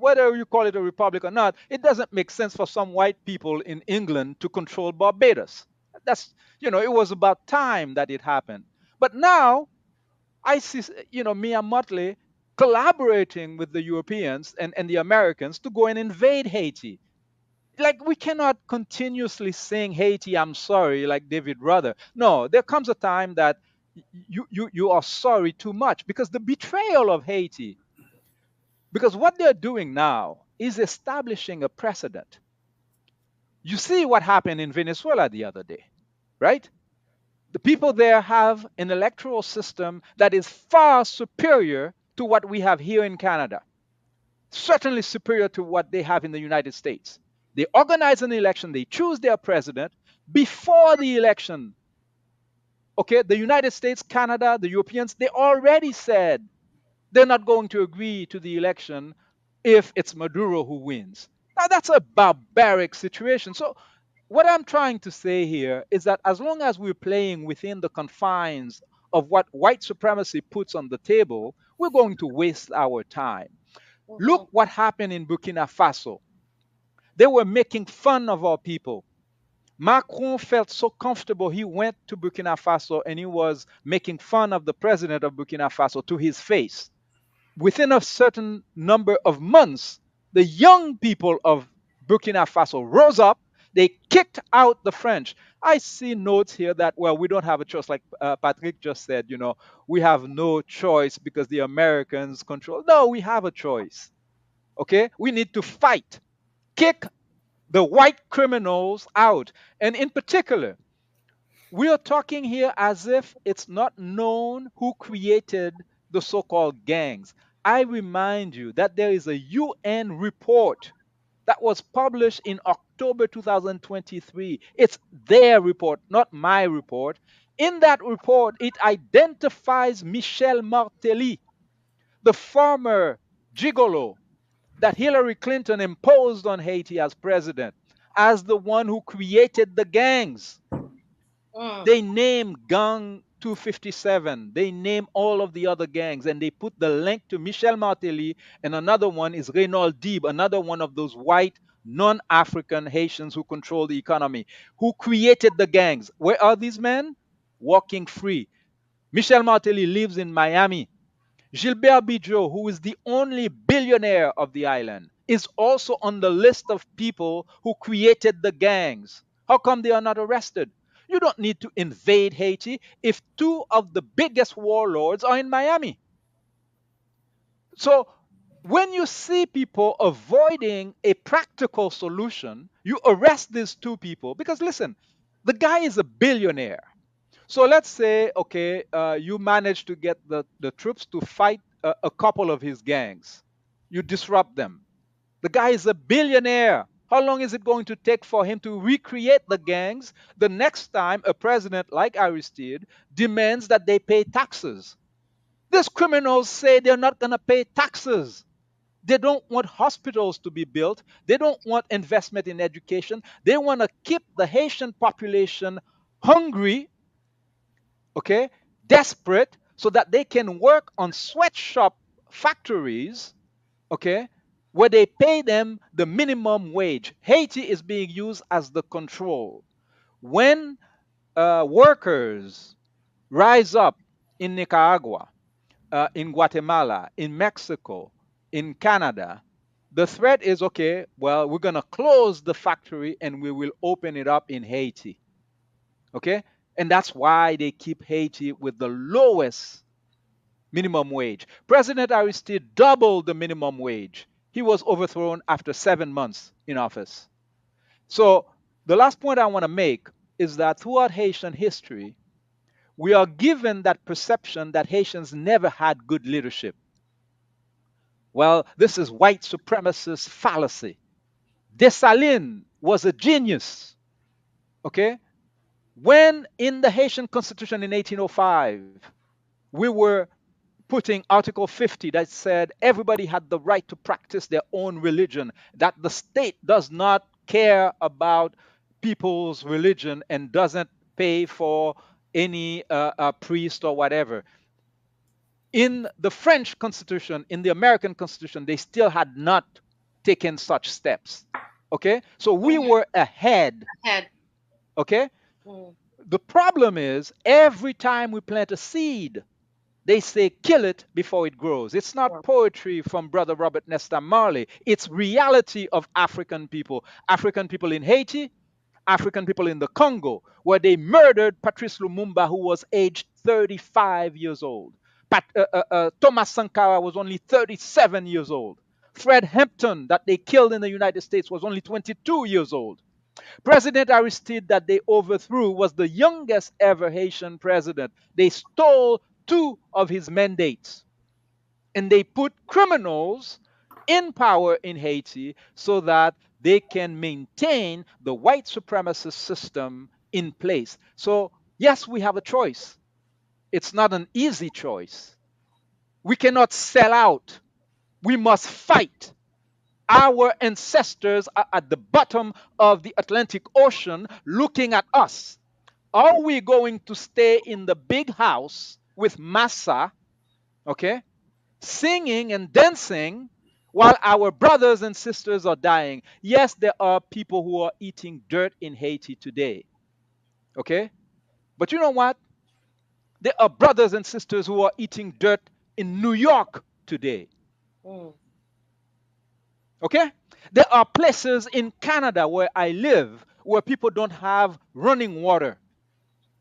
whether you call it a republic or not, it doesn't make sense for some white people in England to control Barbados. That's, it was about time that it happened. But now I see, Mia Motley collaborating with the Europeans and the Americans to go and invade Haiti. Like, we cannot continuously sing Haiti, I'm sorry, like David Ruther. No, there comes a time that you are sorry too much, because the betrayal of Haiti, because what they're doing now is establishing a precedent. You see what happened in Venezuela the other day, right? The people there have an electoral system that is far superior to what we have here in Canada, certainly superior to what they have in the United States. They organize an election, they choose their president. Before the election, okay, the United States, Canada, the Europeans, they already said they're not going to agree to the election if it's Maduro who wins. Now, that's a barbaric situation. So, what I'm trying to say here is that as long as we're playing within the confines of what white supremacy puts on the table, we're going to waste our time. Look Mm-hmm. what happened in Burkina Faso. They were making fun of our people. Macron felt so comfortable, he went to Burkina Faso and he was making fun of the president of Burkina Faso to his face. Within a certain number of months, the young people of Burkina Faso rose up. They kicked out the French. I see notes here that, well, we don't have a choice, like Patrick just said, we have no choice because the Americans control. No, we have a choice. Okay? We need to fight, kick the white criminals out. And in particular, we are talking here as if it's not known who created the so called gangs. I remind you that there is a UN report that was published in October 2023. It's their report, not my report. In that report, it identifies Michel Martelly, the former gigolo that Hillary Clinton imposed on Haiti as president, as the one who created the gangs. Mm. They name Gang 257. They name all of the other gangs and they put the link to Michel Martelly, and another one is Reynold Deeb, another one of those white non-African Haitians who control the economy, who created the gangs. Where are these men? Walking free. Michel Martelly lives in Miami. Gilbert Bidjo, who is the only billionaire of the island, is also on the list of people who created the gangs. How come they are not arrested? You don't need to invade Haiti if two of the biggest warlords are in Miami. So when you see people avoiding a practical solution, you arrest these two people because listen, the guy is a billionaire. So let's say, okay, you manage to get the troops to fight a couple of his gangs. You disrupt them. The guy is a billionaire. How long is it going to take for him to recreate the gangs the next time a president like Aristide demands that they pay taxes? These criminals say they're not going to pay taxes. They don't want hospitals to be built. They don't want investment in education. They want to keep the Haitian population hungry, okay, desperate, so that they can work on sweatshop factories, okay, where they pay them the minimum wage. Haiti is being used as the control. When workers rise up in Nicaragua, in Guatemala, in Mexico, in Canada, the threat is okay, well, we're going to close the factory and we will open it up in Haiti. Okay? And that's why they keep Haiti with the lowest minimum wage. President Aristide doubled the minimum wage. He was overthrown after 7 months in office. So, the last point I want to make is that throughout Haitian history, we are given that perception that Haitians never had good leadership. Well, this is white supremacist fallacy. Dessalines was a genius. Okay? When in the Haitian constitution in 1805, we were putting Article 50 that said everybody had the right to practice their own religion, that the state does not care about people's religion and doesn't pay for any priest or whatever. In the French Constitution, in the American Constitution, they still had not taken such steps. Okay? So we Mhm. were ahead. Head. Okay? Mm. The problem is every time we plant a seed, they say kill it before it grows. It's Yeah. not poetry from Brother Robert Nesta Marley. It's reality of African people. African people in Haiti, African people in the Congo, where they murdered Patrice Lumumba, who was aged 35 years old. Thomas Sankara was only 37 years old. Fred Hampton, that they killed in the United States, was only 22 years old. President Aristide, that they overthrew, was the youngest ever Haitian president. They stole two of his mandates and they put criminals in power in Haiti so that they can maintain the white supremacist system in place. So, yes, we have a choice. It's not an easy choice. We cannot sell out. We must fight. Our ancestors are at the bottom of the Atlantic Ocean looking at us. Are we going to stay in the big house with Massa, okay, singing and dancing while our brothers and sisters are dying. Yes, there are people who are eating dirt in Haiti today. Okay? But you know what? There are brothers and sisters who are eating dirt in New York today. Mm. Okay? There are places in Canada where I live where people don't have running water.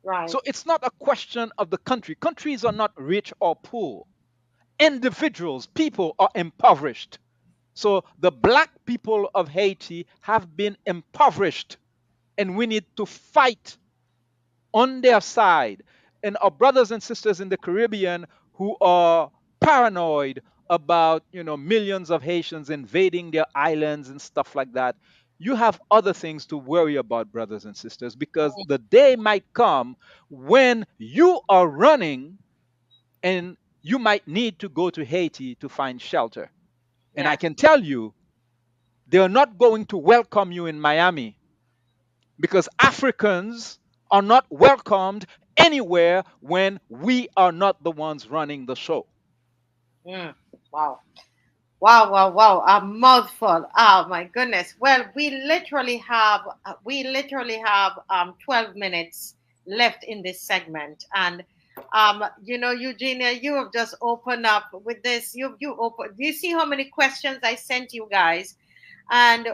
Right. So it's not a question of the country. Countries are not rich or poor. Individuals, people are impoverished. So the black people of Haiti have been impoverished, and we need to fight on their side. And our brothers and sisters in the Caribbean who are paranoid about, millions of Haitians invading their islands and stuff like that. You have other things to worry about, brothers and sisters, because the day might come when you are running and you might need to go to Haiti to find shelter. And I Yes. can tell you, they're not going to welcome you in Miami, because Africans are not welcomed anywhere when we are not the ones running the show. Mm. Wow. Wow, wow, wow. A mouthful. Oh my goodness. Well, we literally have 12 minutes left in this segment. And Eugenia, you have just opened up with this. You open, do you see how many questions I sent you guys? And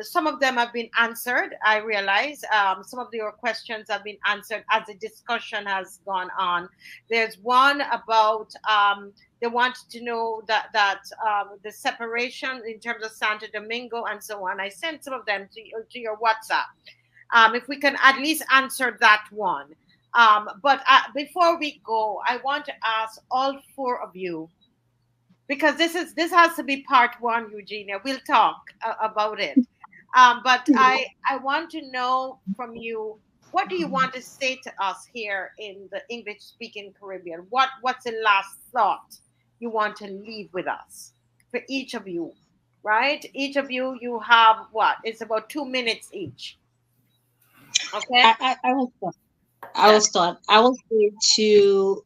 some of them have been answered. I realize some of your questions have been answered as the discussion has gone on. There's one about they wanted to know that the separation in terms of Santo Domingo and so on. I sent some of them to your WhatsApp. If we can at least answer that one. But before we go, I want to ask all four of you, because this has to be part one, Eugenia. We'll talk about it. But I want to know from you, what do you want to say to us here in the English speaking Caribbean? What's the last thought you want to leave with us for each of you? Right? Each of you, you have what? It's about 2 minutes each. Okay? I will start. I will Yes. start. I will say to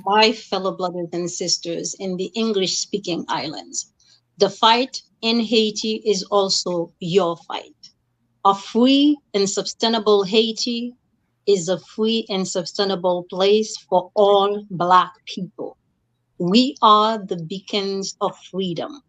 my fellow brothers and sisters in the English speaking islands, the fight in Haiti is also your fight. A free and sustainable Haiti is a free and sustainable place for all Black people. We are the beacons of freedom.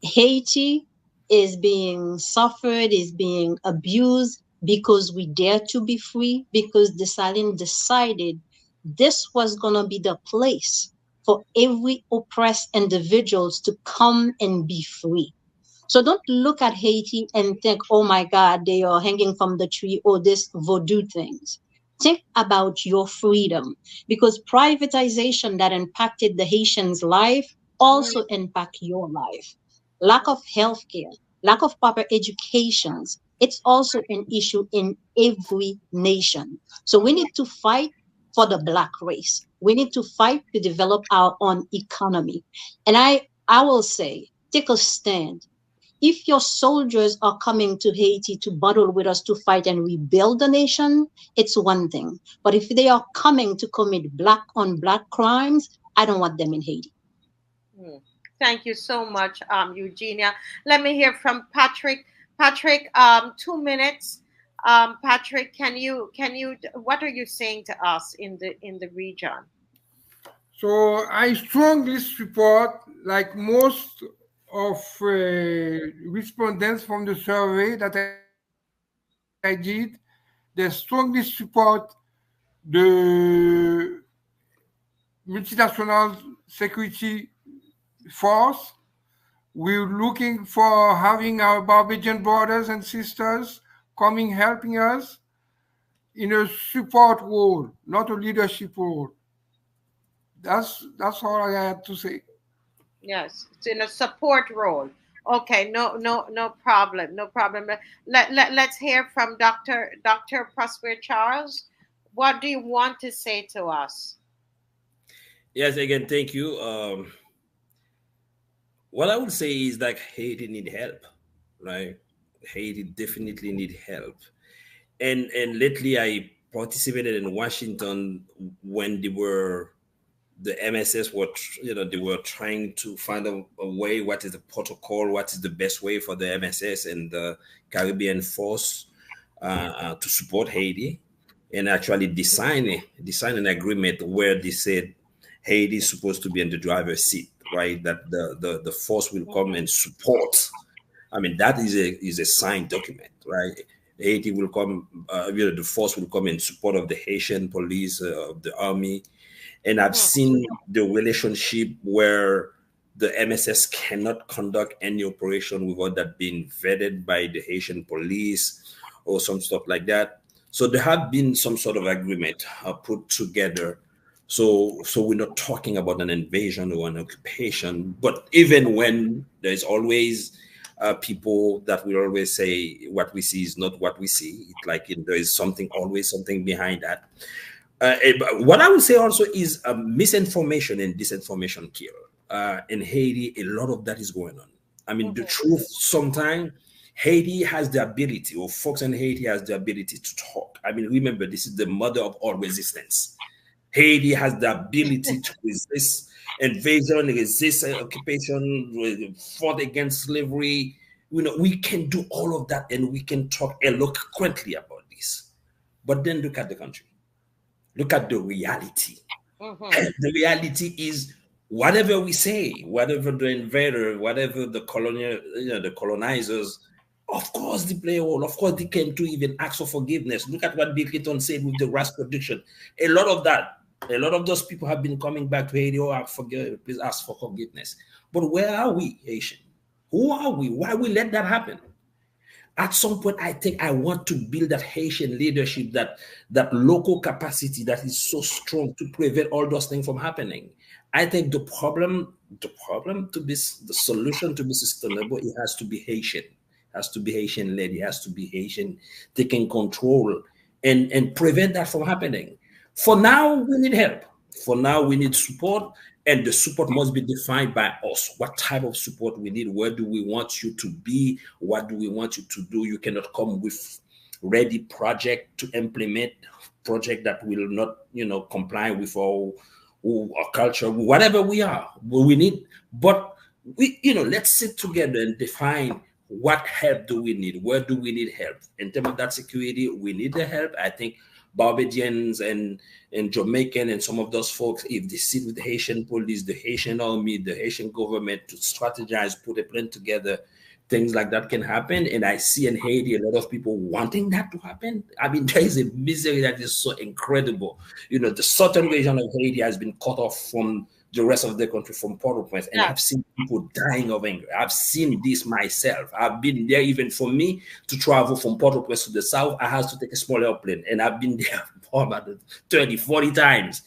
Haiti is being suffered, is being abused because we dare to be free, because the Stalin decided this was going to be the place for every oppressed individuals to come and be free. So don't look at Haiti and think, oh my God, they are hanging from the tree or this voodoo things. Think about your freedom, because privatization that impacted the Haitians' life also Mm, impact your life. Lack of healthcare, lack of proper educations, it's also an issue in every nation. So we need to fight for the Black race. We need to fight to develop our own economy. And I will say, take a stand. If your soldiers are coming to Haiti to battle with us to fight and rebuild the nation, it's one thing. But if they are coming to commit black on black crimes, I don't want them in Haiti. mm. Thank you so much, Eugenia. Let me hear from Patrick. Patrick, 2 minutes. Patrick, what are you saying to us in the region? So I strongly support, like most of respondents from the survey that I did, they strongly support the multinational security force. We're looking for having our Barbadian brothers and sisters coming helping us in a support role, not a leadership role. That's all I had to say. Yes, it's in a support role. Okay, no problem, no problem. Let's hear from Dr. Prosper Charles. What do you want to say to us? Yes, again, thank you. What I would say is that Haiti need help, right? Haiti definitely need help. And lately I participated in Washington when they were the MSS were, they were trying to find a way. What is the protocol? What is the best way for the MSS and the Caribbean force to support Haiti, and actually design an agreement where they said Haiti is supposed to be in the driver's seat, right? That the force will come and support. I mean, that is a signed document, right? Haiti will come, the force will come in support of the Haitian police, of the army, and I've seen the relationship where the MSS cannot conduct any operation without that being vetted by the Haitian police or some stuff like that. So there have been some sort of agreement put together. So we're not talking about an invasion or an occupation, but even when there's always people that will always say what we see is not what we see. It's like there is always something behind that. What I would say also is misinformation and disinformation kill. In Haiti, a lot of that is going on. I mean, the truth sometimes Haiti has the ability, or folks in Haiti has the ability to talk. I mean, remember, this is the mother of all resistance. Haiti has the ability to resist invasion, resist occupation, fought against slavery. We can do all of that and we can talk eloquently about this. But then look at the country. Look at the reality. The reality is whatever we say, whatever the invader, whatever the colonial, the colonizers, of course they play a role. Of course they can do even ask for forgiveness. Look at what Bill Clinton said with the rice production. A lot of those people have been coming back to Haiti. Oh, please ask for forgiveness. But where are we, Haitian? Who are we? Why we let that happen? At some point, I think I want to build that Haitian leadership, that local capacity that is so strong to prevent all those things from happening. I think the problem to be the solution to be sustainable, it has to be Haitian, has to be Haitian led, it has to be Haitian taking control and prevent that from happening. For now, we need help. For now, we need support, and the support must be defined by us. What type of support we need? Where do we want you to be? What do we want you to do? You cannot come with ready project to implement project that will not, comply with our culture, whatever we are. We need, but let's sit together and define what help do we need? Where do we need help? In terms of that security, we need the help. I think Barbadians and Jamaican and some of those folks, if they sit with the Haitian police, the Haitian army, the Haitian government to strategize, put a plan together, things like that can happen. And I see in Haiti a lot of people wanting that to happen. I mean, there is a misery that is so incredible. The southern region of Haiti has been cut off from the rest of the country, from Port-au-Prince, and I've seen people dying of anger. I've seen this myself. I've been there. Even for me to travel from Port-au-Prince to the south, I have to take a small airplane, and I've been there for about 30, 40 times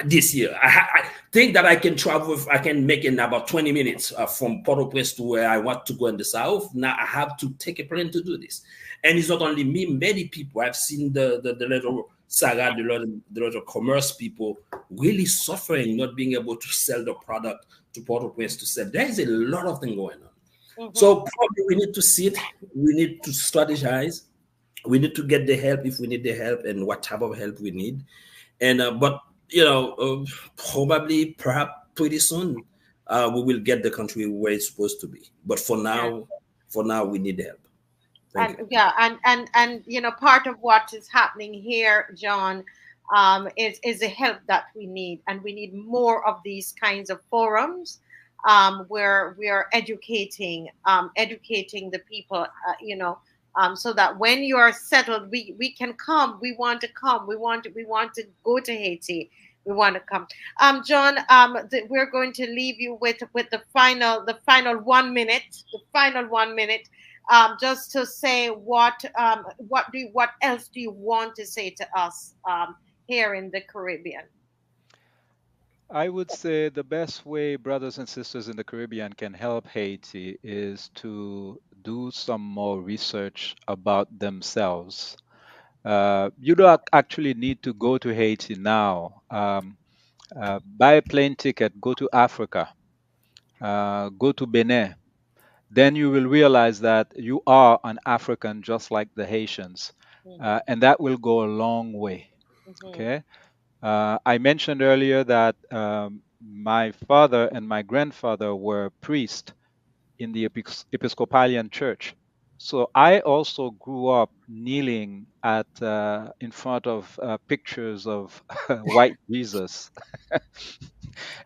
this year. I think that I can travel, I can make it in about 20 minutes from Port-au-Prince to where I want to go in the south. Now I have to take a plane to do this. And it's not only me, many people. I've seen the little saga, the little commerce people really suffering, not being able to sell the product to Port-au-Prince to sell. There is a lot of things going on. So probably we need to sit, we need to strategize, we need to get the help if we need the help and what type of help we need. And but probably perhaps pretty soon we will get the country where it's supposed to be. But for now, we need help. And part of what is happening here, John, is the help that we need, and we need more of these kinds of forums where we are educating the people, so that when you are settled, we can come. We want to come. We want to go to Haiti. We want to come. John, we're going to leave you with the final 1 minute. The final 1 minute. Just to say what else do you want to say to us here in the Caribbean? I would say the best way brothers and sisters in the Caribbean can help Haiti is to do some more research about themselves. You don't actually need to go to Haiti now. Buy a plane ticket, go to Africa, go to Benin. Then you will realize that you are an African just like the Haitians. And that will go a long way. Okay. I mentioned earlier that my father and my grandfather were priests in the Episcopalian Church. So I also grew up kneeling at in front of pictures of white Jesus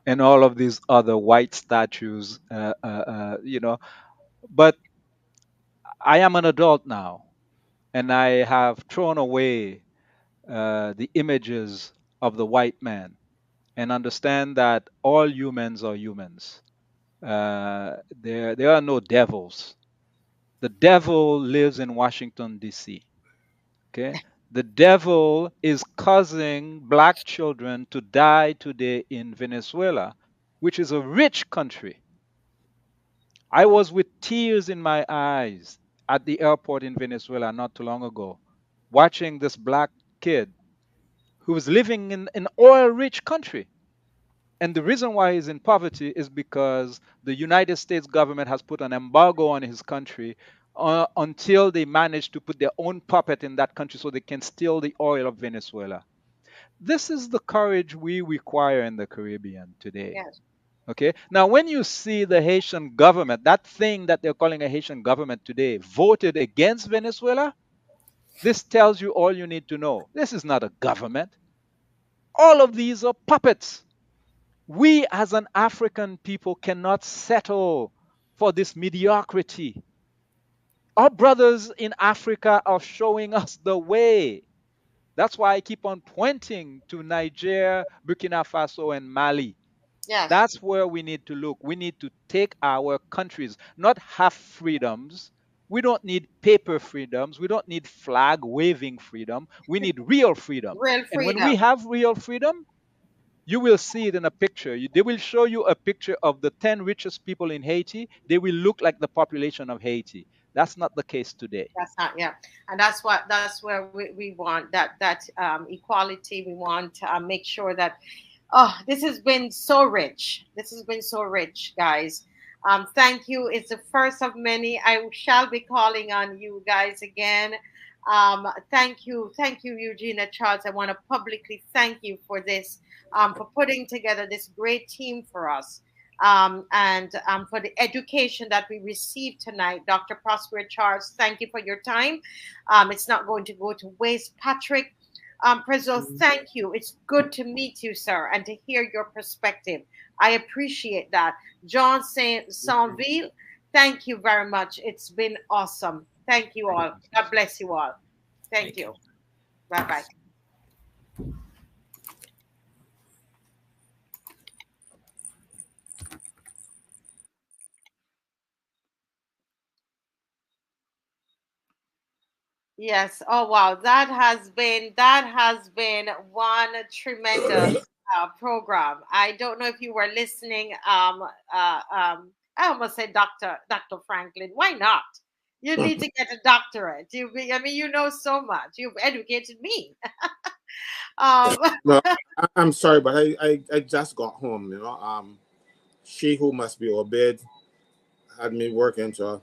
and all of these other white statues, But I am an adult now, and I have thrown away the images of the white man and understand that all humans are humans. There are no devils. The devil lives in Washington, D.C. Okay? The devil is causing black children to die today in Venezuela, which is a rich country. I was with tears in my eyes at the airport in Venezuela not too long ago, watching this black kid who was living in an oil rich country. And the reason why he's in poverty is because the United States government has put an embargo on his country until they manage to put their own puppet in that country so they can steal the oil of Venezuela. This is the courage we require in the Caribbean today. Yes. Okay. Now, when you see the Haitian government, that thing that they're calling a Haitian government today, voted against Venezuela, this tells you all you need to know. This is not a government. All of these are puppets. We as an African people cannot settle for this mediocrity. Our brothers in Africa are showing us the way. That's why I keep on pointing to Niger, Burkina Faso, and Mali. Yes. That's where we need to look. We need to take our countries, not half freedoms. We don't need paper freedoms. We don't need flag waving freedom. We need real freedom. Real And when freedom. we have real freedom, you will see it in a picture. They will show you a picture of the 10 richest people in Haiti. They will look like the population of Haiti. That's not the case today. That's not, yeah, and that's where we want that equality. We want to make sure that, oh, this has been so rich. This has been so rich, guys. Thank you. It's the first of many. I shall be calling on you guys again. Thank you, Eugenia Charles. I want to publicly thank you for this, for putting together this great team for us. And for the education that we received tonight. Dr. Prosper Charles, thank you for your time. It's not going to go to waste. Patrick Prezzo, thank you. It's good to meet you, sir, and to hear your perspective. I appreciate that. John Saint-Sainville, thank you very much. It's been awesome. Thank you all. God bless you all. Thank you. Bye-bye. Yes. Oh wow, that has been one tremendous program. I don't know if you were listening. I almost said Dr. Franklin. Why not? You need to get a doctorate. I mean, you know so much. You've educated me. um, No, I'm sorry, but I just got home. She who must be obeyed had me working, so.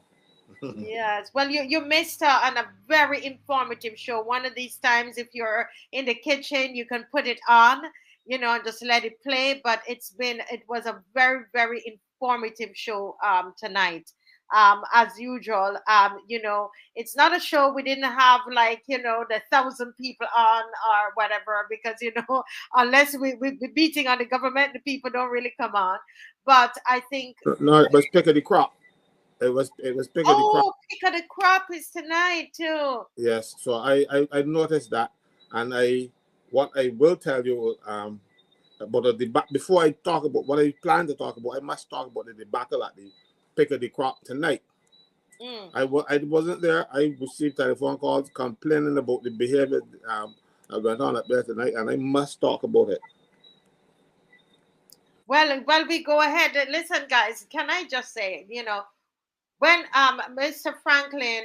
Yes. Well, you missed on a very informative show. One of these times, if you're in the kitchen, you can put it on, and just let it play. But it was a very, very informative show tonight. As usual, it's not a show we didn't have like, the 1,000 people on or whatever, because, unless we be beating on the government, the people don't really come on. But I think. No, it was pick of the crop. It was pick of the crop. Oh, pick of the crop is tonight too. Yes, so I noticed that, and what I will tell you about the debate before I talk about what I plan to talk about. I must talk about the debacle at the pick of the crop tonight. I wasn't there. I received telephone calls complaining about the behavior that went on up there tonight, and I must talk about it. Well, we go ahead. Listen, guys, can I just say, When Mr. Franklin,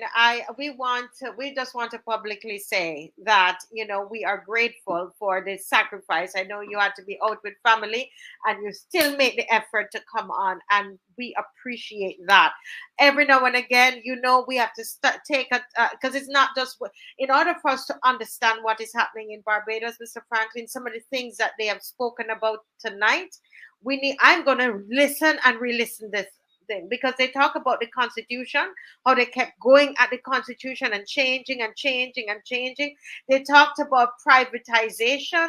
we just want to publicly say that, you know, we are grateful for this sacrifice. I know you had to be out with family and you still make the effort to come on, and we appreciate that. Every now and again, you know, we have to take a because it's not just in order for us to understand what is happening in Barbados, Mr. Franklin, some of the things that they have spoken about tonight, I'm going to listen and re-listen this thing, because they talk about the constitution, how they kept going at the constitution and changing and changing and changing. They talked about privatization,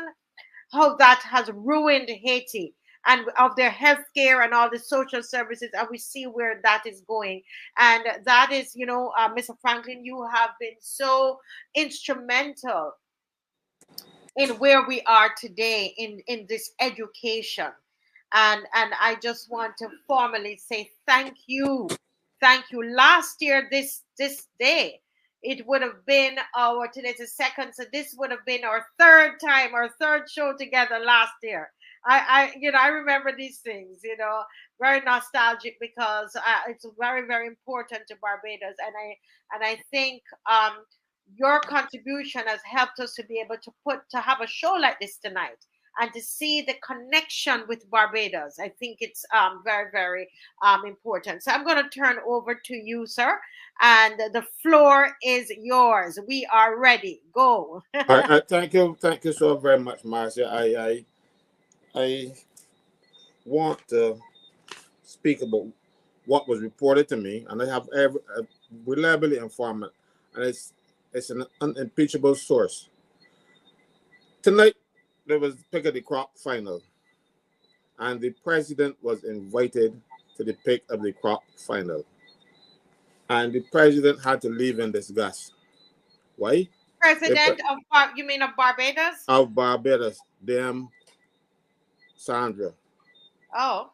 how that has ruined Haiti and of their health care and all the social services, and we see where that is going. And that is, you know, Mr. Franklin, you have been so instrumental in where we are today in this education. And I just want to formally say thank you. Last year this day, it would have been our, today's the second, so this would have been our third show together last year. I remember these things, you know, very nostalgic, because it's very, very important to Barbados. And I think your contribution has helped us to be able to have a show like this tonight and to see the connection with Barbados. I think it's very, very important. So I'm going to turn over to you, sir, and the floor is yours. We are ready. Go. Thank you so very much, Marcia. I want to speak about what was reported to me, and I have reliably informant, and it's an unimpeachable source. Tonight, there was pick of the crop final, and the president was invited to the pick of the crop final, and the president had to leave in disgust. Why? President of you mean of Barbados? Of Barbados, damn Sandra. Oh.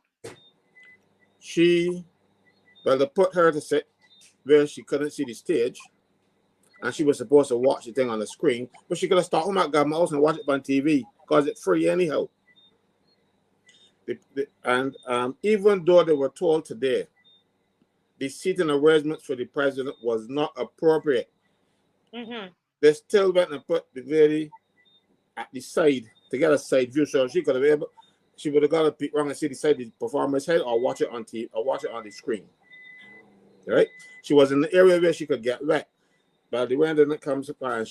They put her to sit where she couldn't see the stage, and she was supposed to watch the thing on the screen, but she could have stopped home at Government House and watch it on TV, because it's free anyhow. Even though they were told today the seating arrangements for the president was not appropriate, they still went and put the lady at the side to get a side view, so she would have got to peek around and see the side of the performer's head, or watch it on TV, or watch it on the screen. Right? She was in the area where she could get wet. But the way didn't come to and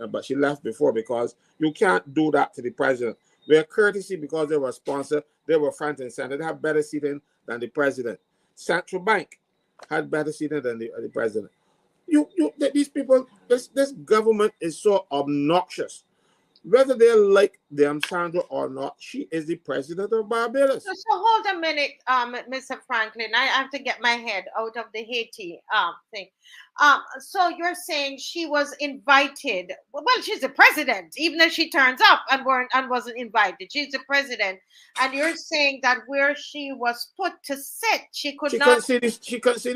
but she left before, because you can't do that to the president. We're courtesy because they were a sponsor, they were front and center. They have better seating than the president. Central Bank had better seating than the president. These people, this government is so obnoxious. Whether they like them, Sandra, or not, she is the president of Barbados. So hold a minute, Mr. Franklin. I have to get my head out of the Haiti thing. So you're saying she was invited? Well, she's the president, even if she turns up and wasn't invited. She's the president, and you're saying that where she was put to sit, she couldn't see the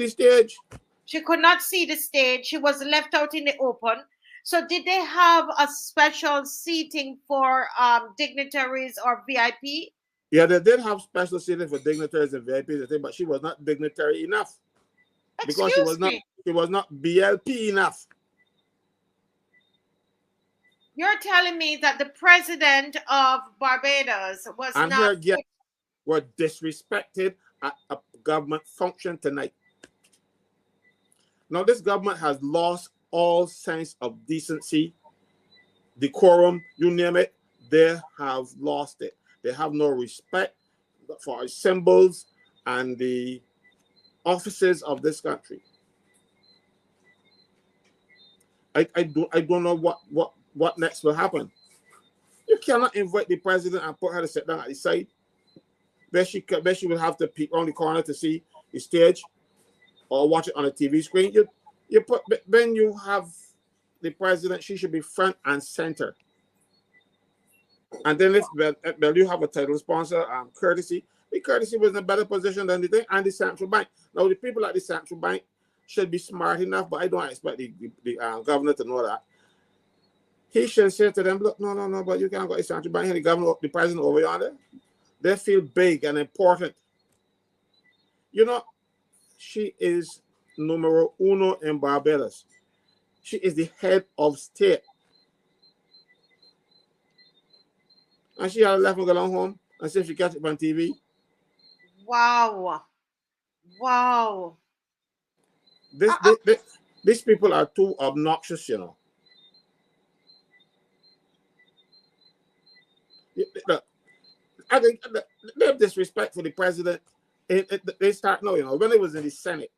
stage. She could not see the stage. She was left out in the open. So did they have a special seating for dignitaries or VIP? Yeah, they did have special seating for dignitaries and VIPs, but she was not dignitary enough. Because she was not BLP enough. You're telling me that the president of Barbados were disrespected at a government function tonight. Now, this government has lost all sense of decency, decorum, you name it. They have lost it. They have no respect for our symbols and the offices of this country. I don't know what next will happen. You cannot invite the president and put her to sit down at the side. Where she will have to peek around the corner to see the stage or watch it on a TV screen. When you have the president, she should be front and center. And then if you have a title sponsor, courtesy, the courtesy was in a better position than the thing, and the central bank. Now the people at the central bank should be smart enough, but I don't expect the governor to know that. He should say to them, look, no, but you can't go to the central bank and the president over yonder. They feel big and important. You know, she is numero uno in Barbados. She is the head of state. And she had left and gone home and said she catch it on TV. Wow. Wow. These people are too obnoxious, you know. Look, I think they have disrespect for the president. They start now, you know, when it was in the Senate,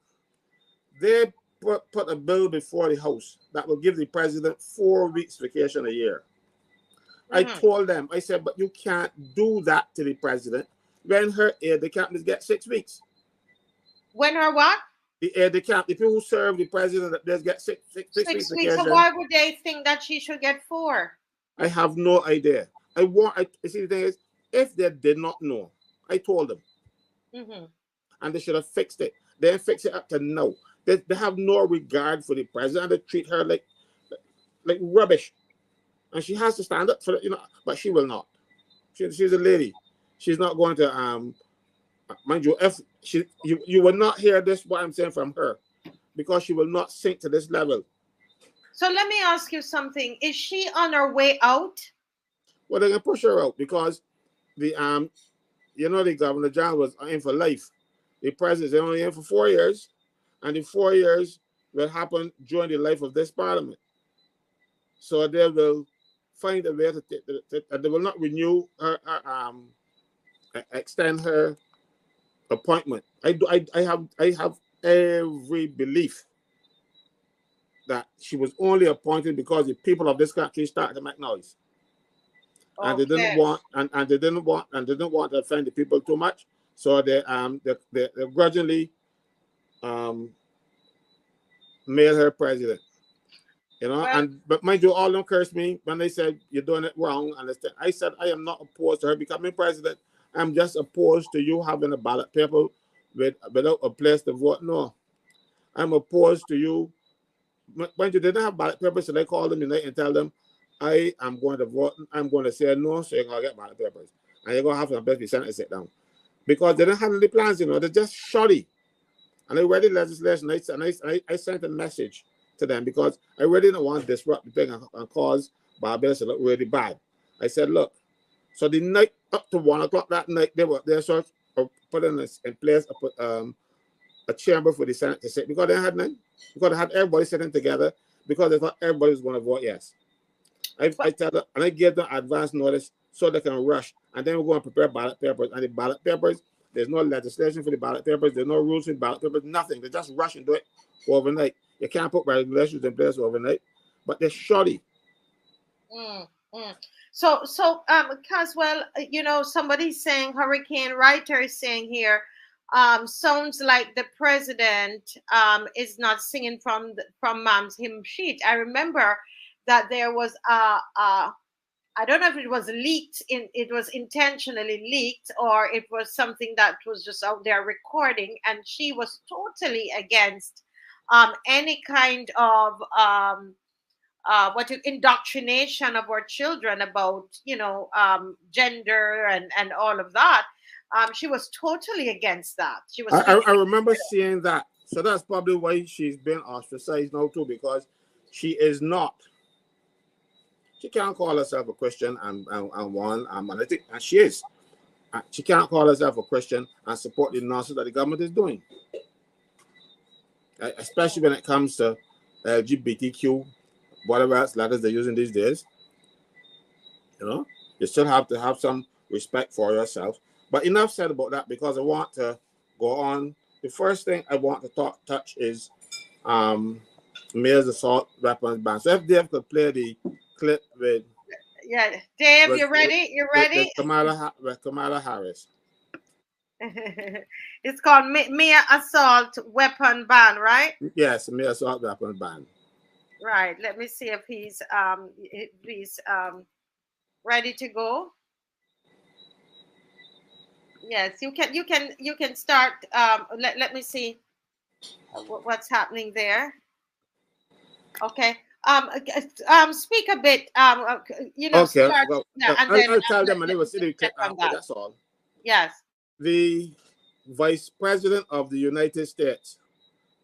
they put a bill before the House that will give the president 4 weeks vacation a year. I told them, I said, but you can't do that to the president when her aide-de-camp get 6 weeks. When her what? The aide-de-camp, the people who serve the president, they get six weeks vacation. So why would they think that she should get 4? I have no idea. See, the thing is, if they did not know, I told them. And they should have fixed it. They didn't fix it up to now. They have no regard for the president. They treat her like rubbish. And she has to stand up for it, you know, but she will not. She's a lady. She's not going to mind you, if you will not hear this what I'm saying from her, because she will not sink to this level. So let me ask you something. Is she on her way out? Well, they're gonna push her out because the the governor general was in for life. The president is only in for 4 years, and the 4 years will happen during the life of this parliament. So they will find a way to they will not renew her, extend her appointment. I have every belief that she was only appointed because the people of this country started to make noise. And they didn't want to offend the people too much, so they grudgingly made her president. You know, but mind you, all of them cursed me when they said you're doing it wrong. And I said I am not opposed to her becoming president. I'm just opposed to you having a ballot paper without a place to vote. No, I'm opposed to you. When you didn't have ballot papers, so they called them tonight and tell them, I am going to vote. I'm going to say no, so you're going to get ballot papers. And you're going to have to beg the Senate to sit down. Because they didn't have any plans, you know, they're just shoddy. And I read the legislation, and I sent a message to them because I really didn't want to disrupt the thing and cause Barbados to look really bad. I said, look, so the night up to 1 o'clock that night, they sort of put in place a chamber for the Senate to sit because they had none. Because they had everybody sitting together because they thought everybody was going to vote yes. I tell them, and I gave them advance notice so they can rush. And then we're going to prepare ballot papers. And the ballot papers, there's no legislation for the ballot papers. There's no rules for the ballot papers, nothing. They just rush and do it overnight. You can't put regulations in place overnight, but they're shoddy. So, Caswell, you know, somebody's saying, Hurricane Writer is saying here, sounds like the president is not singing from Mom's hymn sheet. I remember that there was I don't know if it was leaked, it was intentionally leaked, or it was something that was just out there recording, and she was totally against any kind of indoctrination of our children about, you know, gender and all of that. She was totally against that. She was. I remember seeing that. So that's probably why she's been ostracized now too, because she is not. She can't call herself a Christian and she is. She can't call herself a Christian and support the nonsense that the government is doing, especially when it comes to LGBTQ, whatever else letters they're using these days. You know, you still have to have some respect for yourself. But enough said about that, because I want to go on. The first thing I want to touch is male assault weapons ban. So if Dave could play the clip with Dave, you ready? You ready? With Kamala Harris. It's called mere assault weapon ban, right? Yes, mere assault weapon ban. Right. Let me see if he's ready to go. Yes, you can start. Let me see what's happening there. Okay. Speak a bit. You know. Okay. Start, well, and then I'll tell them, and they will see the clip after. That's all. Yes. The Vice President of the United States,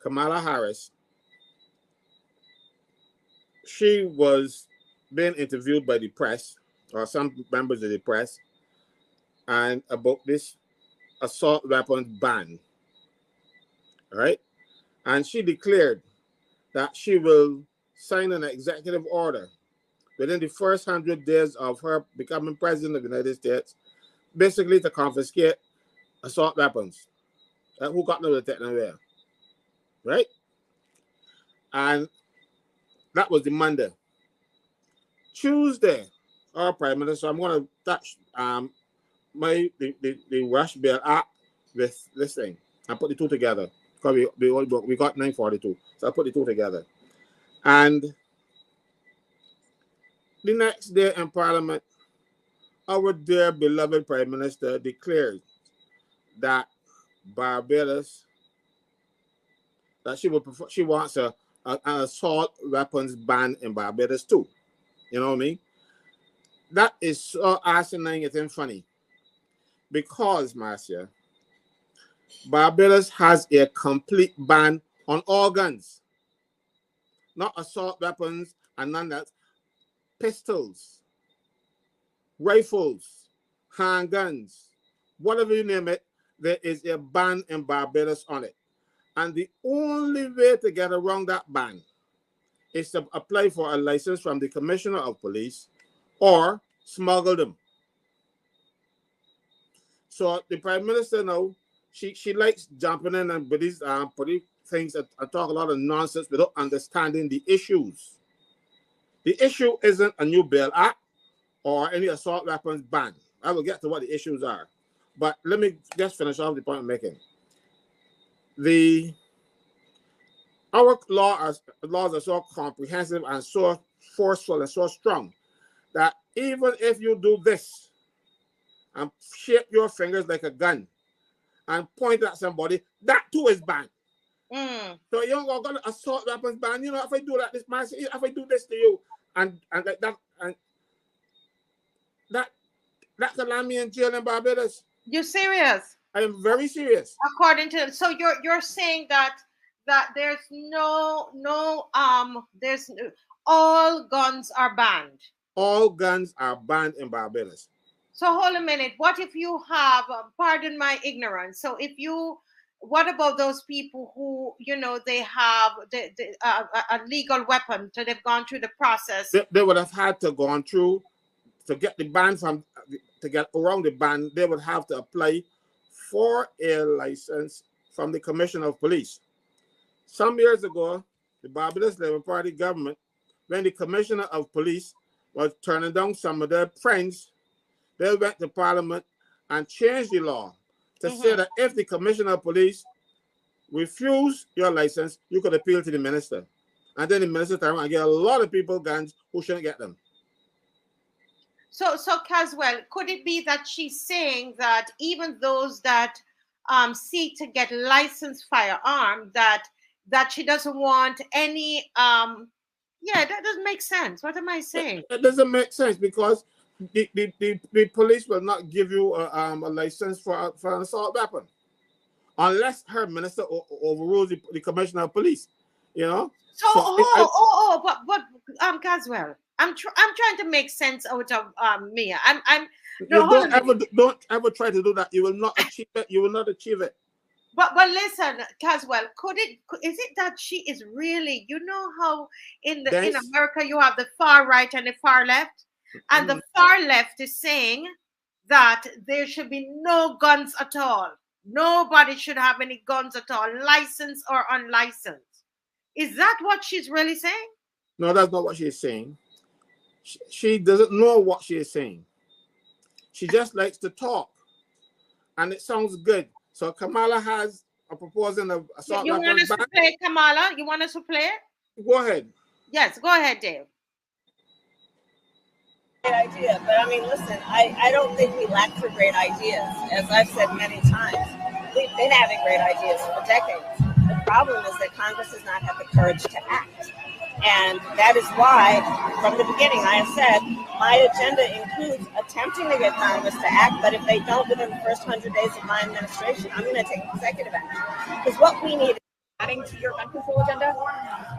Kamala Harris, she was being interviewed by the press, or some members of the press, and about this assault weapons ban, right? And she declared that she will sign an executive order within the first 100 days of her becoming president of the United States, basically to confiscate assault weapons. Who got no taken away, right? And that was the Monday. Tuesday, our Prime Minister, I'm going to touch the Rush Bill Act with this thing. I put the two together because we got 942, so I put the two together. And the next day in Parliament, our dear beloved Prime Minister declared that Barbados, that she wants an assault weapons ban in Barbados too. You know what I mean? That is so asinine, it's ain't funny. Because, Marcia, Barbados has a complete ban on all guns. Not assault weapons and none that. Pistols, rifles, handguns, whatever you name it, there is a ban in Barbados on it. And the only way to get around that ban is to apply for a license from the Commissioner of Police or smuggle them. So the Prime Minister now, she likes jumping in and with these things that talk a lot of nonsense without understanding the issues. The issue isn't a new bail act or any assault weapons ban. I will get to what the issues are. But let me just finish off the point I'm making. Our laws are so comprehensive and so forceful and so strong that even if you do this and shape your fingers like a gun and point at somebody, that too is banned. So you don't got an assault weapons ban. You know, if I do that, if I do this to you, and like that, and that can land me in jail in Barbados. You're serious? I am very serious. According to, so you're saying that there's there's all guns are banned. All guns are banned in Barbados. So hold a minute. What if you have, pardon my ignorance, so if you, what about those people who, you know, they have a legal weapon, so they've gone through the process? They would have had to go through to get the ban to get around the ban. They would have to apply for a license from the Commissioner of Police. Some years ago, the Barbados Labour Party government, when the Commissioner of Police was turning down some of their friends, they went to Parliament and changed the law to say that if the Commissioner of Police refused your license, you could appeal to the minister. And then the minister turned around and get a lot of people guns who shouldn't get them. So Caswell, could it be that she's saying that even those that seek to get licensed firearms, that she doesn't want any, yeah, that doesn't make sense. What am I saying? It doesn't make sense because the police will not give you a license for an assault weapon unless her minister overrules the Commissioner of Police, you know? But Caswell, I'm trying to make sense out of Mia. Don't ever try to do that. You will not achieve it. You will not achieve it. But listen, Caswell, is it that she is really, you know how in America you have the far right and the far left, and the far left is saying that there should be no guns at all. Nobody should have any guns at all, licensed or unlicensed. Is that what she's really saying? No, that's not what she's saying. She doesn't know what she is saying. She just likes to talk, and it sounds good. So Kamala has a proposal of assault. You want us to play, Kamala? You want us to play it? Go ahead. Yes, go ahead, Dave. Great idea, but I mean, listen, I don't think we lack for great ideas. As I've said many times, we've been having great ideas for decades. The problem is that Congress has not had the courage to act. And that is why, from the beginning, I have said, my agenda includes attempting to get Congress to act, but if they don't within the first 100 days of my administration, I'm going to take executive action. Because what we need adding to your gun control agenda?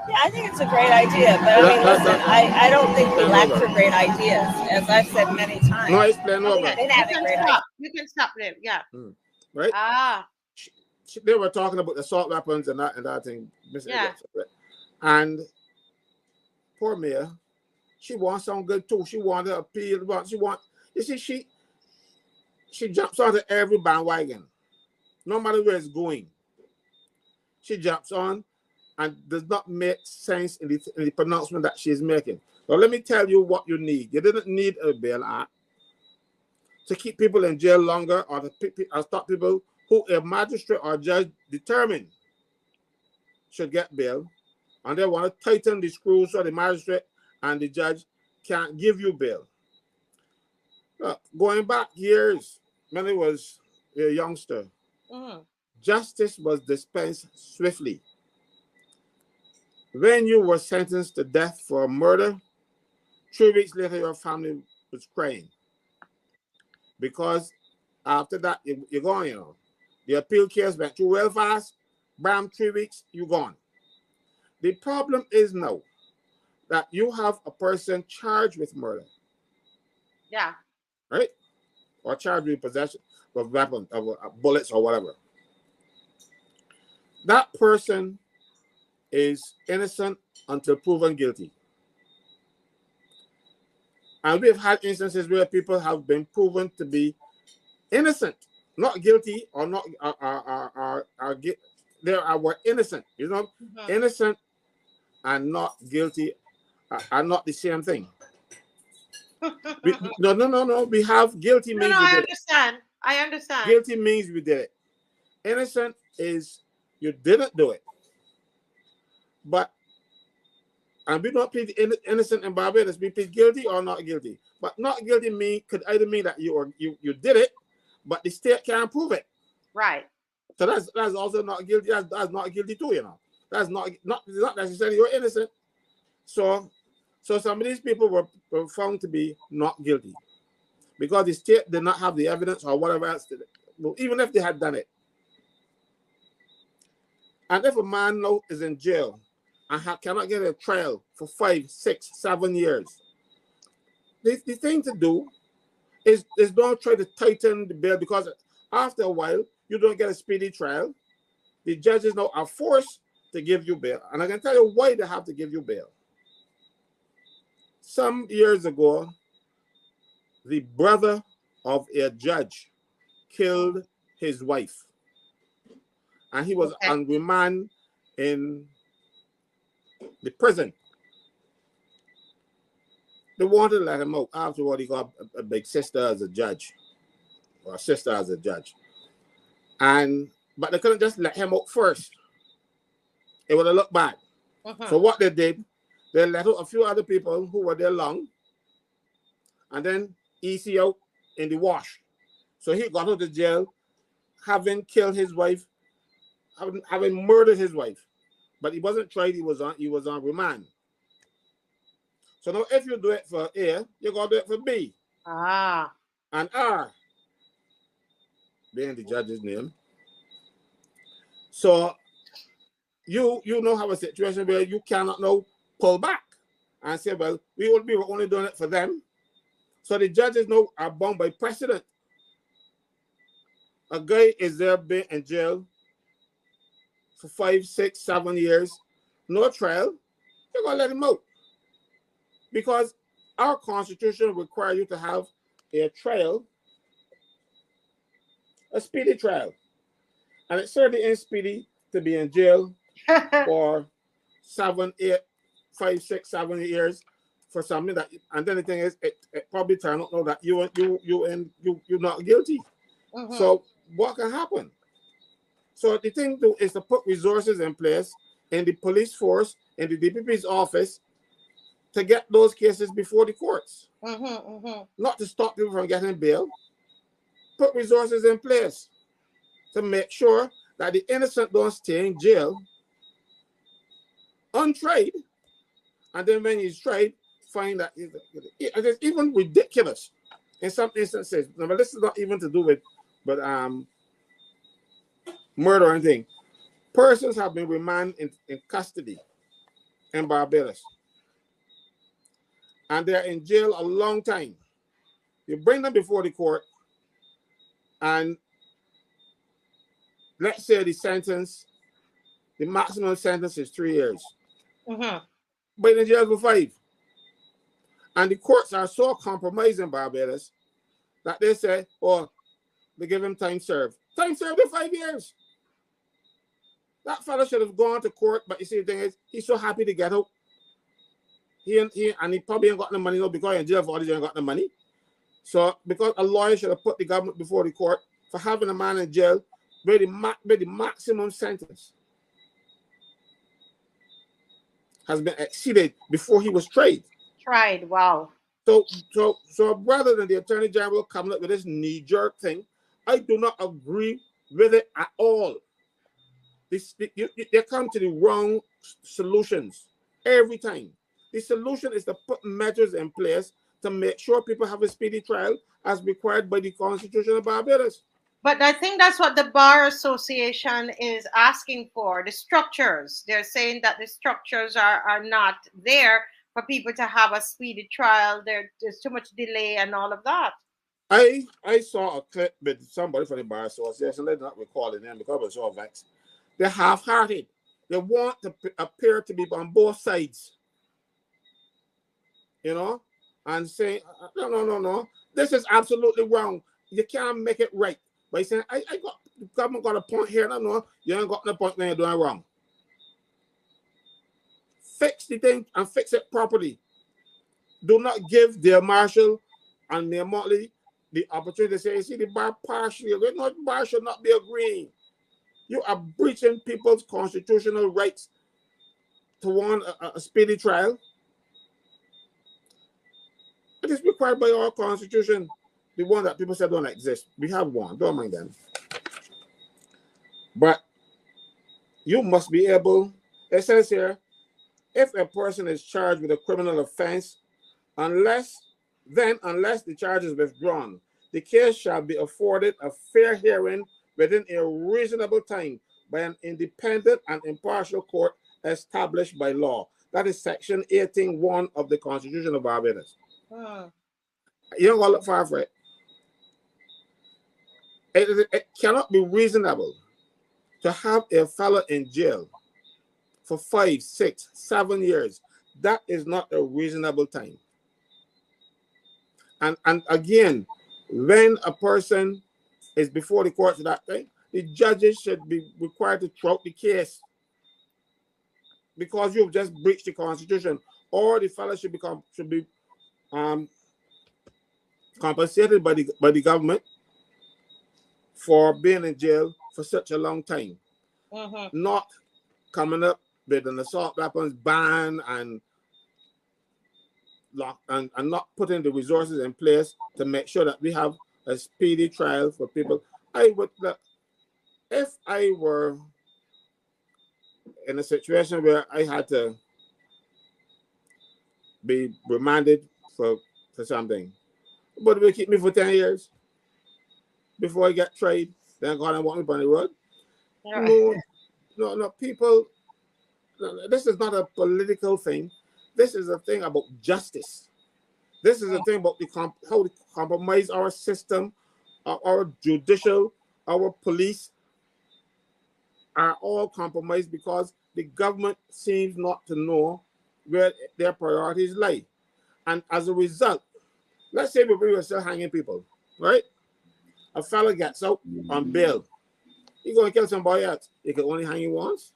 Yeah, I think it's a great idea. But I mean, listen, I don't think we lack for great ideas, as I've said many times. No, explain over. Been having great ideas. You can stop there. Yeah. Right? They were talking about assault weapons and that thing. Yeah. And poor Mia, she wants something good too. She wanted to appeal. You see, she jumps onto every bandwagon, no matter where it's going. She jumps on and does not make sense in the pronouncement that she's making. So let me tell you what you need. You didn't need a bail act to keep people in jail longer or to stop people who a magistrate or judge determined should get bail. And they want to tighten the screws so the magistrate and the judge can't give you bail. Look, going back years, when I was a youngster, justice was dispensed swiftly. When you were sentenced to death for murder, 3 weeks later, your family was crying. Because after that, you're gone, you know. The appeal case went through real fast. Bam, 3 weeks, you're gone. The problem is now that you have a person charged with murder. Yeah. Right? Or charged with possession of weapons, of bullets or whatever. That person is innocent until proven guilty. And we've had instances where people have been proven to be innocent, not guilty or not they were innocent. You know, innocent and not guilty are not the same thing. No. We have guilty means we did it. I understand. Guilty means we did it. Innocent is you didn't do it. And we don't plead innocent in Barbados. We plead guilty or not guilty. But not guilty could either mean that you did it, but the state can't prove it. Right. So that's also not guilty. That's not guilty too, you know. That's not necessarily you're innocent. So some of these people were found to be not guilty because the state did not have the evidence or whatever else, even if they had done it. And if a man now is in jail and cannot get a trial for 5, 6, 7 years, the thing to do is don't try to tighten the bail, because after a while, you don't get a speedy trial. The judges now are forced to give you bail. And I can tell you why they have to give you bail. Some years ago, the brother of a judge killed his wife. And he was on remand in the prison. They wanted to let him out. Afterward, he got a big sister as a judge, or a sister as a judge. But they couldn't just let him out first. It would have looked bad. So what they did, they let out a few other people who were there long, and then EC out in the wash. So he got out of jail, having killed his wife, having murdered his wife. But he wasn't tried, he was on remand. So now if you do it for A, you're going to do it for B. And R, being the judge's name. So you now have a situation where you cannot now pull back and say, well, we were only doing it for them. So the judges now are bound by precedent. A guy is there being in jail for 5, 6, 7 years, no trial, you're going to let him out. Because our constitution requires you to have a trial, a speedy trial. And it certainly ain't speedy to be in jail for 7, 8, 5, 6, 7 years for something that, and then the thing is, it probably turn out that you're not guilty. So what can happen? So the thing to is to put resources in place in the police force, in the DPP's office, to get those cases before the courts. Not to stop people from getting bail. Put resources in place to make sure that the innocent don't stay in jail untried, and then when he's tried, find that it's even ridiculous in some instances. Now, but this is not even to do with murder or anything. Persons have been remanded in custody in Barbados, and they're in jail a long time. You bring them before the court, and let's say the maximum sentence is 3 years. But in jail for 5. And the courts are so compromised in Barbados that they say, oh, they give him time served. Time served in 5 years. That fellow should have gone to court, but you see, the thing is, he's so happy to get out. He probably ain't got no money now because he's in jail for all he ain't got no money. So, because a lawyer should have put the government before the court for having a man in jail where the maximum sentence has been exceeded before he was tried. Wow. So rather than the Attorney General coming up with this knee-jerk thing, I do not agree with it at all. They come to the wrong solutions every time. The solution is to put measures in place to make sure people have a speedy trial as required by the Constitution of Barbados. But I think that's what the Bar Association is asking for, the structures. They're saying that the structures are not there for people to have a speedy trial. There's too much delay and all of that. I saw a clip with somebody from the Bar Association. Let's not recall the name because I was so vexed. They're half-hearted. They want to appear to be on both sides. You know? And saying, no. This is absolutely wrong. You can't make it right. By saying, the government got a point here. No, you ain't got no point when you're doing wrong. Fix the thing and fix it properly. Do not give the marshal and the Motley the opportunity to say, see, the bar partially, the bar should not be agreeing. You are breaching people's constitutional rights to want a speedy trial. It is required by our constitution, the one that people said don't exist. We have one, don't mind them. But you must be able, it says here, if a person is charged with a criminal offense, unless the charge is withdrawn, the case shall be afforded a fair hearing within a reasonable time by an independent and impartial court established by law. That is section 18(1) of the Constitution of Barbados. You don't go look far for it. It cannot be reasonable to have a fellow in jail for 5, 6, 7 years. That is not a reasonable time. And again, when a person is before the court for that thing, the judges should be required to throw out the case because you've just breached the Constitution, or the fellow should be compensated by the government for being in jail for such a long time. Not coming up with an assault weapons ban and not putting the resources in place to make sure that we have a speedy trial for people. If I were in a situation where I had to be remanded for something, but will keep me for 10 years before I get tried, then God and want me on the road. No, people, this is not a political thing. This is a thing about justice. This is a thing about how to compromise our system, our judicial, our police are all compromised because the government seems not to know where their priorities lie. And as a result, let's say we were still hanging people, right? A fella gets out on bail. He's going to kill somebody else. He can only hang you once.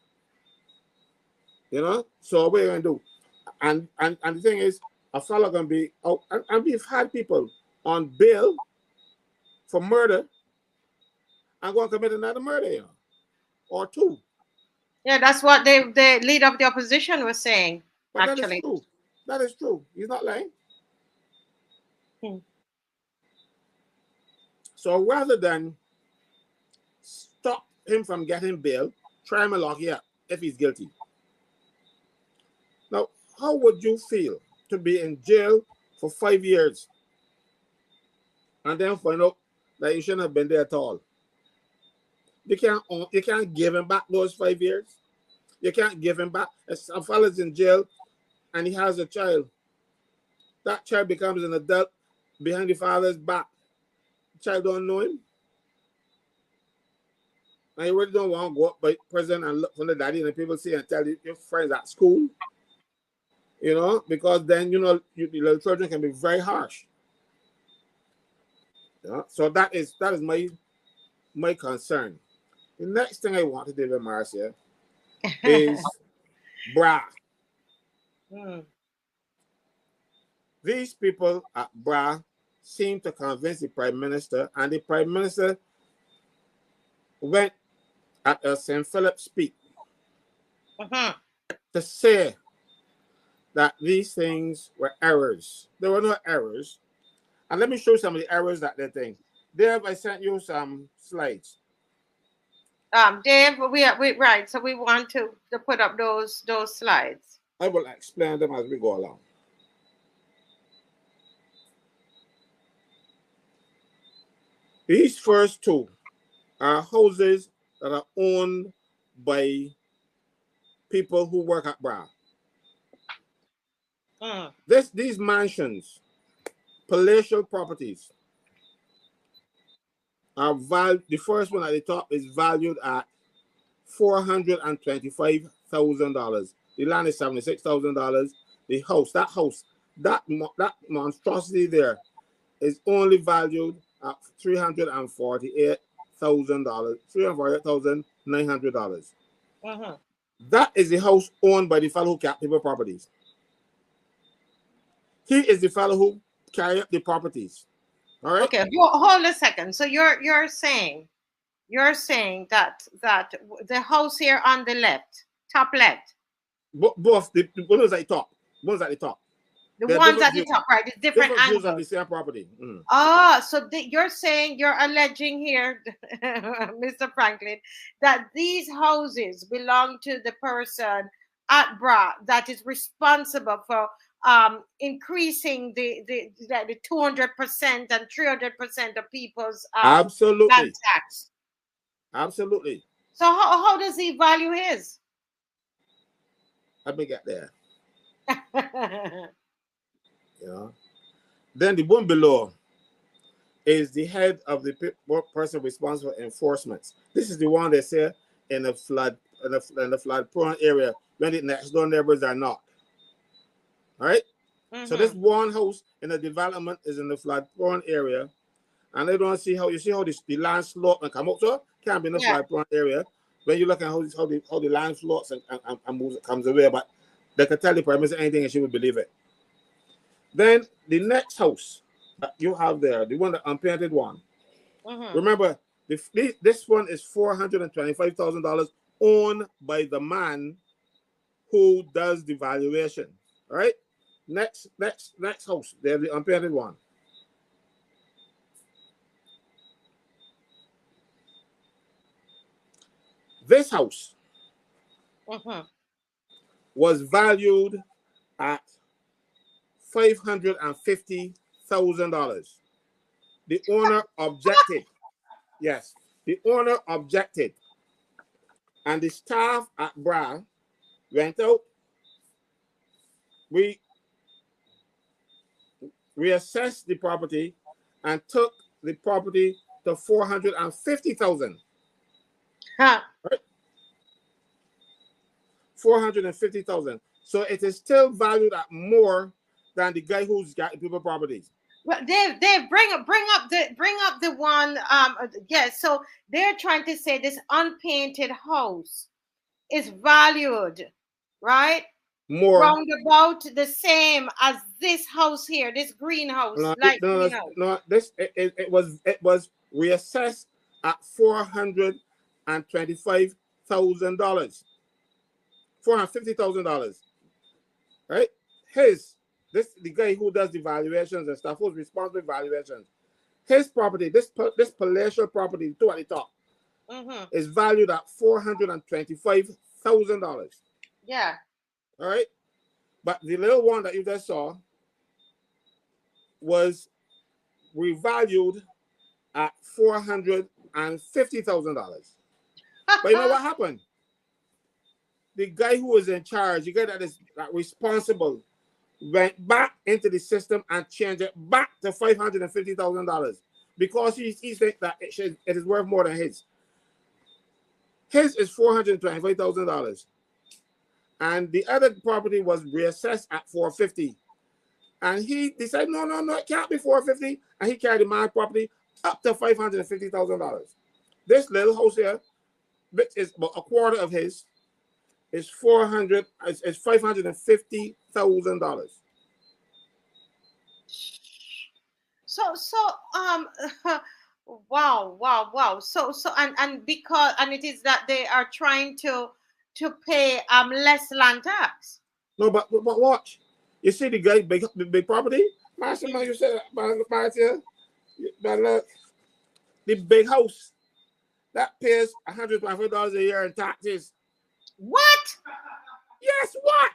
You know? So what are you going to do? And the thing is, a fella going to be out. And we've had people on bail for murder and going to commit another murder, you know, or 2. Yeah, that's what the leader of the opposition was saying, but actually. That is true. He's not lying. So rather than stop him from getting bail, try him and lock you up if he's guilty. Now, how would you feel to be in jail for 5 years and then find out that you shouldn't have been there at all? You can't give him back those 5 years. You can't give him back. A fella's in jail and he has a child. That child becomes an adult behind the father's back. The child don't know him. And you really don't want to go up by prison and look for the daddy, and the people see and tell your friends at school. You know, because then, you know, the little children can be very harsh. Yeah? So that is my concern. The next thing I want to do with Marcia is BRA. These people at BRA seem to convince the Prime Minister, and the Prime Minister went at a St. Philip speak to say that these things were errors. There were no errors. And let me show you some of the errors that they think. Dave, I sent you some slides. Dave, we right. So we want to put up those slides. I will explain them as we go along. These first two are houses that are owned by people who work at BRA. These mansions, palatial properties, are valued. The first one at the top is valued at $425,000. The land is $76,000. The house, that monstrosity there, is only valued at $348,000, $348,900. That is the house owned by the fellow who kept people properties. He is the fellow who carry up the properties. All right. Okay, hold a second. So you're saying that the house here on the left, top left. Both the ones at the top. Ones at the top. The ones at the top, right? It's different angles. Views of the same property. So you're alleging here, Mr. Franklin, that these houses belong to the person at BRA that is responsible for increasing the 200% and 300% of people's absolutely land tax. Absolutely. So how does he value his? Let me get there. Yeah. Then the one below is the head of the person responsible for enforcement. This is the one they say in the flood prone area when the next door neighbors are not. All right. So this one house in the development is in the flood prone area, and they don't see how the land slope and come up. So can't be in the flood prone area. When you look at how the land slopes and moves, comes away, but they can tell the Prime Minister anything and she would believe it. Then the next house that you have there, the one, the unpainted one. Remember, this one is $425,000 owned by the man who does the valuation. All right. Next house, there, the unpainted one. This house was valued at $550,000. The owner objected. Yes, the owner objected. And the staff at BRA went out. We reassessed the property and took the property to $450,000. Right? $450,000. So it is still valued at more than the guy who's got people properties. Well, Dave, bring up the one. Yes. So they're trying to say this unpainted house is valued, right? More round about the same as this house here, this greenhouse. It was reassessed at $425,000, $450,000. Right? The guy who does the valuations and stuff, who's responsible for valuations, his property, this palatial property, two at the top, is valued at $425,000. Yeah. All right. But the little one that you just saw was revalued at $450,000. But you know what happened? The guy who was in charge, the guy that is responsible, went back into the system and changed it back to $550,000 because he thinks that it is worth more than his. His is $425,000, and the other property was reassessed at $450,000. And he decided, no, it can't be $450,000, and he carried my property up to $550,000. This little house here, which is about a quarter of his, is $550,000. So wow. So and because it is that they are trying to pay less land tax. No, but watch. You see the guy big property? Master, you said the big house that pays $125 a year in taxes. What? Yes, what?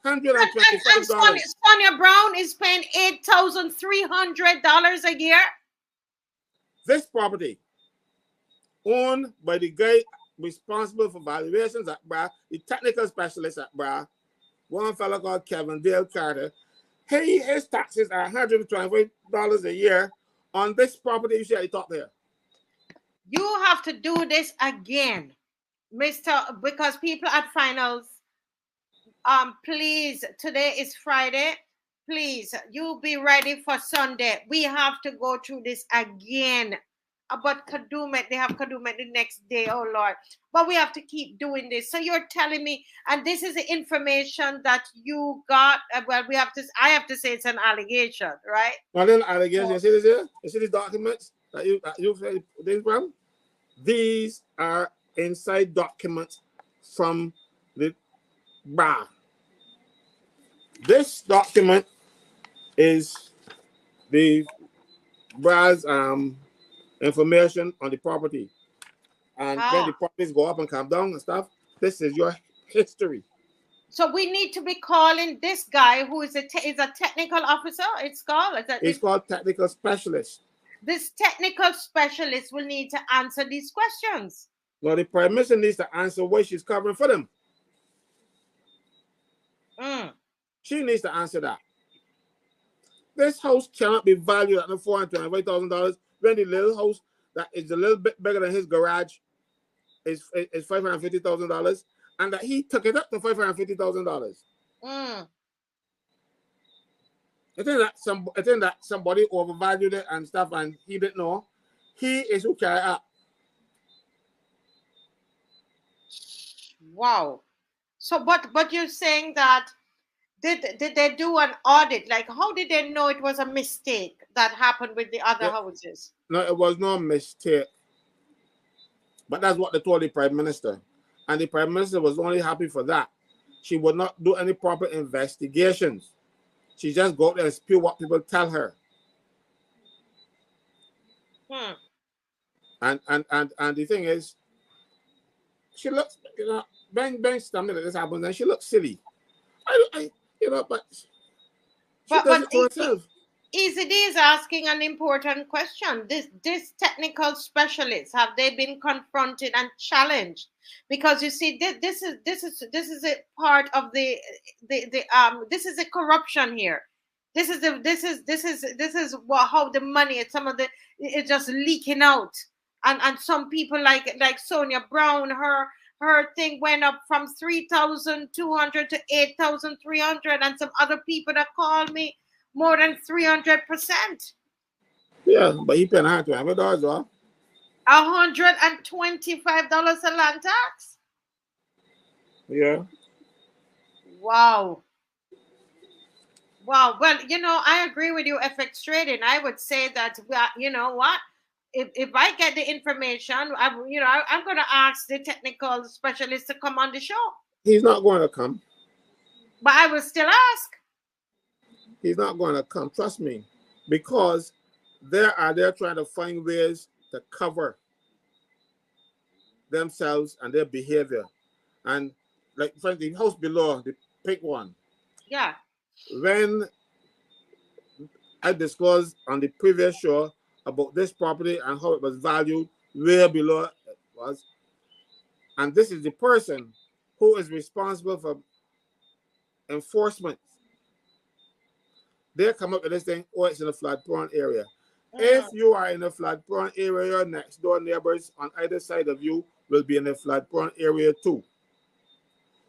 $125. And Sonia Brown is paying $8,300 a year. This property, owned by the guy responsible for valuations at BRA, the technical specialist at BRA, one fellow called Kevin Dale Carter. His taxes are $125 a year on this property. You see at the top there. You have to do this again, Mr. Because people at finals, please, today is Friday. Please, you be ready for Sunday. We have to go through this again. About Kadumet, they have Kadumet the next day, oh Lord. But we have to keep doing this. So you're telling me, and this is the information that you got. Well, I have to say it's an allegation, right? Well, then allegation. You see this here? You see these documents that you say this from? These are inside documents from the BRA. This document is the BRA's information on the property, and when the properties go up and come down and stuff, this is your history. So we need to be calling this guy who is a technical officer. It's called technical specialist. This technical specialist will need to answer these questions. Well, the Prime Minister needs to answer what she's covering for them. She needs to answer that. This house cannot be valued at $425,000 when the little house that is a little bit bigger than his garage is $550,000, and that he took it up to $550,000. I think that somebody overvalued it and stuff, and he didn't know. He is who carried up. Wow. So, but you're saying that did they do an audit? Like, how did they know it was a mistake that happened with the other houses? No, it was no mistake. But that's what they told the Prime Minister. And the Prime Minister was only happy for that. She would not do any proper investigations. She just go out there and spew what people tell her. And the thing is, she looks, bang something like this happens, and she looks silly. But she does it to herself. EZD is asking an important question. This technical specialists, have they been confronted and challenged? Because you see, this is a part of this is a corruption here. This is how the money, it's just leaking out, and some people like Sonia Brown, her thing went up from 3,200 to 8,300, and some other people that called me more than 300%. Yeah, but he paying $125, well. $125 a land tax. Yeah. Wow. Well, I agree with you, FX Trading. I would say that, you know what? If I get the information, I'm going to ask the technical specialist to come on the show. He's not going to come. But I will still ask. He's not going to come, trust me, because they're trying to find ways to cover themselves and their behavior. And like, frankly, the house below, the pink one. Yeah. When I disclosed on the previous show about this property and how it was valued way below it was, And this is the person who is responsible for enforcement. They come up with this thing, oh, it's in a flood-prone area. If you are in a flood-prone area, your next-door neighbors on either side of you will be in a flood-prone area too.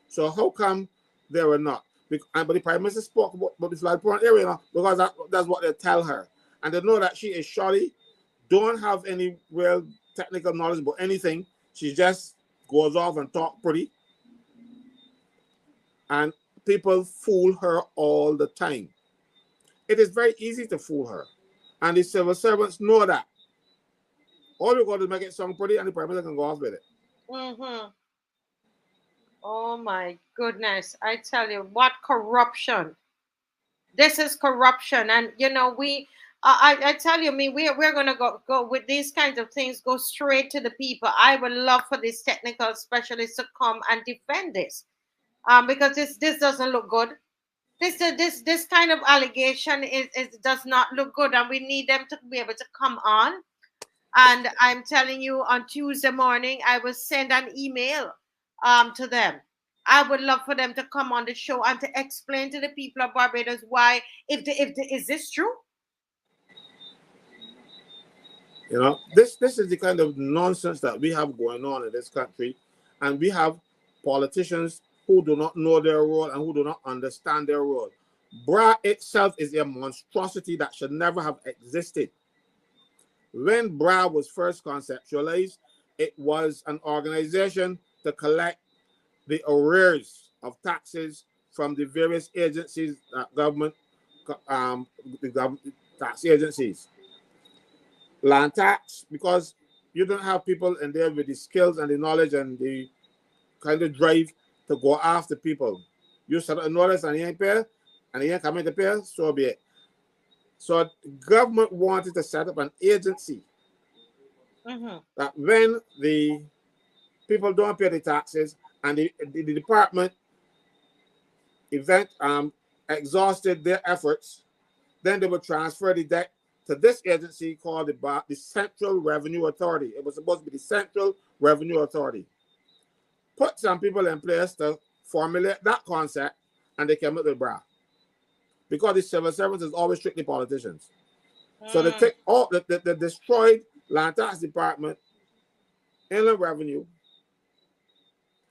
So how come they were not? But the Prime Minister spoke about the flood-prone area because that's what they tell her. And they know that she is shoddy, don't have any real technical knowledge about anything. She just goes off and talk pretty. And people fool her all the time. It is very easy to fool her. And the civil servants know that. All you got to make it sound pretty and the Prime Minister can go off with it. Oh my goodness. I tell you, what corruption. This is corruption. And you know, I tell you, we're gonna go with these kinds of things, go straight to the people. I would love for these technical specialists to come and defend this. Because this doesn't look good. This kind of allegation does not look good, and we need them to be able to come on. And I'm telling you, on Tuesday morning, I will send an email to them. I would love for them to come on the show and to explain to the people of Barbados why, is this true? You know, this is the kind of nonsense that we have going on in this country, and we have politicians who do not know their role and who do not understand their role. BRA itself is a monstrosity that should never have existed. When BRA was first conceptualized, it was an organization to collect the arrears of taxes from the various agencies, the government tax agencies. Land tax, because you don't have people in there with the skills and the knowledge and the kind of drive to go after people. You set a notice and you ain't pay, and you ain't coming to pay, so be it. So government wanted to set up an agency that when the people don't pay the taxes and the department exhausted their efforts, then they would transfer the debt to this agency called the Central Revenue Authority. It was supposed to be the Central Revenue Authority. Put some people in place to formulate that concept, and they came up with BRA. Because the civil servants is always strictly politicians. So they take all the destroyed land tax department, inland revenue,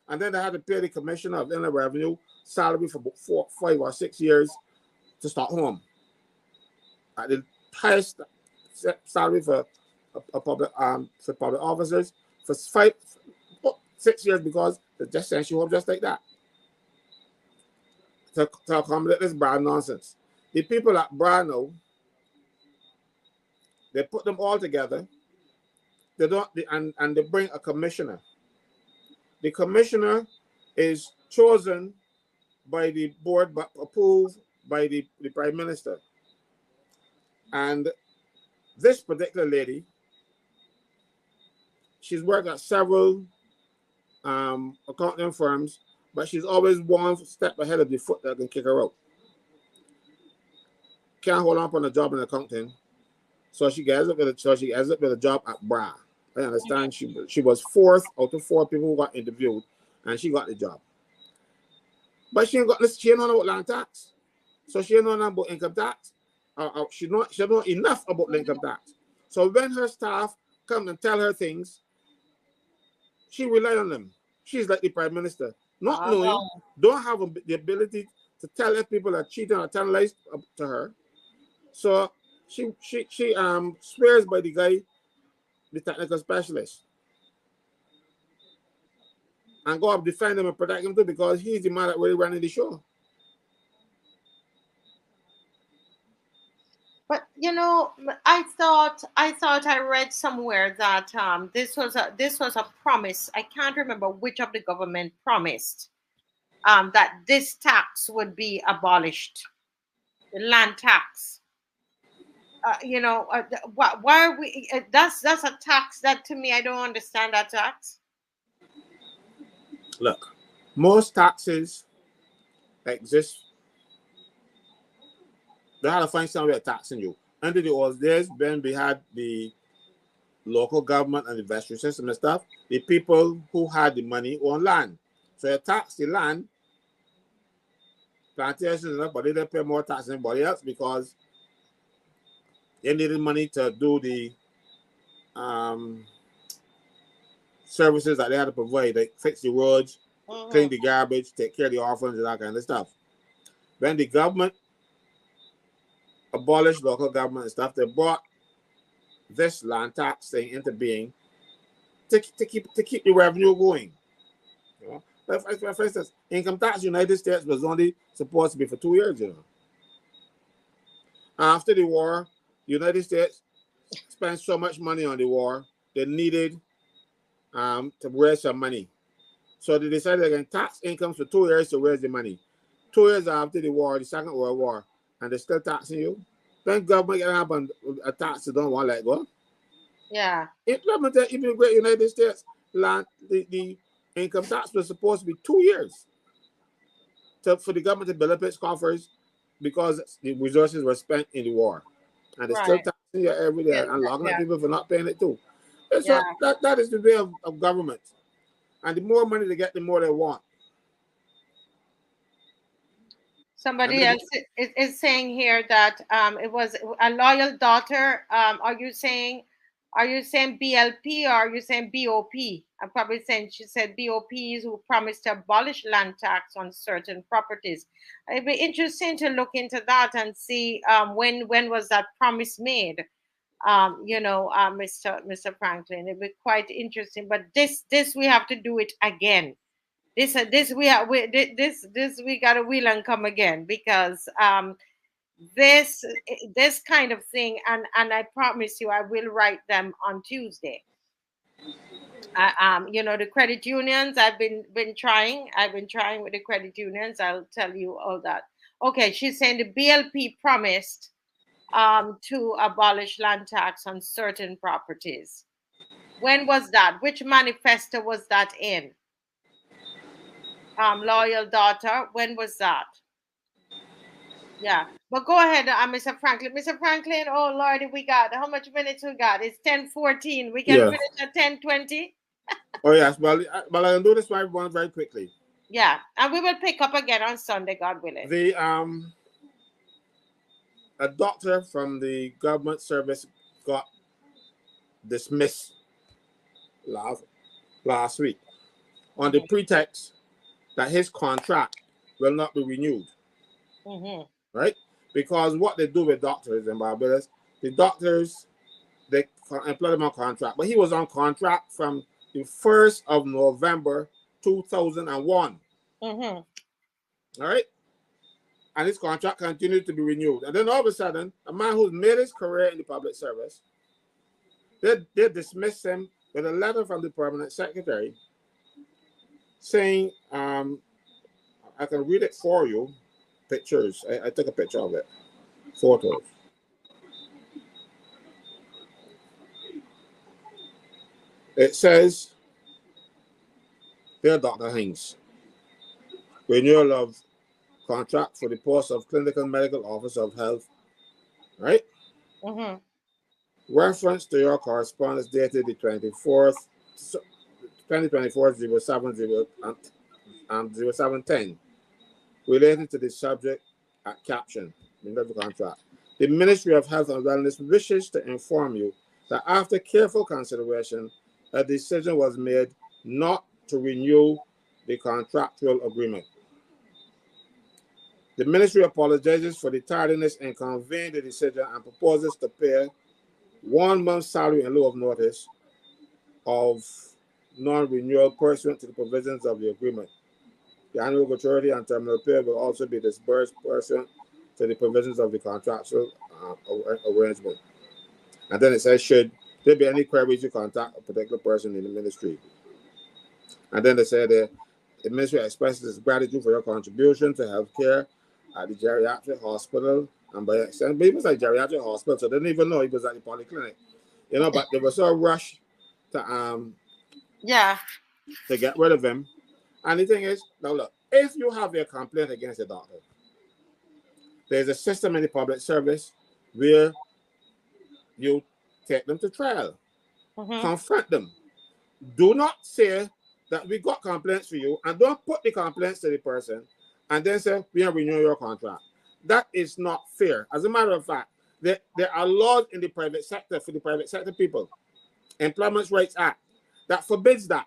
and then they had to pay the commissioner of inland revenue salary for about 4, 5, or 6 years to start home. At the highest salary for public officers for 5, 6 years, because they just sent you home just like that to accommodate this BRA nonsense. The people at BRA know, they put them all together. They don't, and they bring a commissioner. The commissioner is chosen by the board, but approved by the Prime Minister. And this particular lady, she's worked at several accounting firms, but she's always one step ahead of the foot that can kick her out. Can't hold on a job in accounting, so she ends up with a job at BRA. I understand she was 4th out of 4 people who got interviewed, and she got the job. But she ain't know about land tax, so she ain't know nothing about income tax. She don't know enough about income tax. So when her staff come and tell her things, she rely on them. She's like the Prime Minister, not knowing, don't have the ability to tell if people are cheating or telling lies to her. So she swears by the guy, the technical specialist, and go up defend him and protect him too, because he's the man that really running the show. But you know, I thought I read somewhere that this was a promise. I can't remember which of the government promised that this tax would be abolished, the land tax. You know, why are we? That's a tax that, to me, I don't understand that tax. Look, most taxes exist. They had to find some way of taxing you. Under the old days, when we had the local government and the vestry system and stuff, the people who had the money own land. So you tax the land, plantations and stuff, but they pay more tax than anybody else because they needed money to do the services that they had to provide, like fix the roads, clean the garbage, take care of the orphans and that kind of stuff. When the government abolished local government and stuff, they brought this land tax thing into being to keep the revenue going. You know? For instance, income tax United States was only supposed to be for 2 years. You know, after the war, United States spent so much money on the war, they needed to raise some money. So they decided they're going to tax incomes for 2 years to raise the money. 2 years after the war, the Second World War, and they're still taxing you. Then government can have a tax they don't want to let go. Yeah. Even the great United States land, the income tax was supposed to be 2 years for the government to build up its coffers because the resources were spent in the war. And they're still taxing you every day and locking up people for not paying it too. So that is the way of government. And the more money they get, the more they want. Somebody else is saying here that it was a loyal daughter. Are you saying BLP or are you saying BOP? I'm probably saying she said BOPs who promised to abolish land tax on certain properties. It'd be interesting to look into that and see when was that promise made. Mr. Franklin, it'd be quite interesting. But this we have to do it again. This we got to wheel and come again because this kind of thing, and I promise you I will write them on Tuesday. The credit unions, I've been trying with the credit unions. I'll tell you all that. Okay, she's saying the BLP promised to abolish land tax on certain properties. When was that? Which manifesto was that in? Loyal daughter, when was that? Yeah, but go ahead, Mr. Franklin. Mr. Franklin, oh Lordy, we got how much minutes we got? It's 10:14. We can finish at 10:20. Oh yes, well I can do this one very quickly. Yeah, and we will pick up again on Sunday, God willing. A doctor from the government service got dismissed last week on the pretext that his contract will not be renewed. Right? Because what they do with doctors in Barbados, the doctors, they employ them on contract. But he was on contract from the 1st of November 2001. All right? And his contract continued to be renewed. And then all of a sudden, a man who's made his career in the public service, they dismissed him with a letter from the permanent secretary saying, I can read it for you. Pictures. I took a picture of it. Photos. It says, "Dear Dr. Haynes, renewal of contract for the post of clinical medical officer of health." Right? Reference to your correspondence dated the 24th, 2024 0710. Relating to the subject at caption in the contract. The Ministry of Health and Wellness wishes to inform you that after careful consideration, a decision was made not to renew the contractual agreement. The Ministry apologizes for the tardiness in conveying the decision and proposes to pay 1 month's salary in lieu of notice of non-renewal pursuant to the provisions of the agreement. The annual gratuity and terminal pay will also be disbursed pursuant to the provisions of the contractual arrangement. And then it says, should there be any queries, you contact a particular person in the ministry. And then they say the ministry expresses its gratitude for your contribution to healthcare at the geriatric hospital. And by extent, but he was at geriatric hospital, so they didn't even know he was at the polyclinic. But they were so rushed to get rid of him. And the thing is, now look, if you have a complaint against a doctor, there's a system in the public service where you take them to trial. confront them. Do not say that we got complaints for you, and don't put the complaints to the person and then say we are renewing your contract. That is not fair. As a matter of fact, there are laws in the private sector for the private sector people, Employment Rights Act, that forbids that.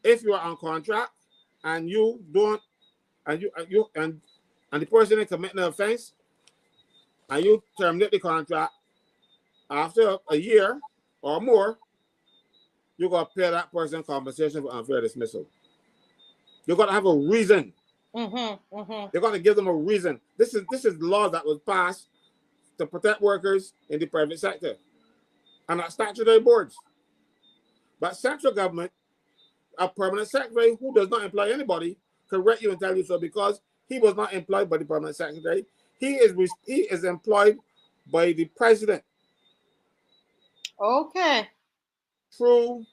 If you are on contract and you don't, and the person is committing an offense, and you terminate the contract after a year or more, you got to pay that person compensation for unfair dismissal. You got to have a reason. You got to give them a reason. This is law that was passed to protect workers in the private sector, and at statutory boards. But central government, a permanent secretary who does not employ anybody, correct you and tell you so, because he was not employed by the permanent secretary. He is employed by the president. Okay. Through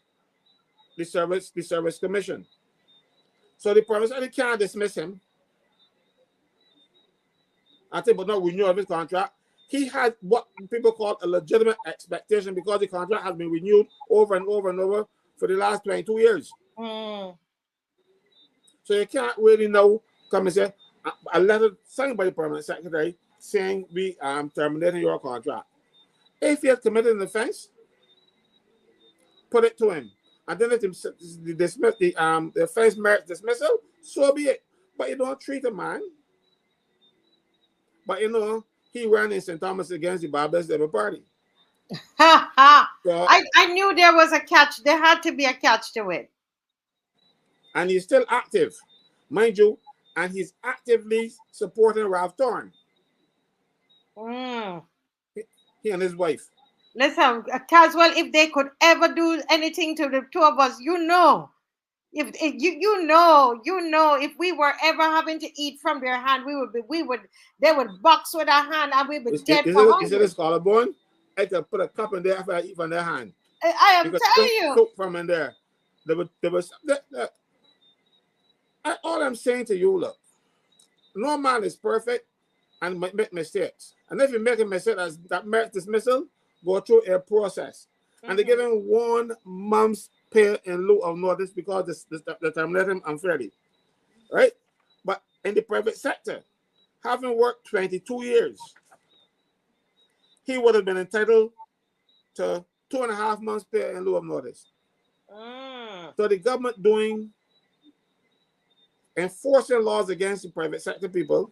the service commission. So the permanent secretary can't dismiss him. I think, but not renew his contract. He had what people call a legitimate expectation because the contract has been renewed over and over and over for the last 22 years. So you can't really know, come and say, a letter signed by the permanent secretary saying we terminating your contract. If he has committed an offense, put it to him. And then let him dismiss the offense merits dismissal, so be it. But you don't treat a man. But you know, he ran in St. Thomas against the Barbados Labour Party. So, I knew there was a catch. There had to be a catch to it. And he's still active, mind you, and he's actively supporting Ralph Thorne. He and his wife. Listen, Caswell, if they could ever do anything to the two of us, you know, if if we were ever having to eat from their hand, they would box with our hand and we'd be dead for hunger. You see this collarbone? I could put a cup in there after I eat from their hand. I am telling you. Soap from in there. All I'm saying to you, look, no man is perfect and make mistakes. And if you make a mistake that merits dismissal, go through a process. And they give him 1 month's pay in lieu of notice because they terminate him unfairly. Right? But in the private sector, having worked 22 years, he would have been entitled to 2.5 months pay in lieu of notice. So the government enforcing laws against the private sector people,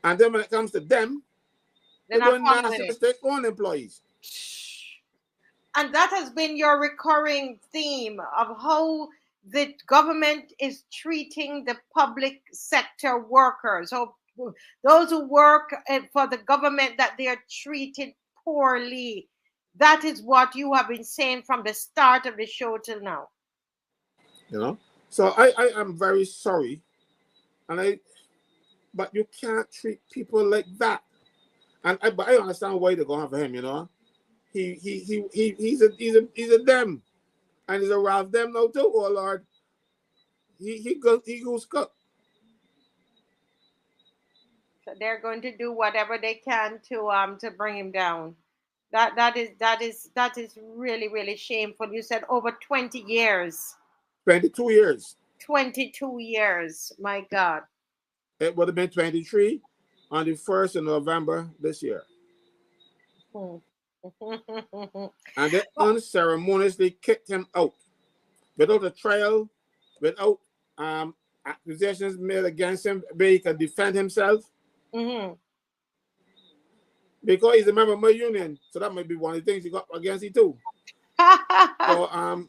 and then when it comes to them, they're doing nasty mistakes on employees. And that has been your recurring theme of how the government is treating the public sector workers. So those who work for the government, that they are treated poorly. That is what you have been saying from the start of the show till now. You know, so I am very sorry, but you can't treat people like that. But I understand why they're going for him. You know, he's a them, and he's a Ralph them now too. Oh Lord, he goes cook. So they're going to do whatever they can to bring him down. That is really, really shameful. You said over 20 years. 22 years. 22 years. My God. It would have been 23 on the 1st of November this year. And they unceremoniously kicked him out without a trial, without accusations made against him where he could defend himself. Because he's a member of my union, so that might be one of the things he got against you too. So,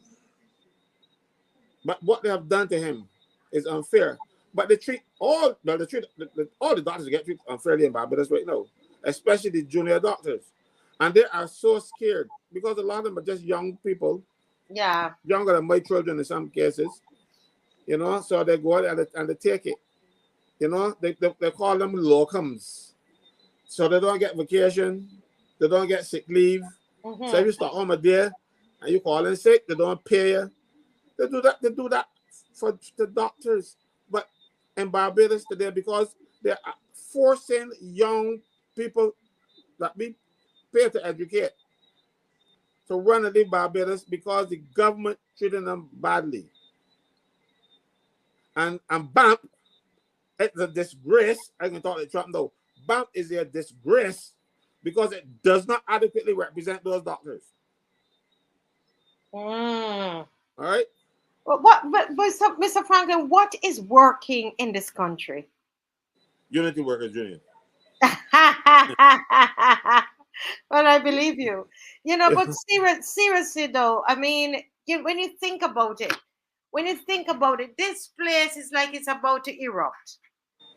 but what they have done to him is unfair. But they treat all the doctors get treated unfairly in Barbados right now, especially the junior doctors, and they are so scared because a lot of them are just young people, younger than my children in some cases, you know. So they go out and they take it, you know. They call them locums, so they don't get vacation, they don't get sick leave. So if you start home a day and you call in sick, they don't pay you. They do that for the doctors. But in Barbados today, because they are forcing young people that we pay to educate to run and leave Barbados because the government treated them badly. And BAMP, it's a disgrace. I can talk to Trump though. BAMP is a disgrace because it does not adequately represent those doctors. All right. But Mr. Franklin, what is working in this country? Unity Workers Union. Well, I believe you. You know, but seriously though, I mean, when you think about it, this place is like it's about to erupt.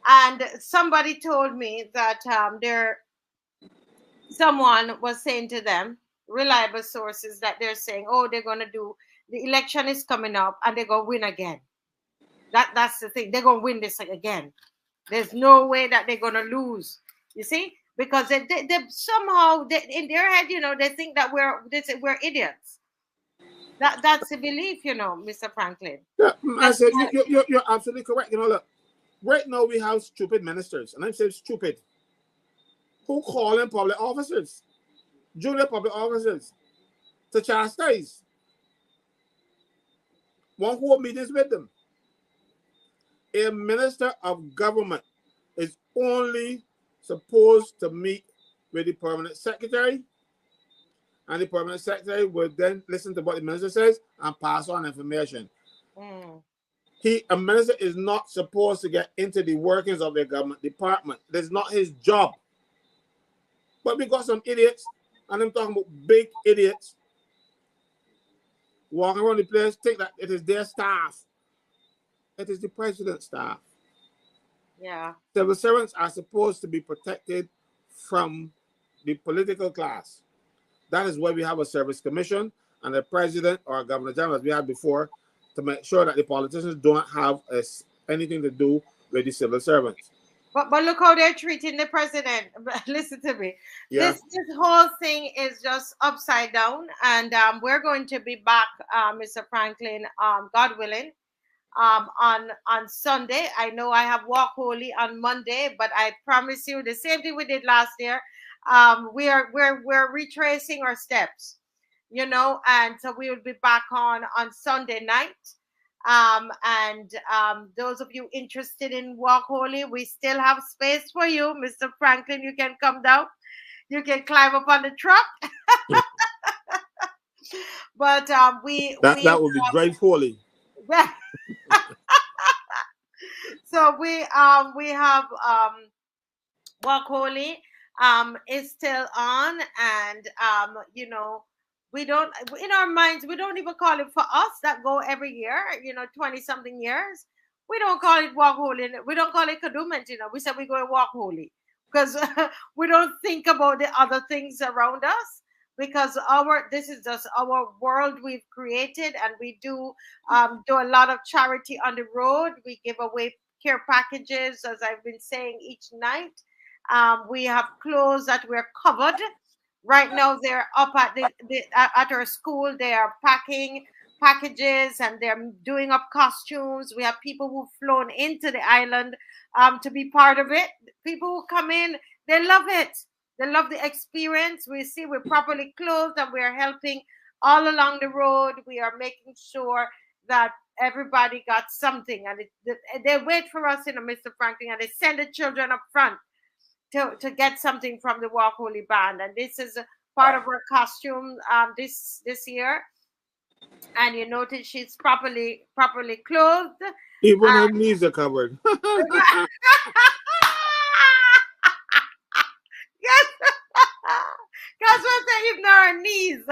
And somebody told me that someone was saying to them, reliable sources, that they're saying, oh, they're going to do, the election is coming up and they're going to win again. That's the thing. They're going to win this again. There's no way that they're going to lose. You see? Because they somehow, in their head, you know, they think that we're idiots. That's the belief, you know, Mr. Franklin. Yeah, I said, you're absolutely correct. You know, look, right now we have stupid ministers, and I'm saying stupid, who call in public officers, junior public officers, to chastise. One who meetings with them. A minister of government is only supposed to meet with the permanent secretary, and the permanent secretary will then listen to what the minister says and pass on information. A minister is not supposed to get into the workings of the government department. That's not his job. But we got some idiots, and I'm talking about big idiots, walking around the place, think that it is their staff. It is the president's staff. Yeah. Civil servants are supposed to be protected from the political class. That is why we have a service commission and a president or a governor general, as we had before, to make sure that the politicians don't have anything to do with the civil servants. But look how they're treating the president. Listen to me. Yeah. This whole thing is just upside down, and we're going to be back, Mr. Franklin, God willing, on Sunday. I know I have Walk Holy on Monday, but I promise you the same thing we did last year. We're retracing our steps, you know, and so we will be back on Sunday night. And those of you interested in Walk Holy, we still have space for you, Mr. Franklin. You can come down, you can climb up on the truck. But that would be great, Holy. So we have Walk Holy is still on, and you know, we don't, in our minds, we don't even call it, for us that go every year, you know, 20-something years, we don't call it Walk Holy, we don't call it Kadooment, you know, we said we go and Walk Holy, because we don't think about the other things around us, because this is just our world we've created, and we do a lot of charity on the road. We give away care packages, as I've been saying, each night. We have clothes that we're covered. Right now, they're up at our school. They are packing packages and they're doing up costumes. We have people who've flown into the island to be part of it. People who come in, they love it. They love the experience. We see we're properly clothed and we're helping all along the road. We are making sure that everybody got something. And they wait for us, you know, Mr. Franklin, and they send the children up front to get something from the Walk Holy Band. And this is a part of her costume this year. And you notice she's properly clothed. Even her knees are covered. Yes. Because we'll say even her knees.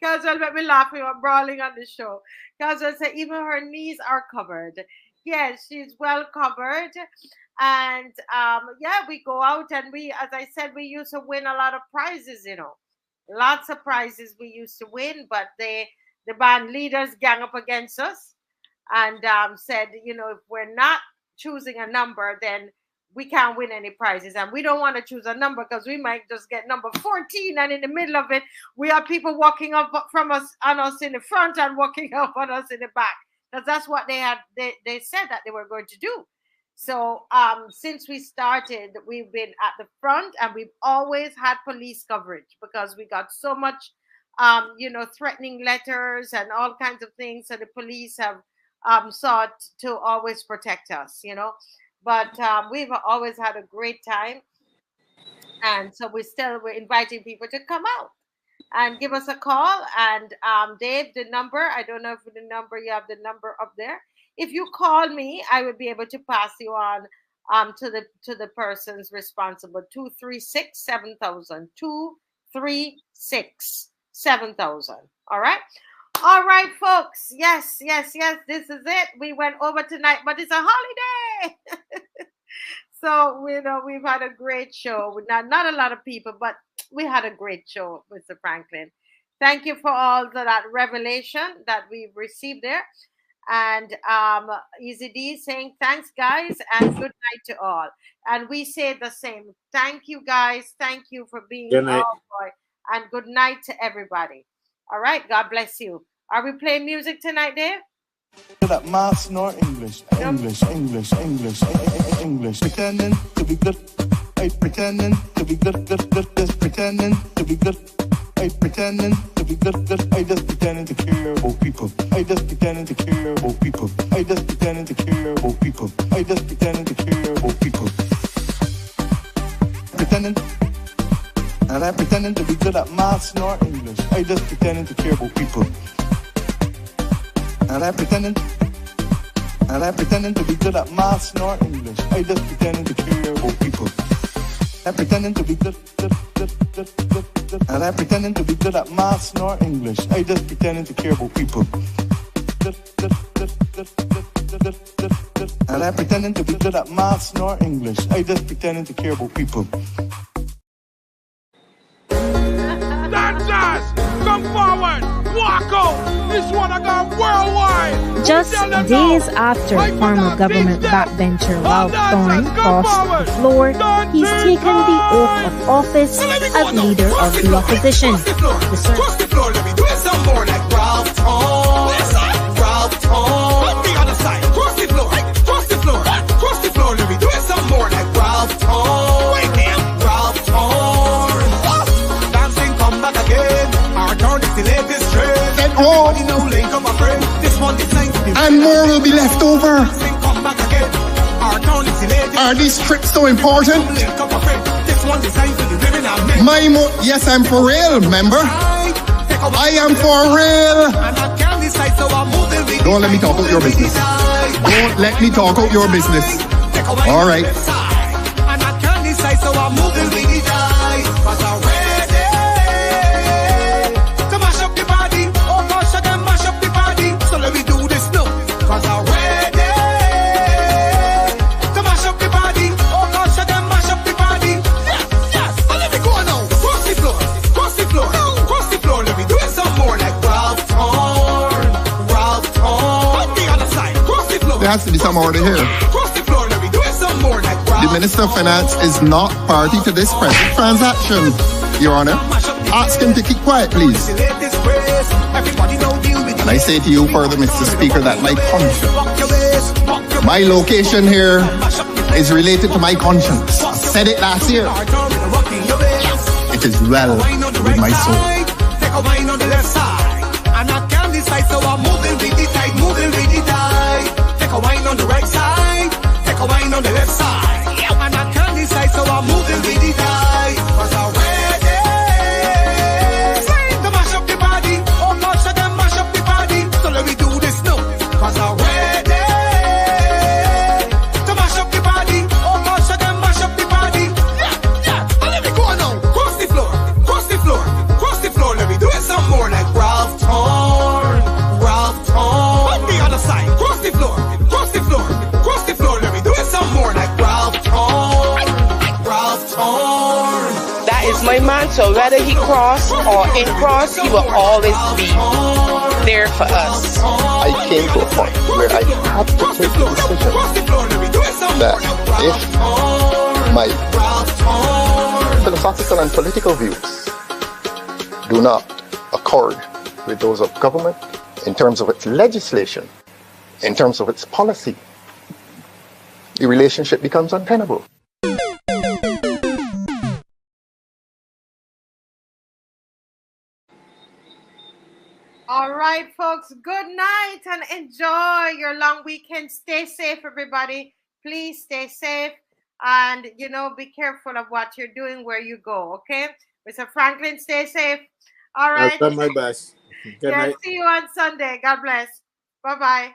Because we'll make me laugh, we were brawling on the show. Because we'll say even her knees are covered. Yes, she's well covered. And yeah, we go out and we, as I said, we used to win a lot of prizes, you know. Lots of prizes we used to win, but the band leaders gang up against us and said, you know, if we're not choosing a number, then we can't win any prizes. And we don't want to choose a number because we might just get number 14, and in the middle of it, we have people walking up from us on us in the front and walking up on us in the back. Because that's what they said that they were going to do. So since we started, we've been at the front, and we've always had police coverage because we got so much, threatening letters and all kinds of things. So the police have sought to always protect us, But we've always had a great time. And so we're inviting people to come out and give us a call. And Dave, the number, I don't know if you have the number up there. If you call me, I would be able to pass you on to the persons responsible. 236-7000. 236-7000. All right. All right, folks. Yes. This is it. We went over tonight, but it's a holiday. So, we've had a great show. Not a lot of people, but we had a great show, Mr. Franklin. Thank you for all that revelation that we've received there. And Easy D saying, thanks, guys, and good night to all. And we say the same. Thank you, guys. Thank you for being Good night. And good night to everybody. All right. God bless you. Are we playing music tonight, Dave? That mass nor English. Pretending to be good. Pretending to be good. Just pretending to be good. Pretending to be good. I just pretending to care about people. I just pretending to care about people. I just pretending to care about people. I just pretending to care about people. Pretending. And I'm pretending to be good at maths nor English. I just pretending to care about people. And I'm pretending to be good at maths nor English. I just pretending to care about people. I'm pretending to be good. And I'm pretending to be good at maths nor English. I just pretending to care about people. And I'm pretending to be good at maths nor English. I just pretending to care about people. Dancers, come forward, walk out. This one I got worldwide. Just days after former government backbencher Ralph Thorne crossed the floor, he's taken the oath of office as leader of the opposition. Cross the floor, let me do it some more like Ralph Thorne. Ralph Thorne. The other side. Cross the floor, let me do it some more like Ralph Thorne. Ralph Thorne. Dancing, come back again. Our turn is the latest trend. Everybody know link up a friend. This one designed to be and more will be left over. Dancing, come back again. Our turn is the latest. Are these trips so important? Link up a friend. This one designed to be women and men. Yes, I'm for real, member. I am for real. Don't let me talk out your business. Don't let me talk out your business. All right. And I can't decide, so I'm moving with the die. Cause I'm ready to mash up the body. Oh gosh, I can mash up the body. So let me do this now. Cause I'm ready to mash up the body. Oh gosh, I can mash up the body. Yes. So let me go now. Cross the floor. Let me do it some more like Ralph Thorne. On the other side. Cross the floor. There has to be some order here. Cross the floor. Let me do it some more like Ralph. The Minister of Finance is not party to this present transaction, Your Honor. Ask him to keep quiet, please. And I say to you further, Mr. Speaker, that my location here is related to my conscience. I said it last year. It is well with my soul. Take a wine on the left side, and I can't decide, so I'm moving with the tide, Take a wine on the right side, take a wine on the left side, and I can't decide, so I'm moving with the tide. Cause I'm ready to mash up the body. Oh gosh, I can mash up the body. So let me do this now. Cause I'm ready to mash up the body. Oh gosh, I can mash up the body. Yeah. Let me go now. Cross the floor. Let me do it some more like Ralph Thorne. On the other side. Cross the floor. Let me do it some more like Ralph Thorne. That is my man, so whether he cross or in cross, he will always be there for us. I came to a point where I had to take the decision that if my philosophical and political views do not accord with those of government in terms of its legislation, in terms of its policy, the relationship becomes untenable. All right, folks. Good night and enjoy your long weekend. Stay safe, everybody. Please stay safe and, be careful of what you're doing where you go, okay? Mr. Franklin, stay safe. All right. I'll try my best. Good night. See you on Sunday. God bless. Bye-bye.